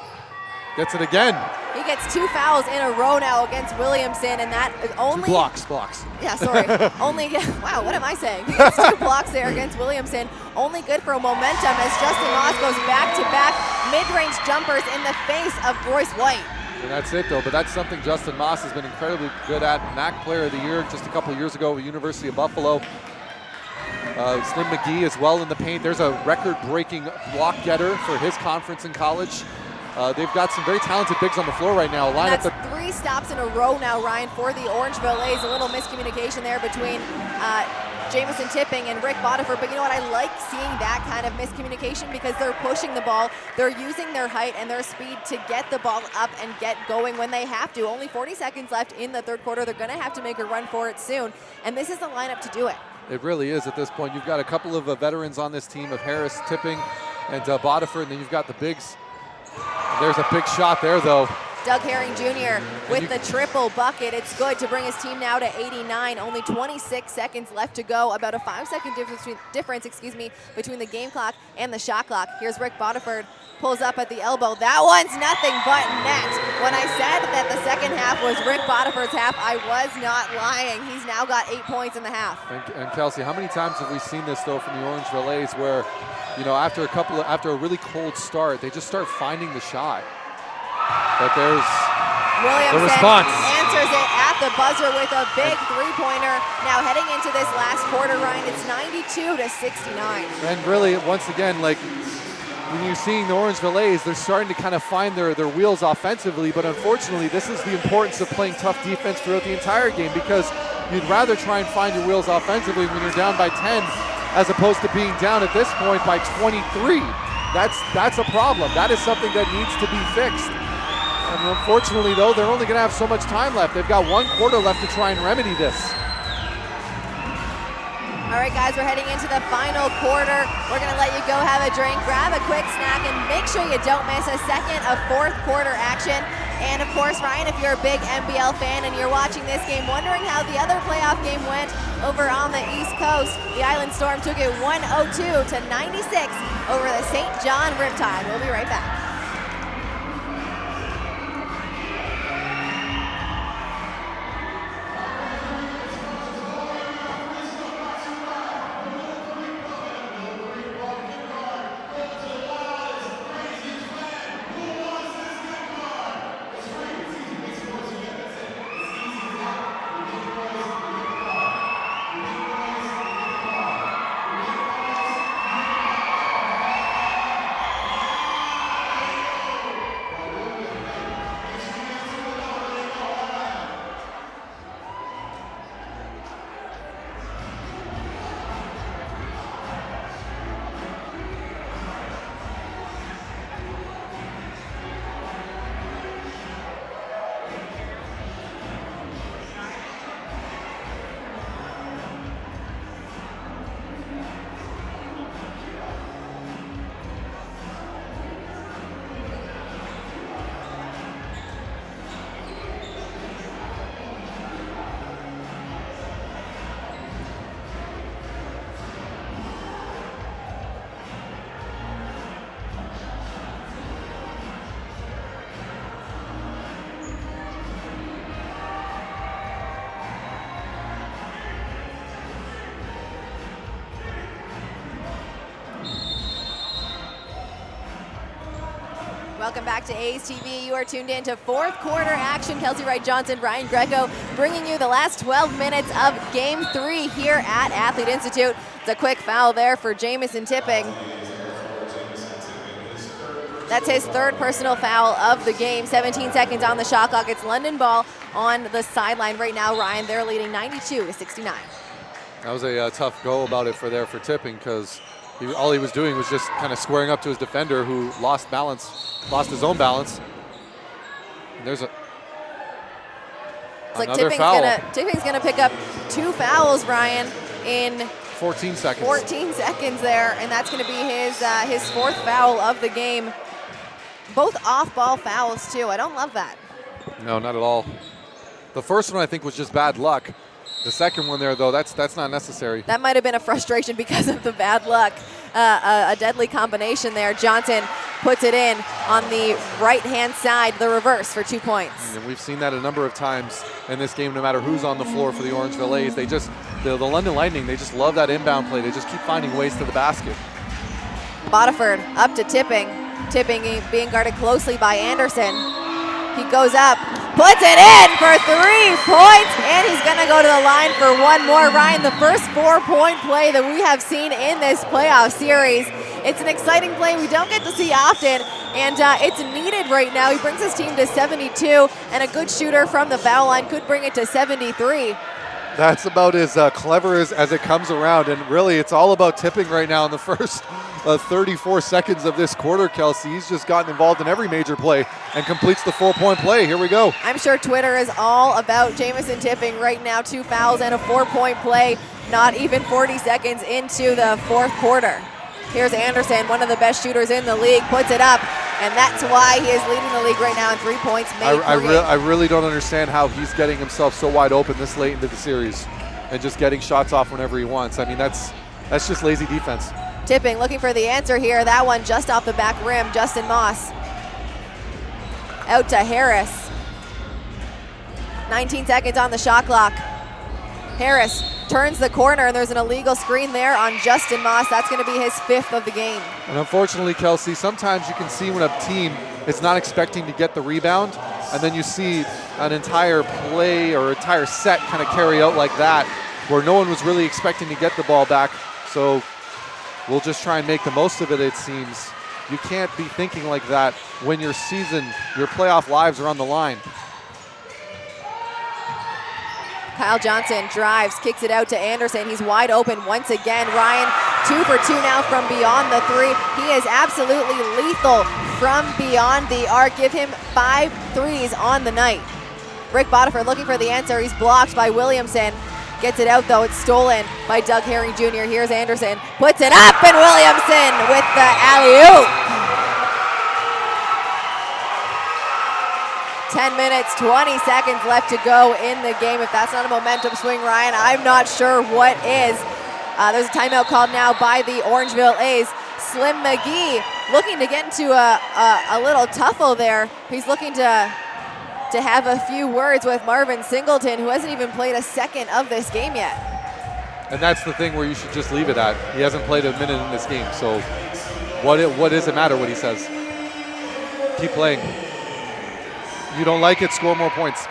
Gets it again. He gets 2 fouls in a row now against Williamson, and that is only... Blocks. Yeah, sorry. Wow, what am I saying? He gets 2 blocks there against Williamson. Only good for momentum as Justin Moss goes back-to-back mid-range jumpers in the face of Royce White. And that's it, though. But that's something Justin Moss has been incredibly good at. MAC Player of the Year just a couple years ago with University of Buffalo. Slim Magee as well in the paint. There's a record-breaking block getter for his conference in college. They've got some very talented bigs on the floor right now. That's 3 stops in a row now, Ryan, for the Orangeville A's. A little miscommunication there between Jamison Tipping and Rick Botifer, but you know what? I like seeing that kind of miscommunication because they're pushing the ball. They're using their height and their speed to get the ball up and get going when they have to. Only 40 seconds left in the 3rd quarter. They're going to have to make a run for it soon, and this is the lineup to do it. It really is at this point. You've got a couple of veterans on this team of Harris, Tipping, and Botifer, and then you've got the bigs. There's a big shot there, though. Doug Herring Jr. with the triple bucket. It's good to bring his team now to 89. Only 26 seconds left to go. About a 5-second difference between the game clock and the shot clock. Here's Rick Botiford. Pulls up at the elbow. That one's nothing but net. When I said that the second half was Rick Botiford's half, I was not lying. He's now got 8 points in the half. And Kelsey, how many times have we seen this, though, from the Orangeville A's where, you know, after a really cold start, they just start finding the shot. But there's Williamson the response. Answers it at the buzzer with a big 3-pointer. Now heading into this last quarter, Ryan, it's 92-69. And really, once again, like when you're seeing the Orangeville A's, they're starting to kind of find their wheels offensively. But unfortunately, this is the importance of playing tough defense throughout the entire game, because you'd rather try and find your wheels offensively when you're down by 10 as opposed to being down at this point by 23. That's a problem. That is something that needs to be fixed. And unfortunately, though, they're only going to have so much time left. They've got 1 quarter left to try and remedy this. All right, guys, we're heading into the final quarter. We're going to let you go have a drink, grab a quick snack, and make sure you don't miss a second of 4th quarter action. And, of course, Ryan, if you're a big NBL fan and you're watching this game, wondering how the other playoff game went over on the East Coast, the Island Storm took it 102-96 over the St. John Riptide. We'll be right back. Welcome back to A's TV. You are tuned in to 4th quarter action. Kelsey Wright-Johnson, Ryan Greco bringing you the last 12 minutes of Game 3 here at Athlete Institute. It's a quick foul there for Jamison Tipping. That's his 3rd personal foul of the game. 17 seconds on the shot clock. It's London ball on the sideline right now. Ryan, they're leading 92-69. That was a tough go about it for Tipping, because all he was doing was just kind of squaring up to his defender, who lost his own balance. And there's it's like another foul. Tipping's gonna pick up 2 fouls, Ryan, in 14 seconds. 14 seconds there, and that's going to be his fourth foul of the game. Both off-ball fouls, too. I don't love that. No, not at all. The first one, I think, was just bad luck. The second one there, though, that's not necessary. That might have been a frustration because of the bad luck. A deadly combination there. Johnson puts it in on the right-hand side, the reverse for 2 points. And we've seen that a number of times in this game, no matter who's on the floor for the Orangeville A's. They just, the London Lightning, they just love that inbound play. They just keep finding ways to the basket. Bodiford up to Tipping. Tipping being guarded closely by Anderson. He goes up, puts it in for 3 points, and he's going to go to the line for one more. Ryan, the first 4-point play that we have seen in this playoff series. It's an exciting play we don't get to see often, and it's needed right now. He brings his team to 72, and a good shooter from the foul line could bring it to 73. That's about as clever as it comes around, and really it's all about Tipping right now in the first 34 seconds of this quarter, Kelsey. He's just gotten involved in every major play and completes the 4-point play. Here we go. I'm sure Twitter is all about Jamison Tipping right now. 2 fouls and a 4-point play, not even 40 seconds into the fourth quarter. Here's Anderson, one of the best shooters in the league, puts it up, and that's why he is leading the league right now in 3 points made per game. I really don't understand how he's getting himself so wide open this late into the series and just getting shots off whenever he wants. I mean, that's just lazy defense. Tipping looking for the answer here. That one just off the back rim. Justin Moss out to Harris. 19 seconds on the shot clock. Harris turns the corner, and there's an illegal screen there on Justin Moss. That's going to be his 5th of the game. And unfortunately, Kelsey, sometimes you can see when a team is not expecting to get the rebound, and then you see an entire play or entire set kind of carry out like that, where no one was really expecting to get the ball back. So we'll just try and make the most of it, it seems. You can't be thinking like that when your season, your playoff lives are on the line. Kyle Johnson drives, kicks it out to Anderson. He's wide open once again. Ryan, 2 for 2 now from beyond the 3. He is absolutely lethal from beyond the arc. Give him 5 threes on the night. Rick Bodiford looking for the answer. He's blocked by Williamson. Gets it out, though. It's stolen by Doug Herring Jr. Here's Anderson. Puts it up, and Williamson with the alley-oop. 10 minutes, 20 seconds left to go in the game. If that's not a momentum swing, Ryan, I'm not sure what is. There's a timeout called now by the Orangeville A's. Slim Magee looking to get into a little tuffle there. He's looking to have a few words with Marvin Singleton, who hasn't even played a second of this game yet. And that's the thing where you should just leave it at. He hasn't played a minute in this game, so what does it matter what he says? Keep playing. You don't like it, score more points.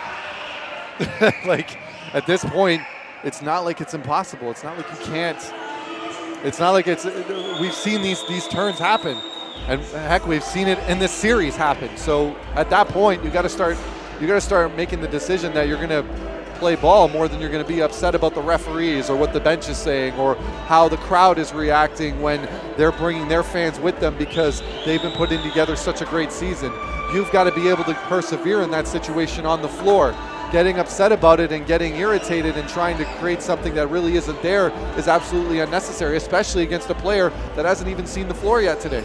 Like, at this point, it's not like it's impossible. It's not like you can't. It's not like it's, we've seen these turns happen. And heck, we've seen it in this series happen. So at that point, you got to start making the decision that you're going to play ball more than you're going to be upset about the referees or what the bench is saying or how the crowd is reacting when they're bringing their fans with them because they've been putting together such a great season. You've got to be able to persevere in that situation on the floor. Getting upset about it and getting irritated and trying to create something that really isn't there is absolutely unnecessary, especially against a player that hasn't even seen the floor yet today.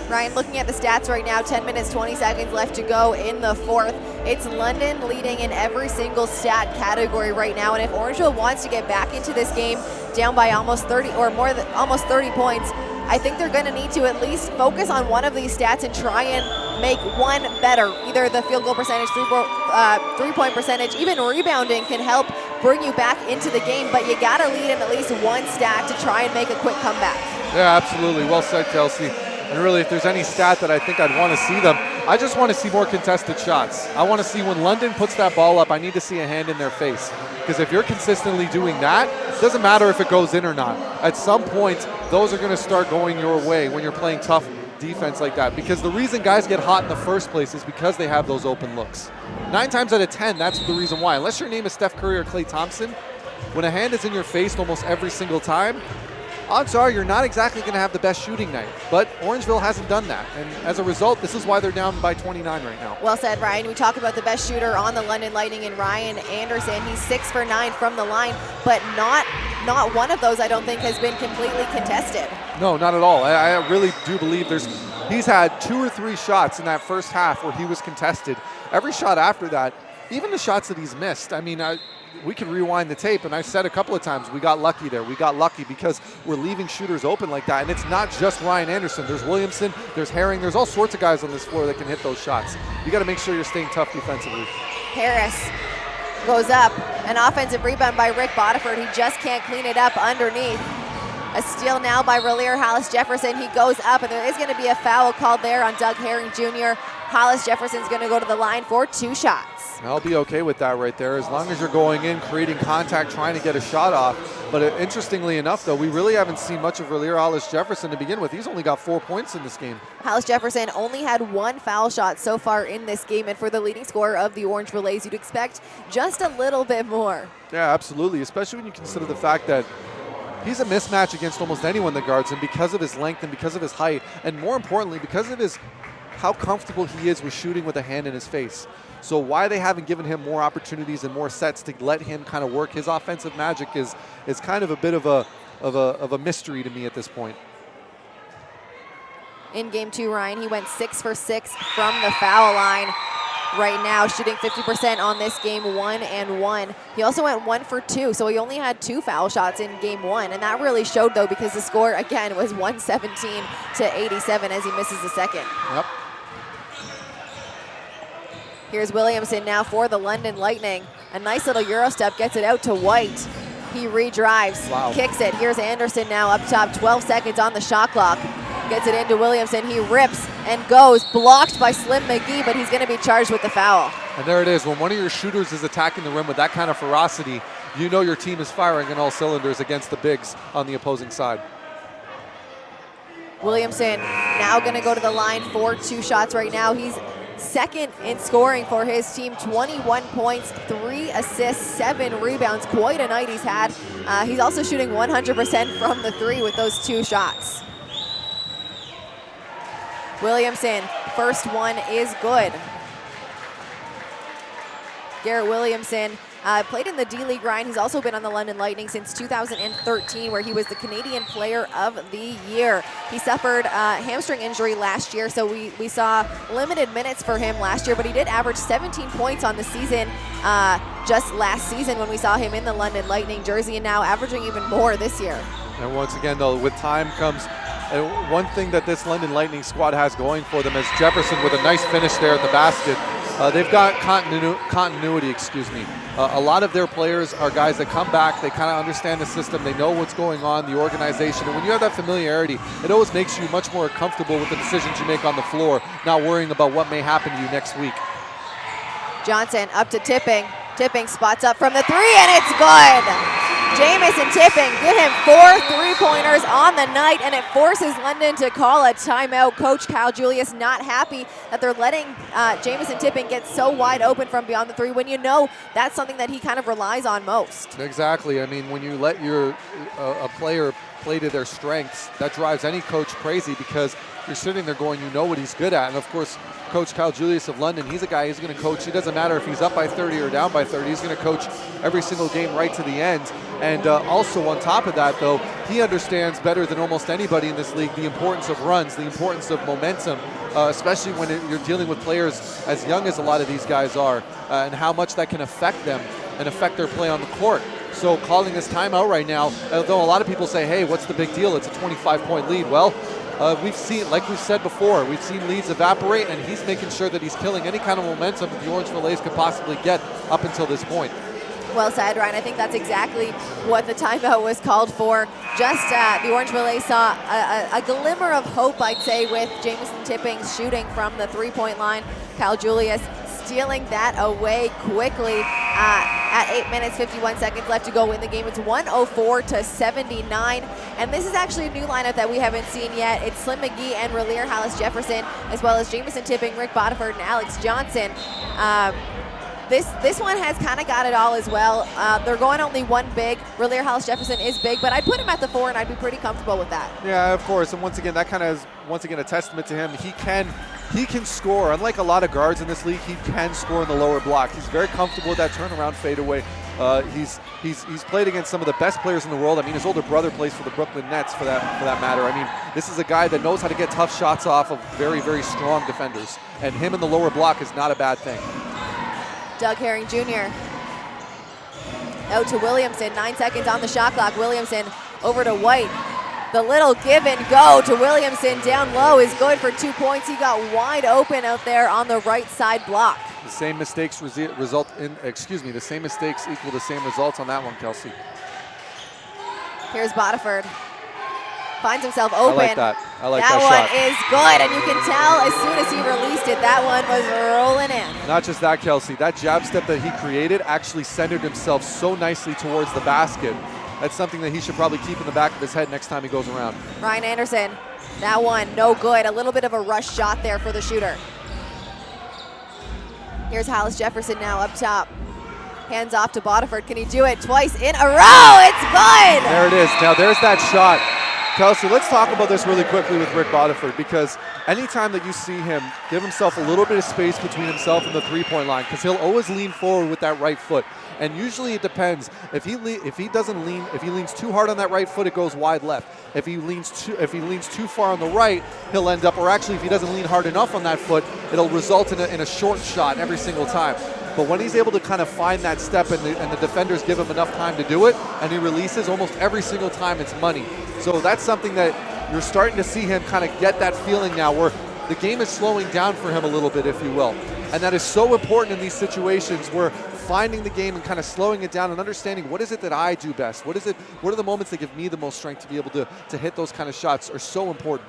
Ryan, looking at the stats right now, 10 minutes, 20 seconds left to go in the fourth. It's London leading in every single stat category right now, and if Orangeville wants to get back into this game down by almost 30 or more than almost 30 points, I think they're going to need to at least focus on one of these stats and try and make one better. Either the field goal percentage, three-point percentage, even rebounding can help bring you back into the game, but you got to lead in at least one stat to try and make a quick comeback. Yeah, absolutely. Well said, Kelsey. And really, if there's any stat that I think I'd want to see them, I just want to see more contested shots. I want to see when London puts that ball up, I need to see a hand in their face. Because if you're consistently doing that, it doesn't matter if it goes in or not. At some point, those are going to start going your way when you're playing tough defense like that. Because the reason guys get hot in the first place is because they have those open looks. 9 times out of 10, that's the reason why. Unless your name is Steph Curry or Klay Thompson, when a hand is in your face almost every single time, odds are you're not exactly going to have the best shooting night. But Orangeville hasn't done that. And as a result, this is why they're down by 29 right now. Well said, Ryan. We talk about the best shooter on the London Lightning and Ryan Anderson. He's 6 for 9 from the line, but not not one of those, I don't think, has been completely contested. No, not at all. I really do believe he's had 2 or 3 shots in that first half where he was contested. Every shot after that, even the shots that he's missed, I mean, we can rewind the tape, and I said a couple of times, we got lucky there. We got lucky because we're leaving shooters open like that, and it's not just Ryan Anderson. There's Williamson, there's Herring, there's all sorts of guys on this floor that can hit those shots. You got to make sure you're staying tough defensively. Harris goes up, an offensive rebound by Rick Bodiford. He just can't clean it up underneath. A steal now by Relier Hollis Jefferson. He goes up, and there is going to be a foul called there on Doug Herring Jr. Hollis Jefferson's going to go to the line for 2 shots. I'll be okay with that right there, as long as you're going in, creating contact, trying to get a shot off. But interestingly enough, though, we really haven't seen much of Relier Hollis Jefferson to begin with. He's only got 4 points in this game. Hollis Jefferson only had 1 foul shot so far in this game, and for the leading scorer of the Orangeville A's, you'd expect just a little bit more. Yeah, absolutely, especially when you consider the fact that he's a mismatch against almost anyone that guards him because of his length and because of his height, and more importantly, because of how comfortable he is with shooting with a hand in his face. So why they haven't given him more opportunities and more sets to let him kind of work his offensive magic is kind of a bit of a mystery to me at this point. In game 2, Ryan, he went 6 for 6 from the foul line. Right now, shooting 50% on this game, 1-1. He also went 1 for 2, so he only had 2 foul shots in game 1, and that really showed, though, because the score again was 117 to 87 as he misses the second. Yep. Here's Williamson now for the London Lightning. A nice little Euro step, gets it out to White. He redrives, kicks it. Here's Anderson now up top, 12 seconds on the shot clock. Gets it into Williamson, he rips and goes, blocked by Slim Magee, but he's gonna be charged with the foul. And there it is, when one of your shooters is attacking the rim with that kind of ferocity, you know your team is firing on all cylinders against the bigs on the opposing side. Williamson now gonna go to the line for 2 shots right now. He's second in scoring for his team, 21 points, 3 assists, 7 rebounds. Quite a night he's had. He's also shooting 100% from the 3 with those 2 shots. Williamson, first one is good. Garrett Williamson played in the D-League, Ryan. He's also been on the London Lightning since 2013, where he was the Canadian Player of the Year. He suffered a hamstring injury last year, so we saw limited minutes for him last year, but he did average 17 points on the season just last season when we saw him in the London Lightning jersey, and now averaging even more this year. And once again, though, with time comes one thing that this London Lightning squad has going for them is Jefferson with a nice finish there at the basket. They've got continuity, a lot of their players are guys that come back, they kind of understand the system, they know what's going on, the organization, and when you have that familiarity, it always makes you much more comfortable with the decisions you make on the floor, not worrying about what may happen to you next week. Johnson up to Tipping. Tipping spots up from the 3, and it's good. Jamison Tipping, get him 4 3-pointers on the night, and it forces London to call a timeout. Coach Kyle Julius not happy that they're letting Jamison Tipping get so wide open from beyond the 3 when you know that's something that he kind of relies on most. Exactly. I mean, when you let a player play to their strengths, that drives any coach crazy because you're sitting there going, you know what he's good at. And of course, Coach Kyle Julius of London, he's a guy who's going to coach. It doesn't matter if he's up by 30 or down by 30. He's going to coach every single game right to the end. And also on top of that, though, he understands better than almost anybody in this league the importance of runs, the importance of momentum, especially when you're dealing with players as young as a lot of these guys are, and how much that can affect them and affect their play on the court. So calling this timeout right now, although a lot of people say, hey, what's the big deal? It's a 25-point lead. Well, we've seen, like we've said before, we've seen leads evaporate, and he's making sure that he's killing any kind of momentum that the Orangeville A's could possibly get up until this point. Well said, Ryan. I think that's exactly what the timeout was called for. Just the Orangeville A's saw a glimmer of hope, I'd say, with Jamison Tipping shooting from the 3-point line. Kyle Julius stealing that away quickly at 8 minutes, 51 seconds left to go in the game. It's 104 to 79. And this is actually a new lineup that we haven't seen yet. It's Slim Magee and Relier Hollis Jefferson, as well as Jamison Tipping, Rick Bodiford, and Alex Johnson. This one has kind of got it all as well. They're going only one big. Relier Hollis Jefferson is big, but I'd put him at the 4, and I'd be pretty comfortable with that. Yeah, of course. And once again, that kind of is a testament to him. He can score. Unlike a lot of guards in this league, he can score in the lower block. He's very comfortable with that turnaround fadeaway. He's played against some of the best players in the world. I mean, his older brother plays for the Brooklyn Nets for that matter. I mean, this is a guy that knows how to get tough shots off of very, very strong defenders. And him in the lower block is not a bad thing. Doug Herring Jr. out to Williamson. 9 seconds on the shot clock. Williamson over to White. The little give and go to Williamson down low is good for 2 points. He got wide open out there on the right side block. The same mistakes the same mistakes equal the same results on that one, Kelsey. Here's Bodiford. Finds himself open. I like that. I like that shot. That one is good, and you can tell as soon as he released it, that one was rolling in. Not just that, Kelsey. That jab step that he created actually centered himself so nicely towards the basket. That's something that he should probably keep in the back of his head next time he goes around. Ryan Anderson, that one, no good. A little bit of a rush shot there for the shooter. Here's Hollis Jefferson now up top. Hands off to Bodiford. Can he do it twice in a row? It's good! There it is. Now there's that shot. Kelsey, let's talk about this really quickly with Rick Bodiford, because anytime that you see him give himself a little bit of space between himself and the three-point line, because he'll always lean forward with that right foot. And usually it depends. If he leans too hard on that right foot, it goes wide left. If he leans too far on the right, he'll end up, or actually if he doesn't lean hard enough on that foot, it'll result in a short shot every single time. But when he's able to kind of find that step and the defenders give him enough time to do it, and he releases almost every single time, it's money. So that's something that you're starting to see him kind of get that feeling now where the game is slowing down for him a little bit, if you will. And that is so important in these situations where finding the game and kind of slowing it down and understanding what is it that I do best? What are the moments that give me the most strength to be able to hit those kind of shots are so important.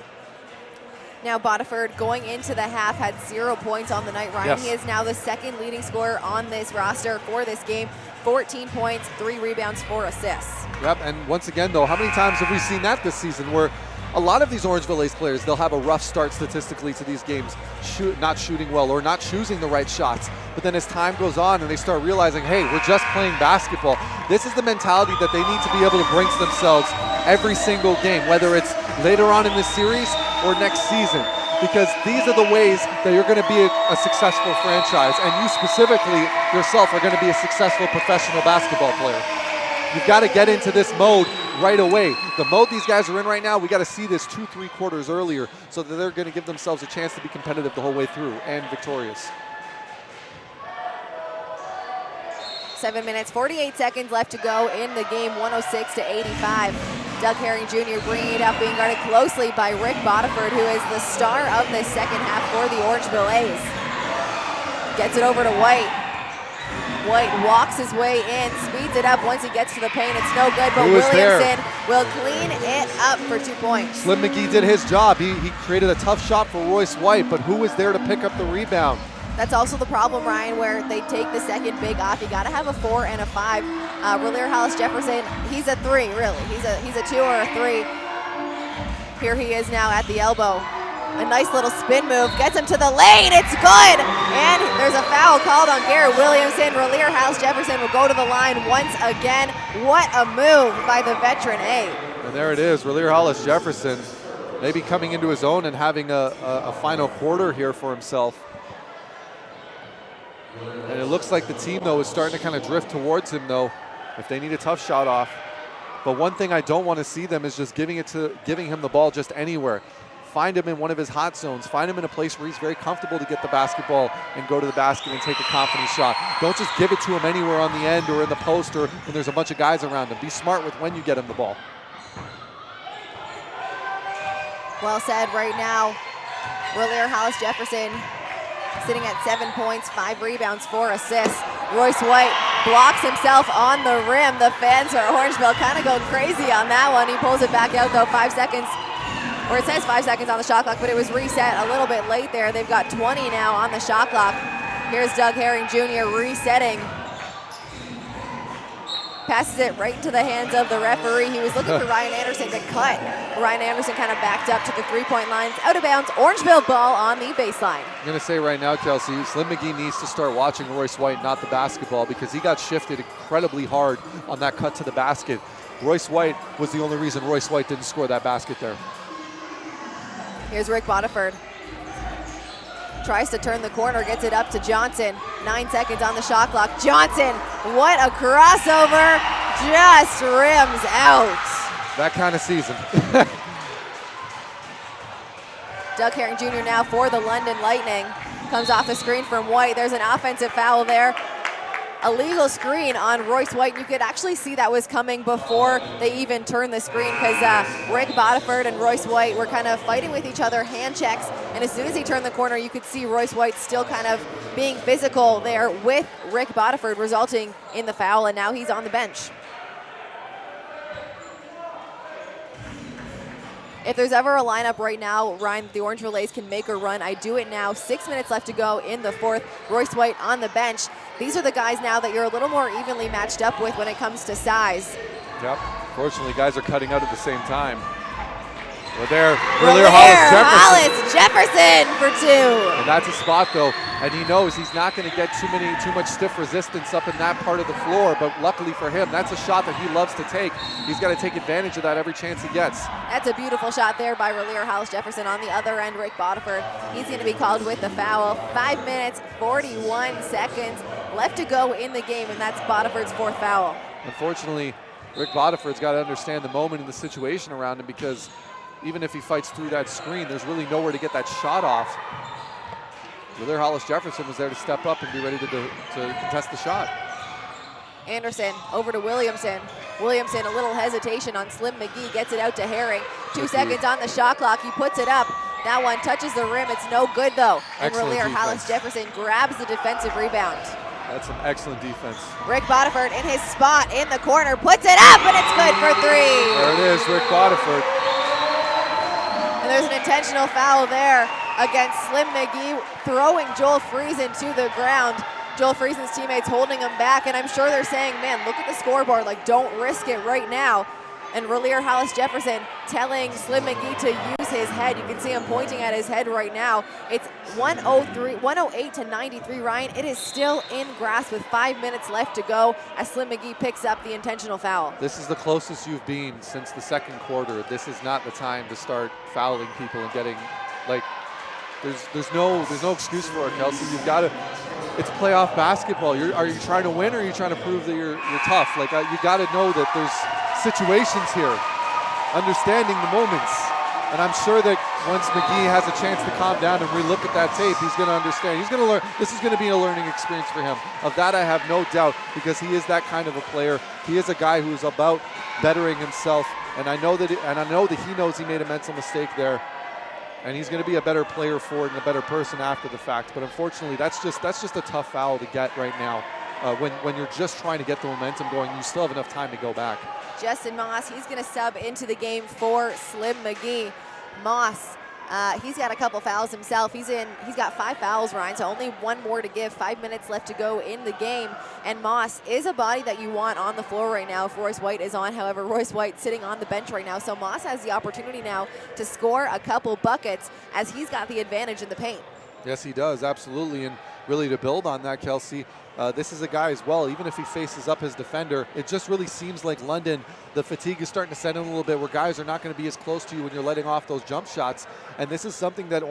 Now Bodiford going into the half had 0 points on the night, Ryan. Yes. He is now the second leading scorer on this roster for this game. 14 points, 3 rebounds, 4 assists. Yep, and once again though, how many times have we seen that this season where a lot of these Orangeville A's players, they'll have a rough start statistically to these games, not shooting well or not choosing the right shots. But then as time goes on and they start realizing, hey, we're just playing basketball, this is the mentality that they need to be able to bring to themselves every single game, whether it's later on in the series or next season. Because these are the ways that you're going to be a successful franchise, and you specifically yourself are going to be a successful professional basketball player. You've got to get into this mode right away. The mode these guys are in right now, we got to see this 2-3 quarters earlier so that they're going to give themselves a chance to be competitive the whole way through and victorious. 7 minutes, 48 seconds left to go in the game, 106-85. Doug Herring Jr. bringing it up, being guarded closely by Rick Bodiford, who is the star of the second half for the Orangeville A's. Gets it over to White. White walks his way in, speeds it up once he gets to the paint. It's no good, but Williamson will clean it up for 2 points. Slim Magee did his job. He created a tough shot for Royce White, but who was there to pick up the rebound? That's also the problem, Ryan, where they take the second big off. You got to have a 4 and a 5. Relaire Hollis Jefferson, he's a 3, really. He's a 2 or a 3. Here he is now at the elbow. A nice little spin move, gets him to the lane, it's good! And there's a foul called on Garrett Williamson. Relaire Hollis Jefferson will go to the line once again. What a move by the veteran A. And there it is, Relaire Hollis Jefferson maybe coming into his own and having a final quarter here for himself. And it looks like the team, though, is starting to kind of drift towards him, though, if they need a tough shot off. But one thing I don't want to see them is just giving him the ball just anywhere. Find him in one of his hot zones. Find him in a place where he's very comfortable to get the basketball and go to the basket and take a confident shot. Don't just give it to him anywhere on the end or in the post or when there's a bunch of guys around him. Be smart with when you get him the ball. Well said right now. Relaire Hollis Jefferson sitting at 7 points, 5 rebounds, 4 assists. Royce White blocks himself on the rim. The fans for Orangeville kind of go crazy on that one. He pulls it back out though, 5 seconds. Or it says 5 seconds on the shot clock, but it was reset a little bit late there. They've got 20 now on the shot clock. Here's Doug Herring Jr. resetting. Passes it right into the hands of the referee. He was looking for Ryan Anderson to cut. Ryan Anderson kind of backed up to the three-point lines. Out of bounds, Orangeville ball on the baseline. I'm going to say right now, Kelsey, Slim Magee needs to start watching Royce White, not the basketball, because he got shifted incredibly hard on that cut to the basket. Royce White was the only reason Royce White didn't score that basket there. Here's Rick Bodiford. Tries to turn the corner, gets it up to Johnson. 9 seconds on the shot clock. Johnson, what a crossover, just rims out. That kind of season. Doug Herring Jr. now for the London Lightning. Comes off the screen from White. There's an offensive foul there. A legal screen on Royce White. You could actually see that was coming before they even turned the screen, because Rick Bodiford and Royce White were kind of fighting with each other, hand checks, and as soon as he turned the corner, you could see Royce White still kind of being physical there with Rick Bodiford, resulting in the foul, and now he's on the bench. If there's ever a lineup right now, Ryan, the Orangeville A's can make a run, I do it now. 6 minutes left to go in the fourth. Royce White on the bench. These are the guys now that you're a little more evenly matched up with when it comes to size. Yep. Fortunately, guys are cutting out at the same time. We're there. Hollis Jefferson for 2. And that's a spot, though, and he knows he's not going to get too much stiff resistance up in that part of the floor, but luckily for him, that's a shot that he loves to take. He's got to take advantage of that every chance he gets. That's a beautiful shot there by Relier Hollis Jefferson. On the other end, Rick Bodiford, he's going to be called with the foul. 5 minutes, 41 seconds left to go in the game, and that's Bodiford's 4th foul. Unfortunately, Rick Bodiford's got to understand the moment and the situation around him, because even if he fights through that screen, there's really nowhere to get that shot off. Relier Hollis Jefferson was there to step up and be ready to contest the shot. Anderson over to Williamson. Williamson, a little hesitation on Slim Magee, gets it out to Herring. 2 seconds on the shot clock, he puts it up. That one touches the rim, it's no good though. And Relier Hollis Jefferson grabs the defensive rebound. That's some excellent defense. Rick Bodiford in his spot in the corner, puts it up, and it's good for 3. There it is, Rick Bodiford. And there's an intentional foul there against Slim Magee, throwing Joel Friesen to the ground. Joel Friesen's teammates holding him back, and I'm sure they're saying, man, look at the scoreboard, like, don't risk it right now. And Relier Hollis Jefferson telling Slim Magee to use his head. You can see him pointing at his head right now. It's 108 to 93, Ryan. It is still in grasp with 5 minutes left to go as Slim Magee picks up the intentional foul. This is the closest you've been since the second quarter. This is not the time to start fouling people and getting, like, there's no excuse for it, Kelsey. You've got to. It's playoff basketball. Are you trying to win, or are you trying to prove that you're tough? Like, you got to know that there's situations here, understanding the moments. And I'm sure that once Magee has a chance to calm down and relook at that tape, he's going to understand. He's going to learn. This is going to be a learning experience for him. Of that, I have no doubt, because he is that kind of a player. He is a guy who's about bettering himself, and I know that he knows he made a mental mistake there. And he's going to be a better player for it and a better person after the fact. But unfortunately, that's just a tough foul to get right now. When you're just trying to get the momentum going, you still have enough time to go back. Justin Moss, he's going to sub into the game for Slim Magee. Moss, he's got a couple fouls himself. He's got 5 fouls, Ryan, so only 1 more to give. 5 minutes left to go in the game. And Moss is a body that you want on the floor right now if Royce White is on. However, Royce White sitting on the bench right now. So Moss has the opportunity now to score a couple buckets as he's got the advantage in the paint. Yes, he does, absolutely. And really to build on that, Kelsey, this is a guy as well, even if he faces up his defender, it just really seems like London, the fatigue is starting to set in a little bit, where guys are not going to be as close to you when you're letting off those jump shots. And this is something that the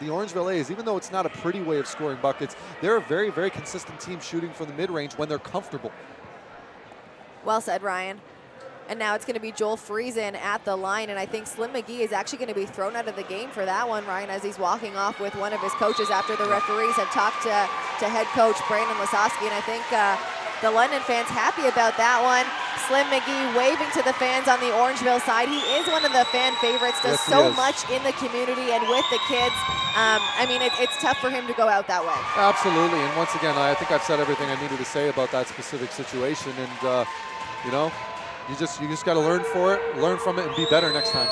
Orangeville A's, even though it's not a pretty way of scoring buckets, they're a very, very consistent team shooting from the mid-range when they're comfortable. Well said, Ryan. And now it's going to be Joel Friesen at the line, and I think Slim Magee is actually going to be thrown out of the game for that one, Ryan, as he's walking off with one of his coaches after the referees have talked to head coach Brandon Lasowski, and I think the London fans happy about that one. Slim Magee waving to the fans on the Orangeville side. He is one of the fan favorites, does so much in the community and with the kids. I mean, it's tough for him to go out that way. Absolutely, and once again, I think I've said everything I needed to say about that specific situation, and you know, you just got to learn from it, and be better next time.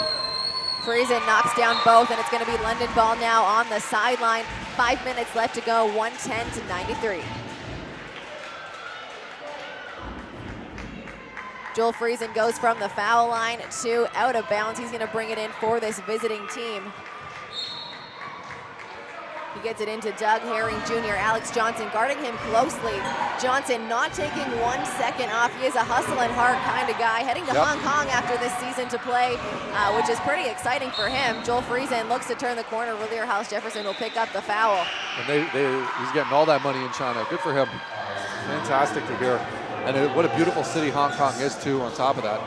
Friesen knocks down both, and it's going to be London ball now on the sideline. 5 minutes left to go, 110 to 93. Joel Friesen goes from the foul line to out of bounds. He's going to bring it in for this visiting team. He gets it into Doug Herring Jr. Alex Johnson guarding him closely. Johnson not taking 1 second off. He is a hustle and heart kind of guy, heading to Hong Kong after this season to play, which is pretty exciting for him. Joel Friesen looks to turn the corner. Relier Hollis Jefferson will pick up the foul. And he's getting all that money in China. Good for him. Fantastic to hear. And what a beautiful city Hong Kong is, too, on top of that.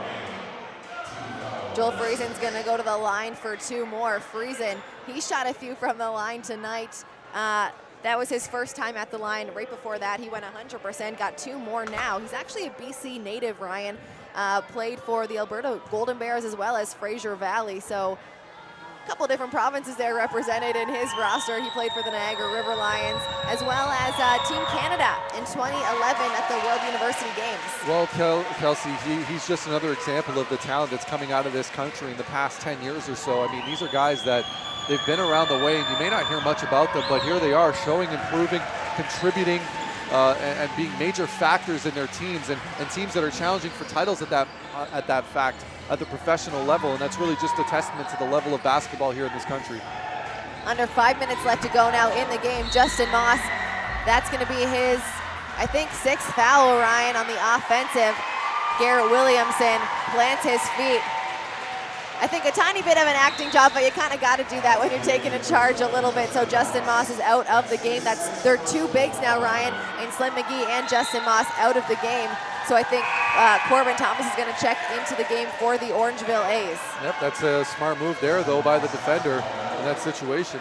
Joel Friesen's going to go to the line for 2 more. Friesen, he shot a few from the line tonight. That was his first time at the line. Right before that, he went 100%, got 2 more now. He's actually a BC native, Ryan. Played for the Alberta Golden Bears as well as Fraser Valley. So a couple different provinces there represented in his roster. He played for the Niagara River Lions as well as Team Canada in 2011 at the World University Games. Well, Kelsey, he's just another example of the talent that's coming out of this country in the past 10 years or so. I mean, these are guys that they've been around the way, and you may not hear much about them, but here they are showing, improving, contributing, and being major factors in their teams and teams that are challenging for titles at the professional level, and that's really just a testament to the level of basketball here in this country. Under 5 minutes left to go now in the game. Justin Moss, that's going to be his, I think, 6th foul, Ryan, on the offensive. Garrett Williamson plants his feet. I think a tiny bit of an acting job, but you kind of got to do that when you're taking a charge a little bit. So Justin Moss is out of the game. They're 2 bigs now, Ryan, and Slim Magee and Justin Moss out of the game. So I think Corbin Thomas is going to check into the game for the Orangeville A's. Yep, that's a smart move there, though, by the defender in that situation.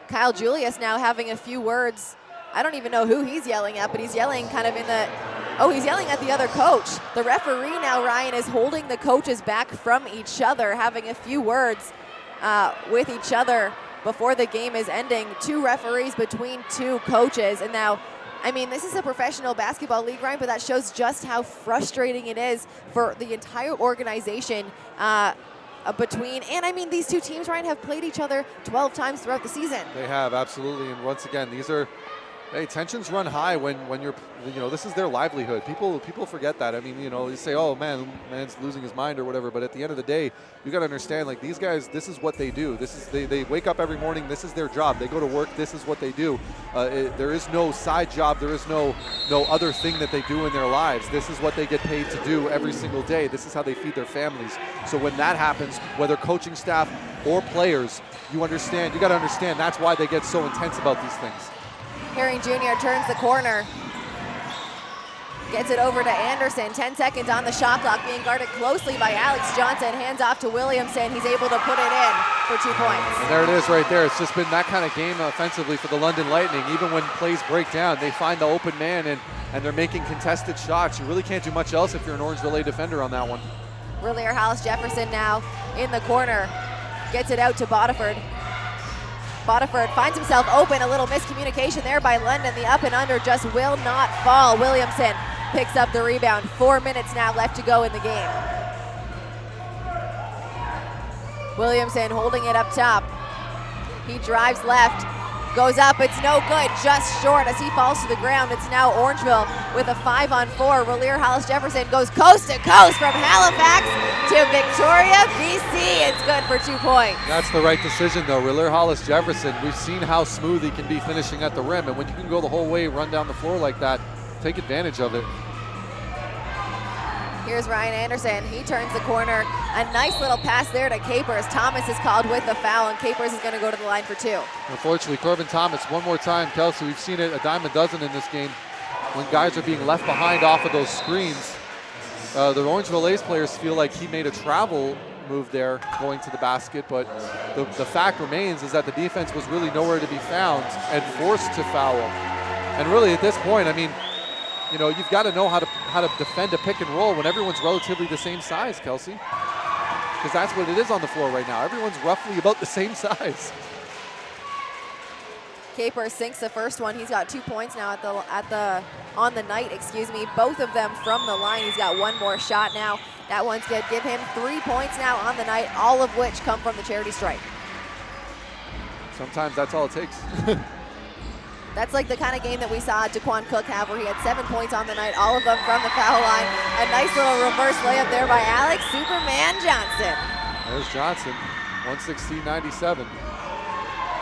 Kyle Julius now having a few words. I don't even know who he's yelling at, but he's yelling kind of he's yelling at the other coach. The referee now, Ryan, is holding the coaches back from each other, having a few words with each other before the game is ending. 2 referees between 2 coaches. And now, I mean, this is a professional basketball league, Ryan, but that shows just how frustrating it is for the entire organization and I mean, these 2 teams, Ryan, have played each other 12 times throughout the season. They have, absolutely. And once again, these are, tensions run high when you're, this is their livelihood. People forget that. I mean, you say, oh, man's losing his mind or whatever. But at the end of the day, you got to understand, like, these guys, this is what they do. They wake up every morning. This is their job. They go to work. This is what they do. There is no side job. There is no other thing that they do in their lives. This is what they get paid to do every single day. This is how they feed their families. So when that happens, whether coaching staff or players, you got to understand that's why they get so intense about these things. Herring Jr. turns the corner. Gets it over to Anderson. 10 seconds on the shot clock, being guarded closely by Alex Johnson. Hands off to Williamson. He's able to put it in for 2 points. And there it is right there. It's just been that kind of game offensively for the London Lightning. Even when plays break down, they find the open man and they're making contested shots. You really can't do much else if you're an Orangeville defender on that one. Relier Hollis Jefferson now in the corner. Gets it out to Bodiford. Bodiford finds himself open. A little miscommunication there by London. The up and under just will not fall. Williamson picks up the rebound. 4 minutes now left to go in the game. Williamson holding it up top. He drives left, goes up, it's no good, just short as he falls to the ground. It's now Orangeville with a 5-on-4. Relier Hollis Jefferson goes coast to coast from Halifax to Victoria, BC. It's good for 2 points. That's the right decision, though. Relier Hollis Jefferson, we've seen how smooth he can be finishing at the rim, and when you can go the whole way, run down the floor like that, take advantage of it. Here's Ryan Anderson. He turns the corner. A nice little pass there to Capers. Thomas is called with the foul, and Capers is going to go to the line for 2. Unfortunately, Corbin Thomas, one more time, Kelsey, we've seen it a dime a dozen in this game. When guys are being left behind off of those screens, the Orangeville A's players feel like he made a travel move there going to the basket, but the fact remains is that the defense was really nowhere to be found and forced to foul. And really at this point, I mean, you've got to know how to defend a pick and roll when everyone's relatively the same size, Kelsey. Because that's what it is on the floor right now. Everyone's roughly about the same size. Capers sinks the first one. He's got 2 points now on the night, both of them from the line. He's got one more shot now. That one's good. Give him 3 points now on the night, all of which come from the charity stripe. Sometimes that's all it takes. That's like the kind of game that we saw Daquan Cook have, where he had 7 points on the night, all of them from the foul line. A nice little reverse layup there by Alex Superman Johnson. There's Johnson, 116-97.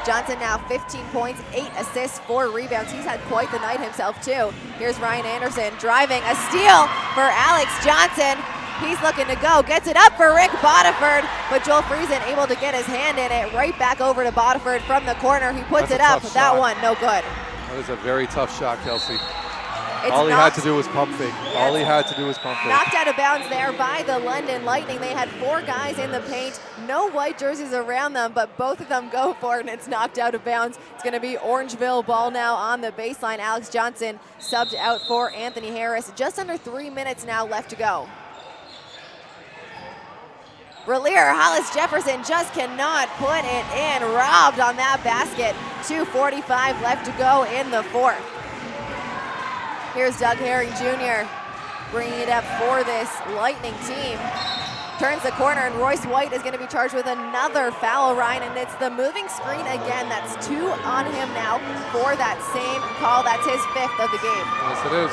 Johnson now 15 points, 8 assists, 4 rebounds. He's had quite the night himself too. Here's Ryan Anderson driving, a steal for Alex Johnson. He's looking to go, gets it up for Rick Bodiford, but Joel Friesen able to get his hand in it, right back over to Bodiford from the corner. He puts it up, that one, no good. That was a very tough shot, Kelsey. All he had to do was pump fake. All he had to do was pump fake. Knocked out of bounds there by the London Lightning. They had 4 guys in the paint, no white jerseys around them, but both of them go for it, and it's knocked out of bounds. It's going to be Orangeville ball now on the baseline. Alex Johnson subbed out for Anthony Harris. Just under 3 minutes now left to go. Relier Hollis Jefferson just cannot put it in. Robbed on that basket. 2:45 left to go in the 4th. Here's Doug Herring Jr. bringing it up for this Lightning team. Turns the corner, and Royce White is going to be charged with another foul, Ryan, and it's the moving screen again. That's 2 on him now for that same call. That's his 5th of the game. Yes, it is.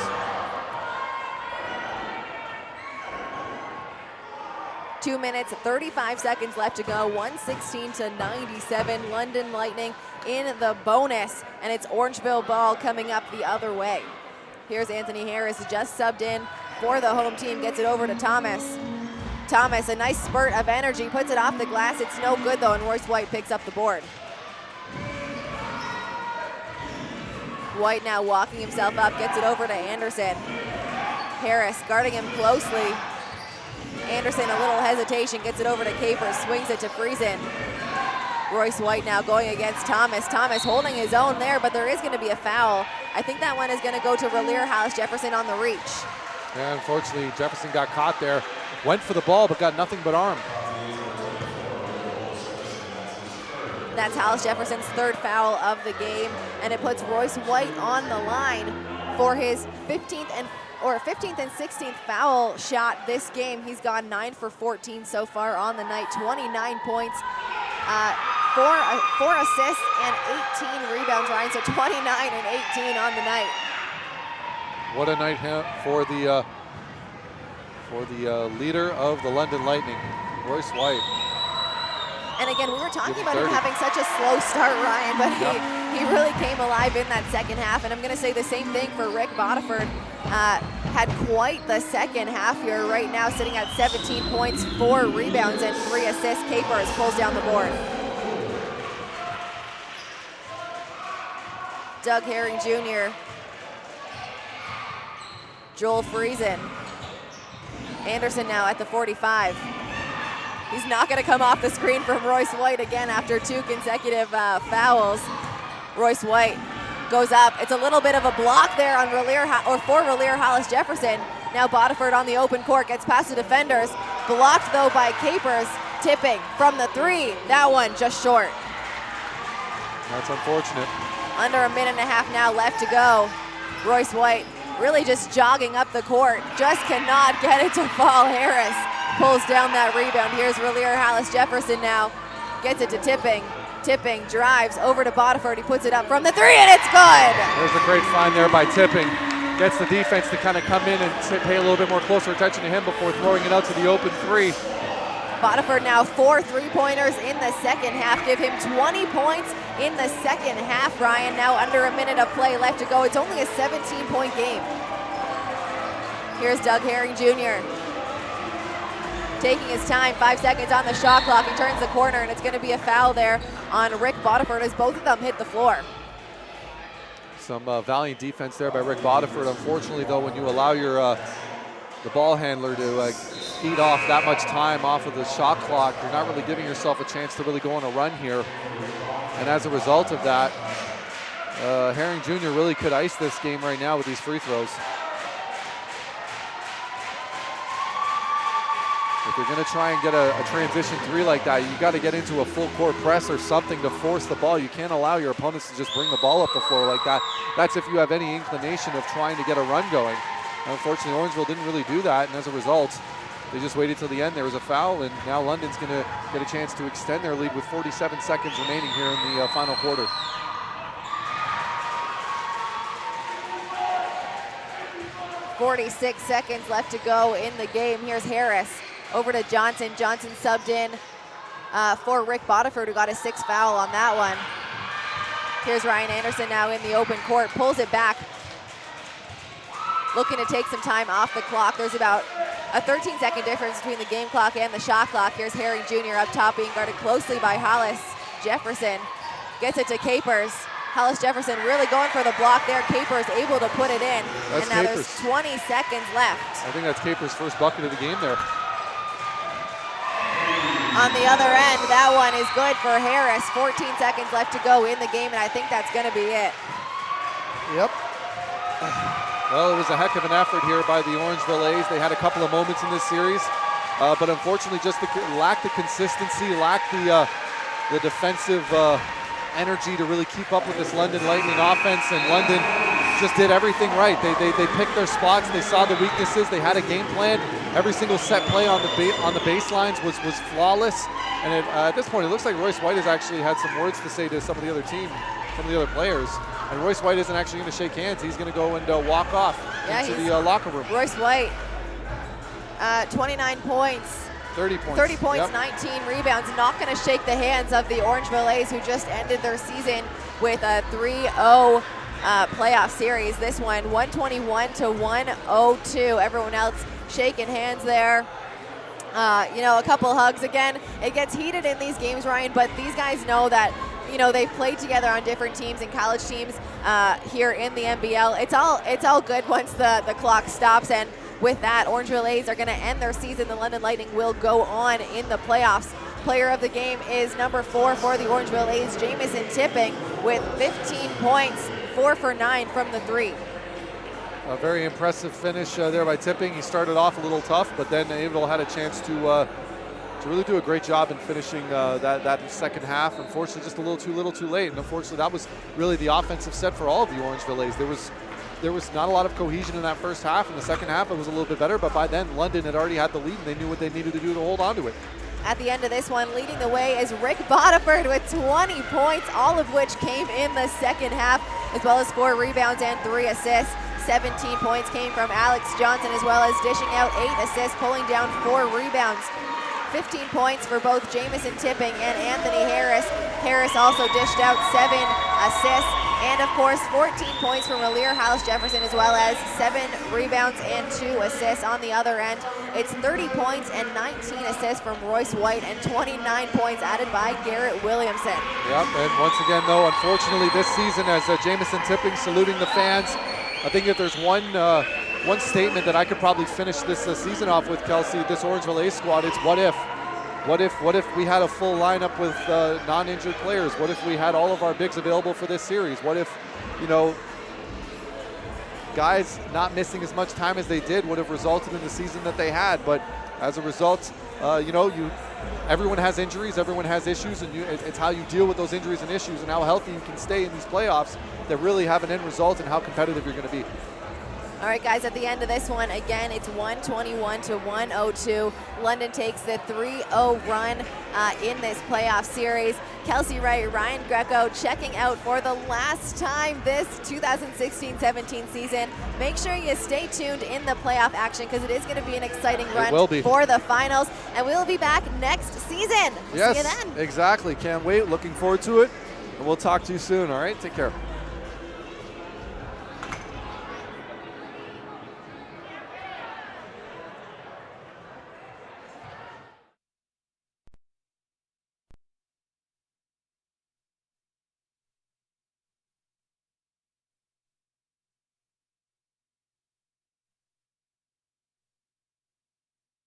2 minutes, 35 seconds left to go. 116-97. London Lightning in the bonus, and it's Orangeville ball coming up the other way. Here's Anthony Harris, just subbed in for the home team, gets it over to Thomas. Thomas, a nice spurt of energy, puts it off the glass. It's no good though, and Royce White picks up the board. White now walking himself up, gets it over to Anderson. Harris guarding him closely. Anderson, a little hesitation, gets it over to Capers, swings it to Friesen. Royce White now going against Thomas. Thomas holding his own there, but there is going to be a foul. I think that one is going to go to Relier Hollis Jefferson on the reach. Yeah, unfortunately, Jefferson got caught there. Went for the ball, but got nothing but arm. That's Hollis Jefferson's 3rd foul of the game, and it puts Royce White on the line for his 15th and 16th foul shot this game. He's gone 9 for 14 so far on the night, 29 points, 4 assists, and 18 rebounds, Ryan, so 29 and 18 on the night. What a night for the leader of the London Lightning, Royce White. And again, we were talking about him having such a slow start, Ryan, but he really came alive in that second half. And I'm going to say the same thing for Rick Bodiford. Had quite the second half here, right now sitting at 17 points, 4 rebounds, and 3 assists. Capers pulls down the board. Doug Herring Jr. Joel Friesen. Anderson now at the 45. He's not going to come off the screen from Royce White again after 2 consecutive fouls. Royce White goes up. It's a little bit of a block there on Relier Hollis Jefferson. Now Bodiford on the open court, gets past the defenders. Blocked though by Capers, tipping from the 3. That one just short. That's unfortunate. Under a minute and a half now left to go. Royce White really just jogging up the court. Just cannot get it to fall. Harris pulls down that rebound. Here's Relier Hollis Jefferson now. Gets it to Tipping. Tipping drives over to Bodiford. He puts it up from the 3, and it's good. There's a great find there by Tipping. Gets the defense to kind of come in and pay a little bit more closer attention to him before throwing it out to the open 3. Bodiford now 4 3-pointers in the second half. Give him 20 points in the second half, Ryan. Now under a minute of play left to go. It's only a 17-point game. Here's Doug Herring Jr. Taking his time, 5 seconds on the shot clock. He turns the corner, and it's going to be a foul there on Rick Bodiford as both of them hit the floor. Some valiant defense there by Rick Bodiford. Unfortunately, though, when you allow your the ball handler to eat off that much time off of the shot clock, you're not really giving yourself a chance to really go on a run here. And as a result of that, Herring Jr. really could ice this game right now with these free throws. If you're going to try and get a transition 3 like that, you got to get into a full court press or something to force the ball. You can't allow your opponents to just bring the ball up the floor like that. That's if you have any inclination of trying to get a run going. Unfortunately, Orangeville didn't really do that, and as a result, they just waited till the end. There was a foul, and now London's going to get a chance to extend their lead with 47 seconds remaining here in the final quarter. 46 seconds left to go in the game. Here's Harris over to Johnson. Johnson subbed in for Rick Bodiford, who got a 6th foul on that one. Here's Ryan Anderson now in the open court, pulls it back, looking to take some time off the clock. There's about a 13-second difference between the game clock and the shot clock. Here's Herring Jr. up top, being guarded closely by Hollis Jefferson. Gets it to Capers. Hollis Jefferson really going for the block there. Capers able to put it in. That's and now Capers. there's 20 seconds left. I think that's Capers' first bucket of the game there. On the other end, that one is good for Harris. 14 seconds left to go in the game, and I think that's going to be it. Yep. Well, it was a heck of an effort here by the Orangeville A's. They had a couple of moments in this series, but unfortunately just lacked the consistency, lacked the defensive energy to really keep up with this London Lightning offense, and London just did everything right. They picked their spots, they saw the weaknesses, they had a game plan. Every single set play on the baselines was flawless, and at this point it looks like Royce White has actually had some words to say to some of the other players. And Royce White isn't actually going to shake hands. He's going to go and walk off into the locker room. Royce White, 29 points. 30 points. 30 points, Yep. 19 rebounds. Not going to shake the hands of the Orangeville A's, who just ended their season with a 3-0 playoff series. This one, 121 to 102. Everyone else shaking hands there. A couple hugs. Again, it gets heated in these games, Ryan, but these guys know that they've played together on different teams and college teams here in the NBL. It's all good once the clock stops, and with that, Orangeville A's are going to end their season. The London Lightning will go on in the playoffs. Player of the game is number 4 for the Orangeville A's, Jamison Tipping, with 15 points, 4 for 9 from the 3. A very impressive finish there by Tipping. He started off a little tough, but then Avil had a chance to really do a great job in finishing that second half. Unfortunately, just a little too late. And unfortunately, that was really the offensive set for all of the Orangeville A's. There was not a lot of cohesion in that first half. In the second half, it was a little bit better, but by then, London had already had the lead, and they knew what they needed to do to hold on to it. At the end of this one, leading the way is Rick Bodiford with 20 points, all of which came in the second half, as well as 4 rebounds and 3 assists. 17 points came from Alex Johnson, as well as dishing out 8 assists, pulling down 4 rebounds. 15 points for both Jamison Tipping and Anthony Harris. Harris also dished out 7 assists, and of course 14 points from Alir Hollis Jefferson, as well as 7 rebounds and 2 assists. On the other end, it's 30 points and 19 assists from Royce White, and 29 points added by Garrett Williamson. Yep, and once again though, unfortunately this season, as Jamison Tipping saluting the fans, I think if there's one statement that I could probably finish this season off with, Kelsey, this Orangeville A's squad, it's what if? What if we had a full lineup with non-injured players? What if we had all of our bigs available for this series? What if, guys not missing as much time as they did would have resulted in the season that they had? But as a result, everyone has injuries, everyone has issues, and it's how you deal with those injuries and issues and how healthy you can stay in these playoffs that really have an end result and how competitive you're going to be. All right, guys, at the end of this one, again, it's 121 to 102. London takes the 3-0 run in this playoff series. Kelsey Wright, Ryan Greco checking out for the last time this 2016-17 season. Make sure you stay tuned in the playoff action, because it is going to be an exciting run for the finals, and we'll be back next season. Yes, see you then. Exactly. Can't wait. Looking forward to it, and we'll talk to you soon. All right, take care.